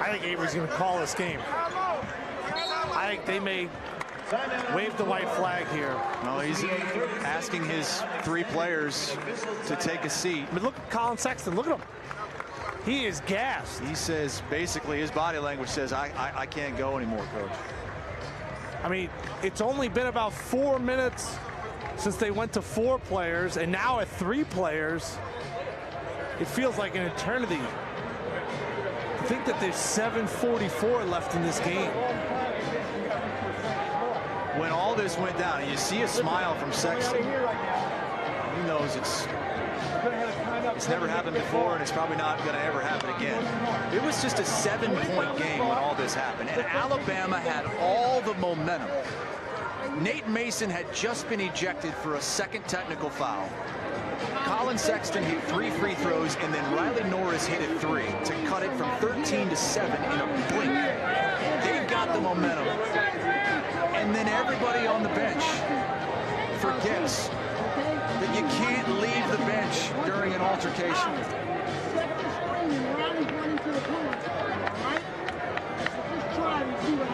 I think Avery's going to call this game. I think they may wave the white flag here. No, he's asking his 3 players to take a seat. But look at Colin Sexton. Look at him. He is gassed. He says, basically, his body language says, I can't go anymore, Coach. I mean, it's only been about 4 minutes since they went to 4 players, and now at 3 players, it feels like an eternity. I think that there's 7:44 left in this game. When all this went down, and you see a smile from Sexton, he knows it's never happened before, and it's probably not going to ever happen again. It was just a 7-point game when all this happened, and Alabama had all the momentum. Nate Mason had just been ejected for a second technical foul. Colin Sexton hit 3 free throws, and then Riley Norris hit a 3 to cut it from 13 to 7 in a blink. They've got the momentum. And then everybody on the bench forgets that you can't leave the bench during an altercation.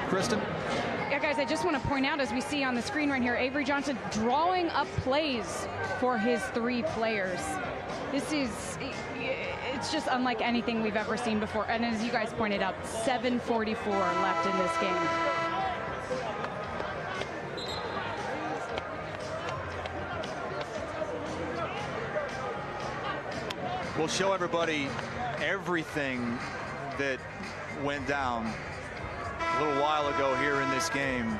Kristen? Yeah, guys, I just want to point out, as we see on the screen right here, Avery Johnson drawing up plays for his 3 players. This is, it's just unlike anything we've ever seen before. And as you guys pointed out, 7:44 left in this game. We'll show everybody everything that went down a little while ago here in this game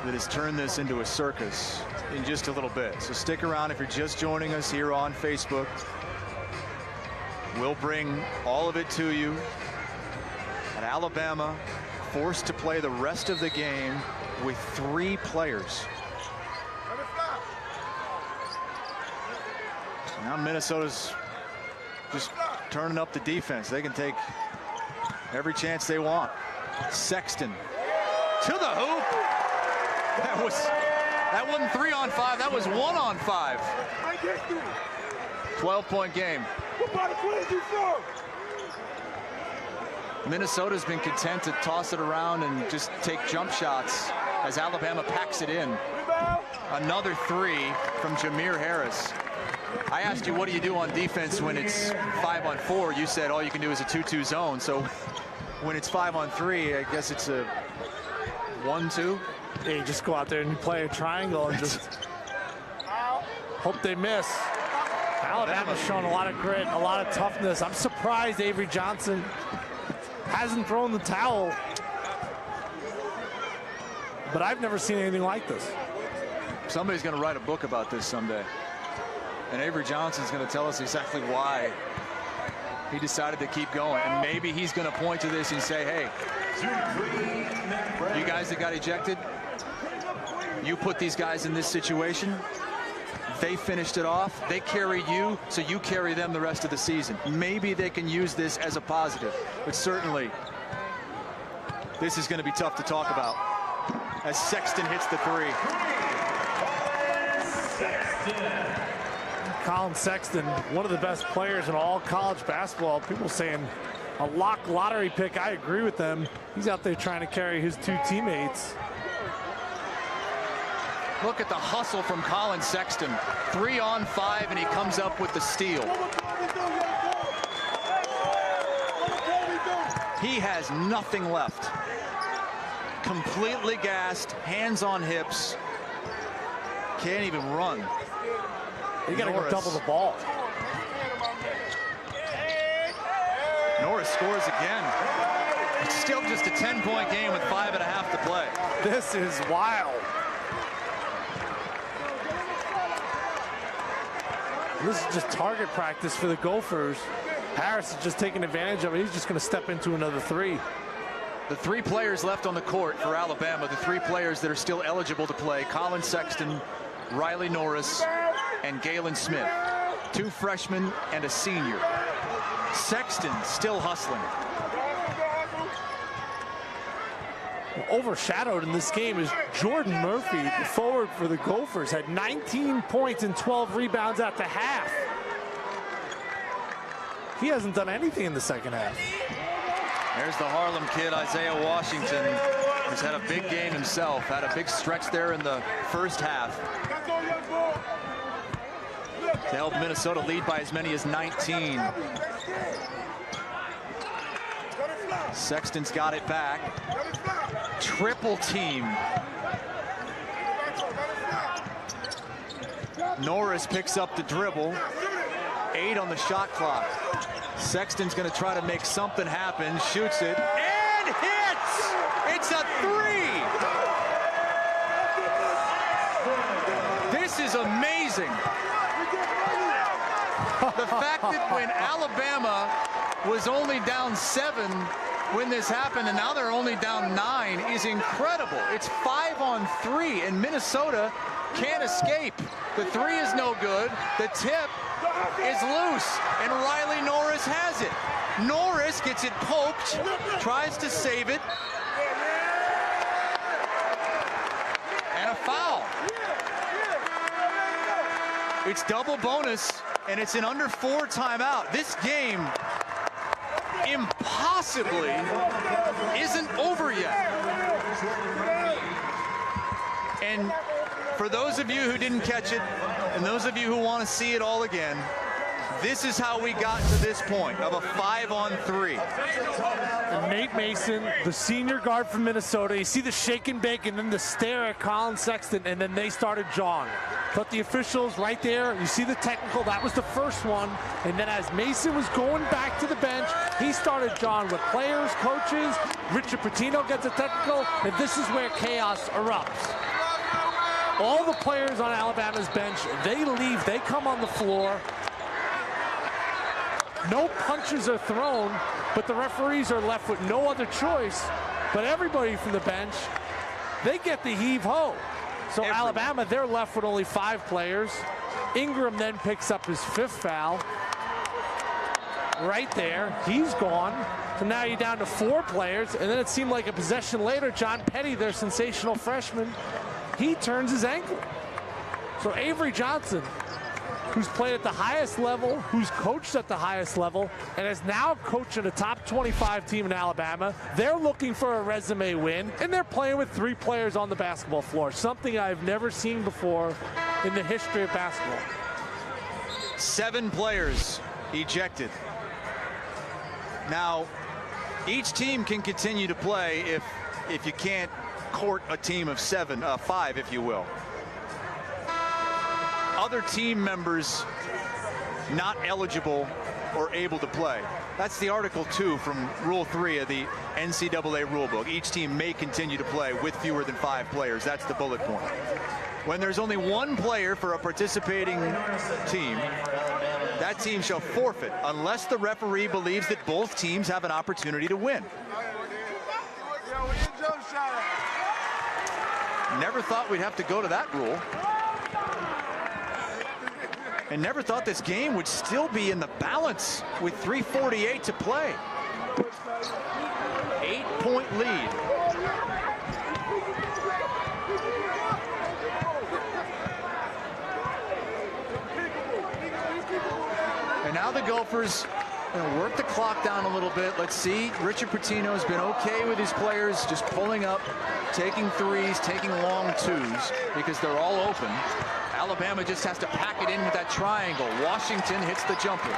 that has turned this into a circus in just a little bit. So stick around if you're just joining us here on Facebook. We'll bring all of it to you. And Alabama forced to play the rest of the game with 3 players. Now Minnesota's just turning up the defense. They can take every chance they want. Sexton to the hoop. That wasn't 3 on 5. That was 1 on 5. 12-point game. Minnesota's been content to toss it around and just take jump shots as Alabama packs it in. Another 3 from Jameer Harris. I asked you, what do you do on defense when it's 5 on 4? You said all you can do is a 2-2 zone. So when it's 5 on 3, I guess it's a 1-2. Yeah, you just go out there and you play a triangle and just hope they miss. Alabama's shown a lot of grit, a lot of toughness. I'm surprised Avery Johnson hasn't thrown the towel. But I've never seen anything like this. Somebody's going to write a book about this someday. And Avery Johnson's going to tell us exactly why he decided to keep going. And maybe he's going to point to this and say, hey, you guys that got ejected, you put these guys in this situation. They finished it off. They carried you, so you carry them the rest of the season. Maybe they can use this as a positive. But certainly, this is going to be tough to talk about as Sexton hits the 3. Colin Sexton, one of the best players in all college basketball. People saying a lock lottery pick. I agree with them. He's out there trying to carry his 2 teammates. Look at the hustle from Colin Sexton. 3 on 5, and he comes up with the steal. He has nothing left. Completely gassed, hands on hips. Can't even run. You got to go double the ball. Norris scores again. It's still just a 10-point game with 5.5 to play. This is wild. This is just target practice for the Gophers. Harris is just taking advantage of it. He's just going to step into another 3. The 3 players left on the court for Alabama, the 3 players that are still eligible to play: Colin Sexton, Riley Norris, and Galen Smith. 2 freshmen and a senior. Sexton still hustling. Overshadowed in this game is Jordan Murphy, the forward for the Gophers, had 19 points and 12 rebounds at the half. He hasn't done anything in the second half. There's the Harlem kid, Isaiah Washington, who's had a big game himself, had a big stretch there in the first half to help Minnesota lead by as many as 19. Sexton's got it back. Triple team. Norris picks up the dribble. 8 on the shot clock. Sexton's going to try to make something happen. Shoots it and hits! It's a 3! This is amazing. The fact that when Alabama was only down 7 when this happened, and now they're only down 9, is incredible. It's 5 on 3, and Minnesota can't escape. The 3 is no good. The tip is loose, and Riley Norris has it. Norris gets it poked, tries to save it, and a foul. It's double bonus, and it's an under 4 timeout. This game impossibly isn't over yet. And for those of you who didn't catch it, and those of you who want to see it all again, this is how we got to this point of a 5 on 3. And Nate Mason, the senior guard from Minnesota, you see the shake and bake and then the stare at Colin Sexton, and then they started jawing. But the officials right there, you see the technical, that was the first one. And then as Mason was going back to the bench, he started jawing with players, coaches. Richard Pitino gets a technical, and this is where chaos erupts. All the players on Alabama's bench, they leave, they come on the floor. No punches are thrown, but the referees are left with no other choice. But everybody from the bench, they get the heave-ho. So Alabama, they're left with only 5 players. Ingram then picks up his 5th foul. Right there, he's gone. So now you're down to 4 players, and then it seemed like a possession later, John Petty, their sensational freshman, he turns his ankle. So Avery Johnson, who's played at the highest level, who's coached at the highest level, and is now coaching a top 25 team in Alabama. They're looking for a resume win, and they're playing with 3 players on the basketball floor, something I've never seen before in the history of basketball. 7 players ejected. Now, each team can continue to play if you can't court a team of 5, if you will. Other team members not eligible or able to play. That's the Article 2 from Rule 3 of the NCAA rulebook. Each team may continue to play with fewer than 5 players. That's the bullet point. When there's only 1 player for a participating team, that team shall forfeit unless the referee believes that both teams have an opportunity to win. Never thought we'd have to go to that rule. And never thought this game would still be in the balance with 3:48 to play. 8-point lead. And now the Gophers work the clock down a little bit. Let's see. Richard Pitino's been okay with his players just pulling up, taking 3s, taking long 2s because they're all open. Alabama just has to pack it in with that triangle. Washington hits the jumper.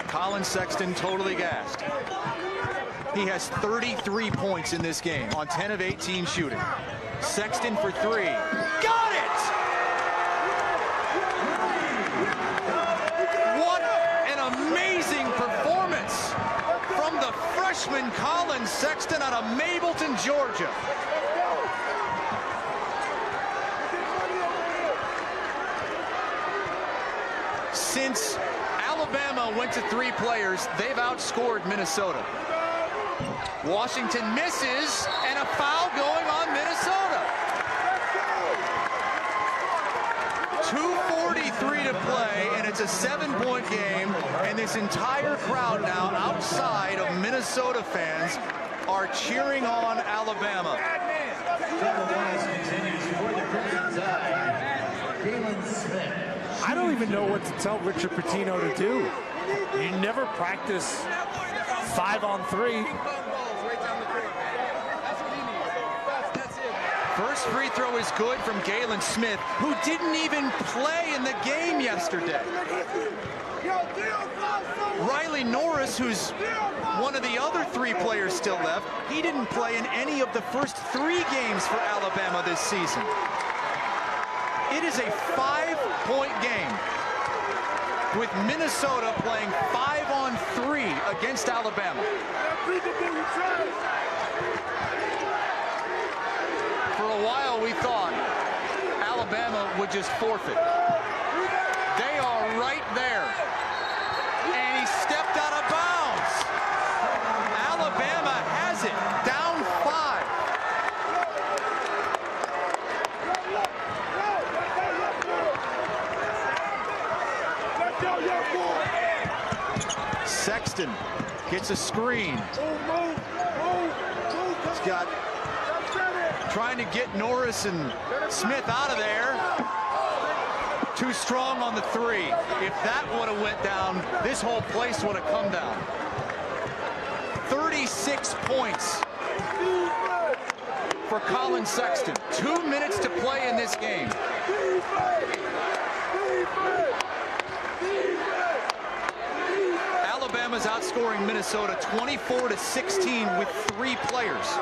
Colin Sexton totally gassed. He has 33 points in this game on 10 of 18 shooting. Sexton for 3. Got it! What an amazing performance from the freshman Colin Sexton out of Mableton, Georgia. Since Alabama went to 3 players, they've outscored Minnesota. Washington misses, and a foul going on Minnesota. 2 to play, and it's a 7-point game, and this entire crowd now outside of Minnesota fans are cheering on Alabama. I don't even know what to tell Richard Pitino to do. You never practice 5-on-3. First free throw is good from Galen Smith, who didn't even play in the game yesterday. Riley Norris, who's one of the other 3 players still left, he didn't play in any of the first 3 games for Alabama this season. It is a 5-point game with Minnesota playing 5-on-3 against Alabama. For a while, we thought Alabama would just forfeit. They are right there. And he stepped out of bounds. Alabama has it, down 5. Sexton gets a screen. He's got trying to get Norris and Smith out of there. Too strong on the 3. If that would have went down, this whole place would have come down. 36 points for Colin Sexton. 2 minutes to play in this game. Alabama's outscoring Minnesota 24-16 with 3 players.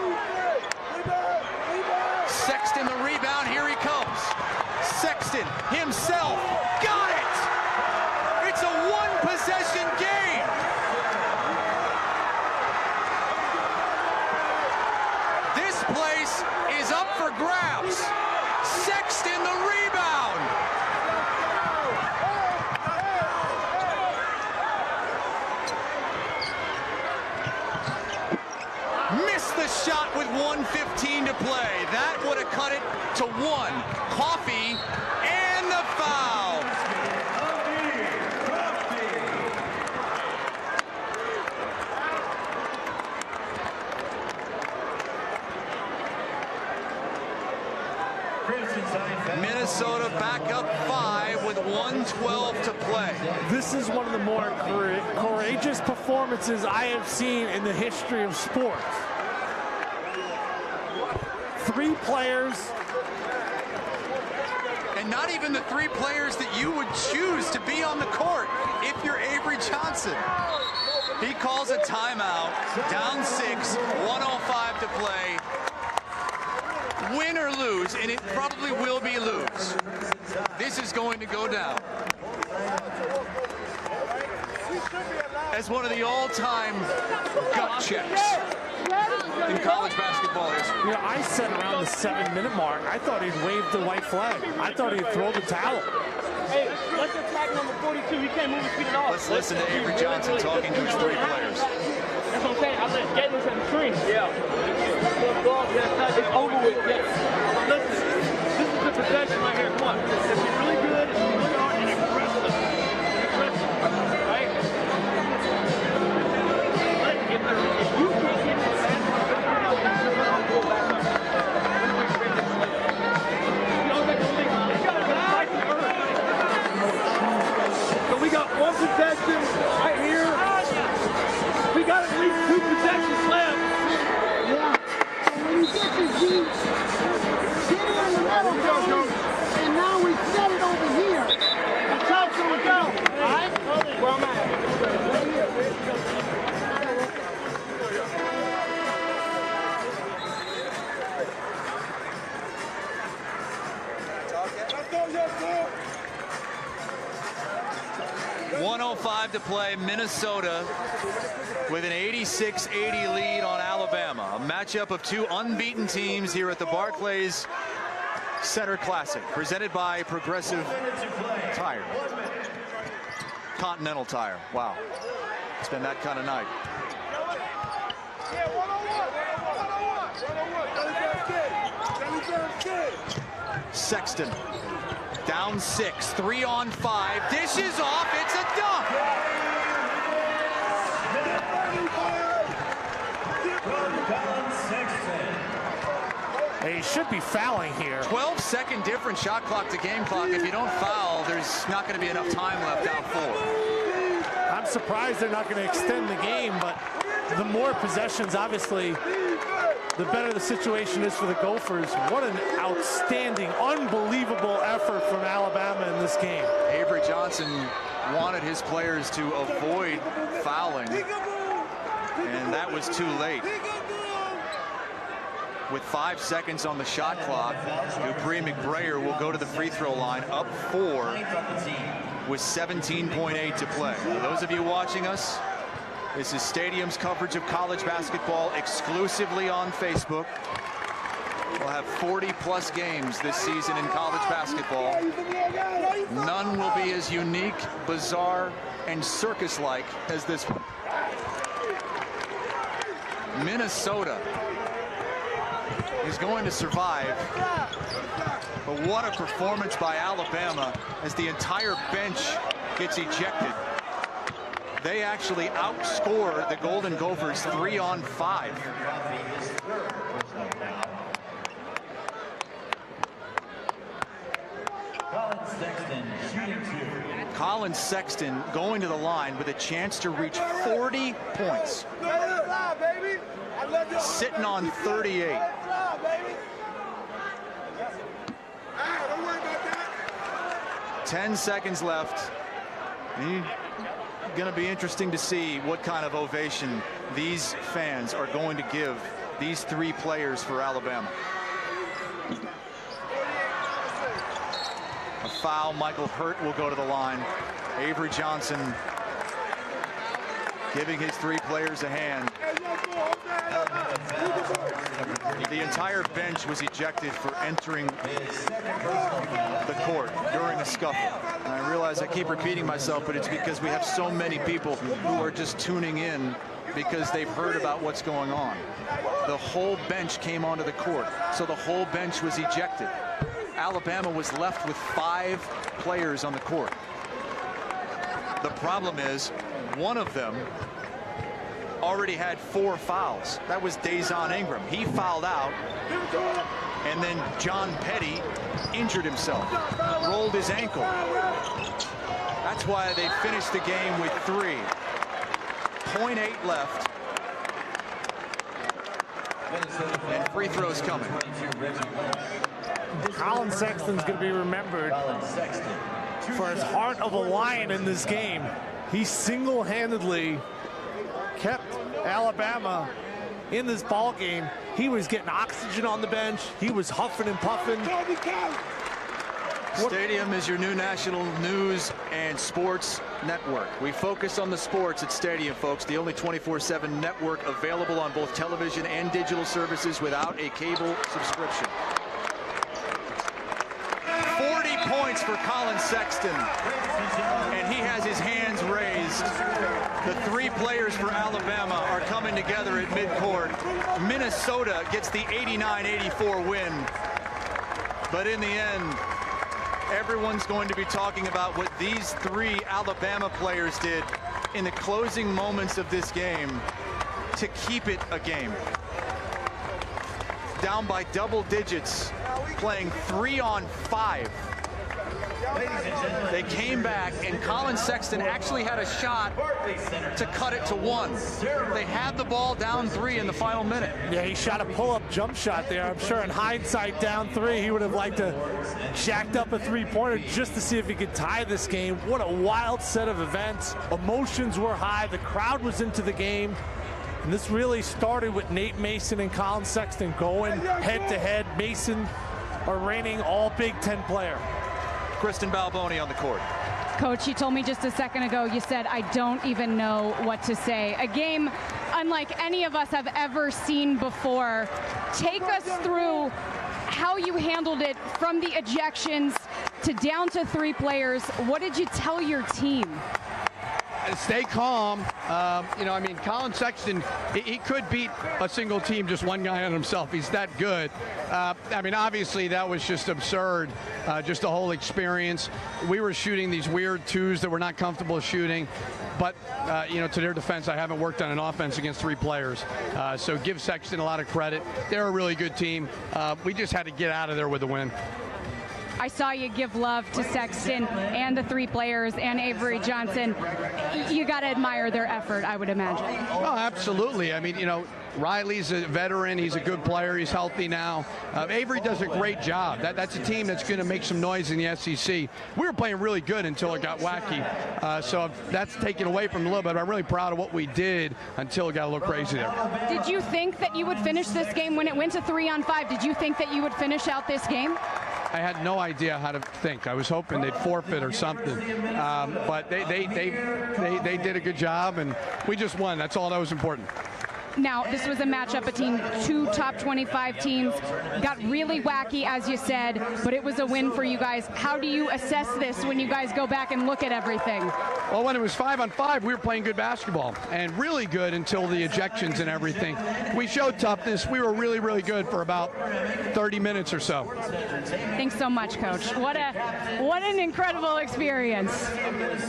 Sexton the rebound, here he comes. Sexton himself, got it! It's a 1-possession game! This place is up for grabs. Sexton the rebound! Missed the shot with 1:15 to play. That would have cut it to 1. Coffee and the foul. Minnesota back up 5 with 1:12 to play. This is one of the more courageous performances I have seen in the history of sports. 3 players. And not even the 3 players that you would choose to be on the court if you're Avery Johnson. He calls a timeout, down 6, 1:05 to play. Win or lose, and it probably will be lose. This is going to go down as one of the all-time gut checks in college basketball history. You know, I said around the 7-minute mark, I thought he'd wave the white flag. I thought he'd throw the towel. Hey, let's attack number 42. He can't move his feet at all. Let's listen to Avery Johnson talking to his 3 players. That's what I'm saying. I let get loose at the screen. Yeah. It's over with. Yes. Listen, this is the possession right here. Come on. If you're really good, if you're really hard and aggressive. Right? If you can't get the basket, I'll go back up. So we got 1 possession right here. We got at least 2 possessions left. Yeah. So when you get this deep, get it in the middle, and now we set it over here. That's how it's going to go. All right? Where I'm at. .05 to play. Minnesota with an 86-80 lead on Alabama. A matchup of 2 unbeaten teams here at the Barclays Center Classic, presented by Progressive Tire. Continental Tire. Wow. It's been that kind of night. Sexton Down 6, 3 on 5. Dishes off. It's a dunk. He should be fouling here. 12-second difference shot clock to game clock. If you don't foul, there's not going to be enough time left down 4. I'm surprised they're not going to extend the game, but the more possessions, obviously, the better the situation is for the Gophers. What an outstanding, unbelievable effort from Alabama in this game. Avery Johnson wanted his players to avoid fouling, and that was too late. With 5 seconds on the shot clock, Dupree McBrayer will go to the free throw line, up 4 with 17.8 to play. For those of you watching us, this is Stadium's coverage of college basketball exclusively on Facebook. We'll have 40-plus games this season in college basketball. None will be as unique, bizarre, and circus-like as this one. Minnesota is going to survive, but what a performance by Alabama as the entire bench gets ejected. They actually outscore the Golden Gophers 3 on 5. Colin Sexton going to the line with a chance to reach 40 points. Sitting on 38. 10 seconds left. Going to be interesting to see what kind of ovation these fans are going to give these 3 players for Alabama. A foul. Michael Hurt will go to the line. Avery Johnson giving his 3 players a hand. The entire bench was ejected for entering the court during a scuffle. And I realize I keep repeating myself, but it's because we have so many people who are just tuning in because they've heard about what's going on. The whole bench came onto the court, so the whole bench was ejected. Alabama was left with 5 players on the court. The problem is, one of them already had 4 fouls. That was Dazon Ingram. He fouled out, and then John Petty injured himself, rolled his ankle. That's why they finished the game with 3. 0.8 left. And free throws coming. Colin Sexton's going to be remembered for his heart of a lion in this game. He single-handedly kept Alabama in this ball game. He was getting oxygen on the bench. He was huffing and puffing. Stadium is your new national news and sports network. We focus on the sports at Stadium, folks. The only 24/7 network available on both television and digital services without a cable subscription. 40 points for Colin Sexton, and he has his hands raised. The 3 players for Alabama are coming together at midcourt. Minnesota gets the 89-84 win, but in the end, everyone's going to be talking about what these 3 Alabama players did in the closing moments of this game to keep it a game. Down by double digits, playing 3 on 5. They came back, and Colin Sexton actually had a shot to cut it to 1. They had the ball down 3 in the final minute. Yeah, he shot a pull-up jump shot there. I'm sure in hindsight, down 3, he would have liked to jacked up a 3-pointer just to see if he could tie this game. What a wild set of events. Emotions were high. The crowd was into the game. And this really started with Nate Mason and Colin Sexton going head-to-head. Mason, a reigning all Big Ten player. Kristen Balboni on the court. Coach, you told me just a second ago, you said, I don't even know what to say. A game unlike any of us have ever seen before. Take us through how you handled it from the ejections to down to 3 players. What did you tell your team? stay calm. You know, I mean, Colin Sexton, he could beat a single team, just one guy on himself. He's that good. I mean, obviously, that was just absurd, just the whole experience. We were shooting these weird twos that we're not comfortable shooting. But, you know, to their defense, I haven't worked on an offense against 3 players. So give Sexton a lot of credit. They're a really good team. We just had to get out of there with a win. I saw you give love to Sexton and the 3 players and Avery Johnson. You got to admire their effort, I would imagine. Oh, absolutely. I mean, you know, Riley's a veteran. He's a good player. He's healthy now. Avery does a great job. That's a team that's going to make some noise in the SEC. We were playing really good until it got wacky. So that's taken away from a little bit. I'm really proud of what we did until it got a little crazy there. Did you think that you would finish this game when it went to 3-on-5? Did you think that you would finish out this game? I had no idea how to think. I was hoping they'd forfeit or something. But they did a good job, and we just won. That's all that was important. Now, this was a matchup between 2 top 25 teams. Got really wacky, as you said, but it was a win for you guys. How do you assess this when you guys go back and look at everything? Well, when it was 5-on-5, we were playing good basketball, and really good until the ejections and everything. We showed toughness. We were really, really good for about 30 minutes or so. Thanks so much, Coach. What an incredible experience.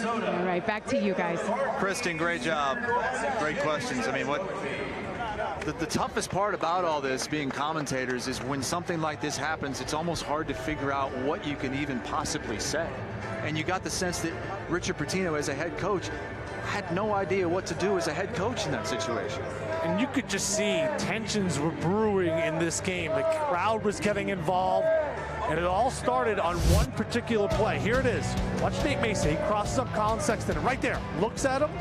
All right, back to you guys. Kristen, great job. Great questions. I mean, the toughest part about all this, being commentators, is when something like this happens, it's almost hard to figure out what you can even possibly say. And you got the sense that Richard Pitino, as a head coach, had no idea what to do as a head coach in that situation. And you could just see tensions were brewing in this game. The crowd was getting involved, and it all started on one particular play. Here it is. Watch Nate Mason. He crosses up Colin Sexton, right there, looks at him,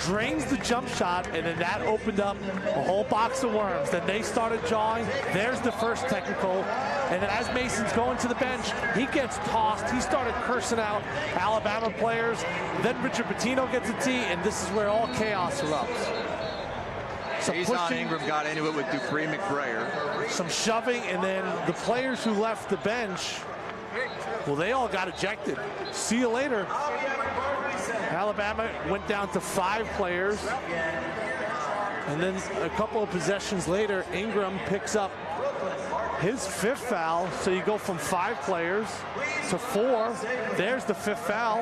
drains the jump shot, and then that opened up a whole box of worms. Then they started jawing. There's the first technical. And then as Mason's going to the bench, he gets tossed. He started cursing out Alabama players. Then Richard Pitino gets a tee, and this is where all chaos erupts. Some Ingram got into it with Dupree McBrayer. Some shoving, and then the players who left the bench, well, they all got ejected. See you later. Alabama went down to 5 players. And then a couple of possessions later, Ingram picks up his 5th foul. So you go from 5 players to 4. There's the 5th foul.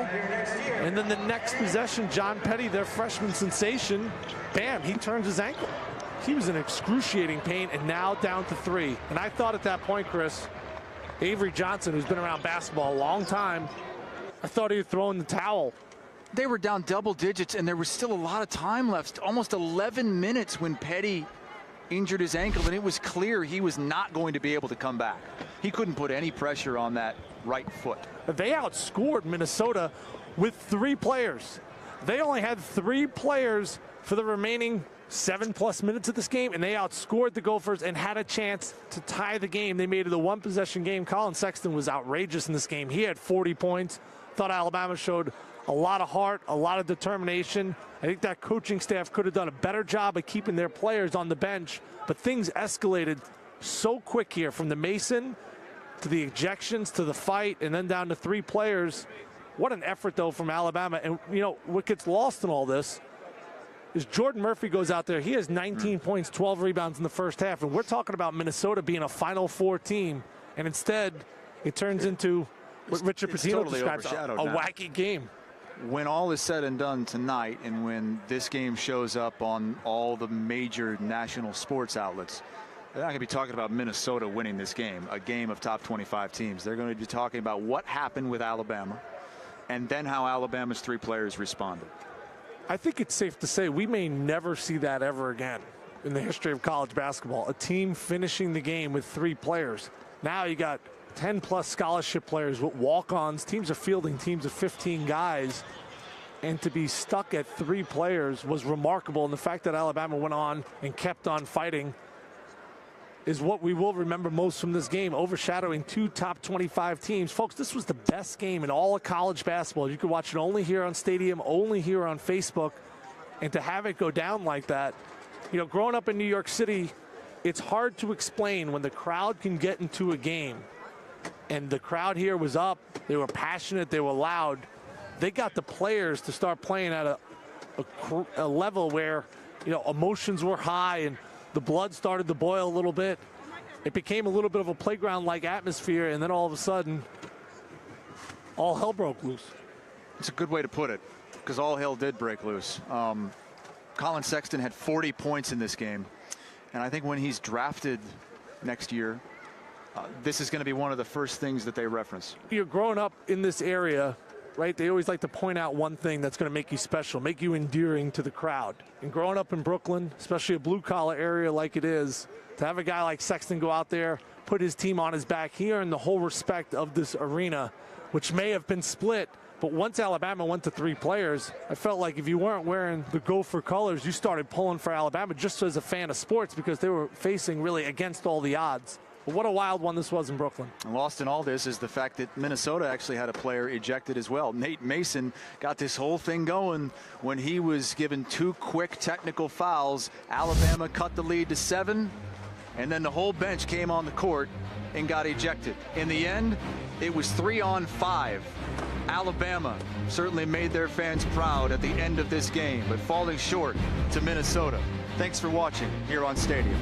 And then the next possession, John Petty, their freshman sensation, bam, he turns his ankle. He was in excruciating pain, and now down to 3. And I thought at that point, Chris, Avery Johnson, who's been around basketball a long time, I thought he would throw in the towel. They were down double digits, and there was still a lot of time left, almost 11 minutes when Petty injured his ankle, and it was clear he was not going to be able to come back. He couldn't put any pressure on that right foot. They outscored Minnesota with 3 players. They only had 3 players for the remaining 7+ minutes of this game, and they outscored the Gophers and had a chance to tie the game. They made it a 1-possession game. Colin Sexton was outrageous in this game. He had 40 points. Thought Alabama showed a lot of heart, a lot of determination. I think that coaching staff could have done a better job of keeping their players on the bench, but things escalated so quick here, from the Mason to the ejections to the fight, and then down to 3 players. What an effort, though, from Alabama. And, you know, what gets lost in all this is Jordan Murphy goes out there. He has 19 points, 12 rebounds in the first half, and we're talking about Minnesota being a Final Four team, and instead it turns into what Richard Pitino totally describes a wacky game. When all is said and done tonight, and when this game shows up on all the major national sports outlets, they're not going to be talking about Minnesota winning this game, a game of top 25 teams. They're going to be talking about what happened with Alabama, and then how Alabama's 3 players responded. I think it's safe to say we may never see that ever again in the history of college basketball. A team finishing the game with 3 players. Now you got 10+ scholarship players with walk-ons. Teams are fielding teams of 15 guys. And to be stuck at 3 players was remarkable. And the fact that Alabama went on and kept on fighting is what we will remember most from this game, overshadowing 2 top 25 teams. Folks, this was the best game in all of college basketball. You could watch it only here on Stadium, only here on Facebook. And to have it go down like that, you know, growing up in New York City, it's hard to explain when the crowd can get into a game. And the crowd here was up. They were passionate. They were loud. they got the players to start playing at a level where, you know, emotions were high and the blood started to boil a little bit. It became a little bit of a playground-like atmosphere, and then all of a sudden, all hell broke loose. It's a good way to put it, because all hell did break loose. Colin Sexton had 40 points in this game, and I think when he's drafted next year, this is going to be one of the first things that they reference. You're growing up in this area, right? They always like to point out one thing that's going to make you special, make you endearing to the crowd. And growing up in Brooklyn, especially a blue-collar area like it is, to have a guy like Sexton go out there, put his team on his back, he earned the whole respect of this arena, which may have been split. But once Alabama went to 3 players, I felt like if you weren't wearing the Gopher colors, you started pulling for Alabama just as a fan of sports, because they were facing really against all the odds. But what a wild one this was in Brooklyn. And lost in all this is the fact that Minnesota actually had a player ejected as well. Nate Mason got this whole thing going when he was given 2 quick technical fouls. Alabama cut the lead to 7, and then the whole bench came on the court and got ejected. In the end, it was 3-on-5. Alabama certainly made their fans proud at the end of this game, but falling short to Minnesota. Thanks for watching here on Stadium.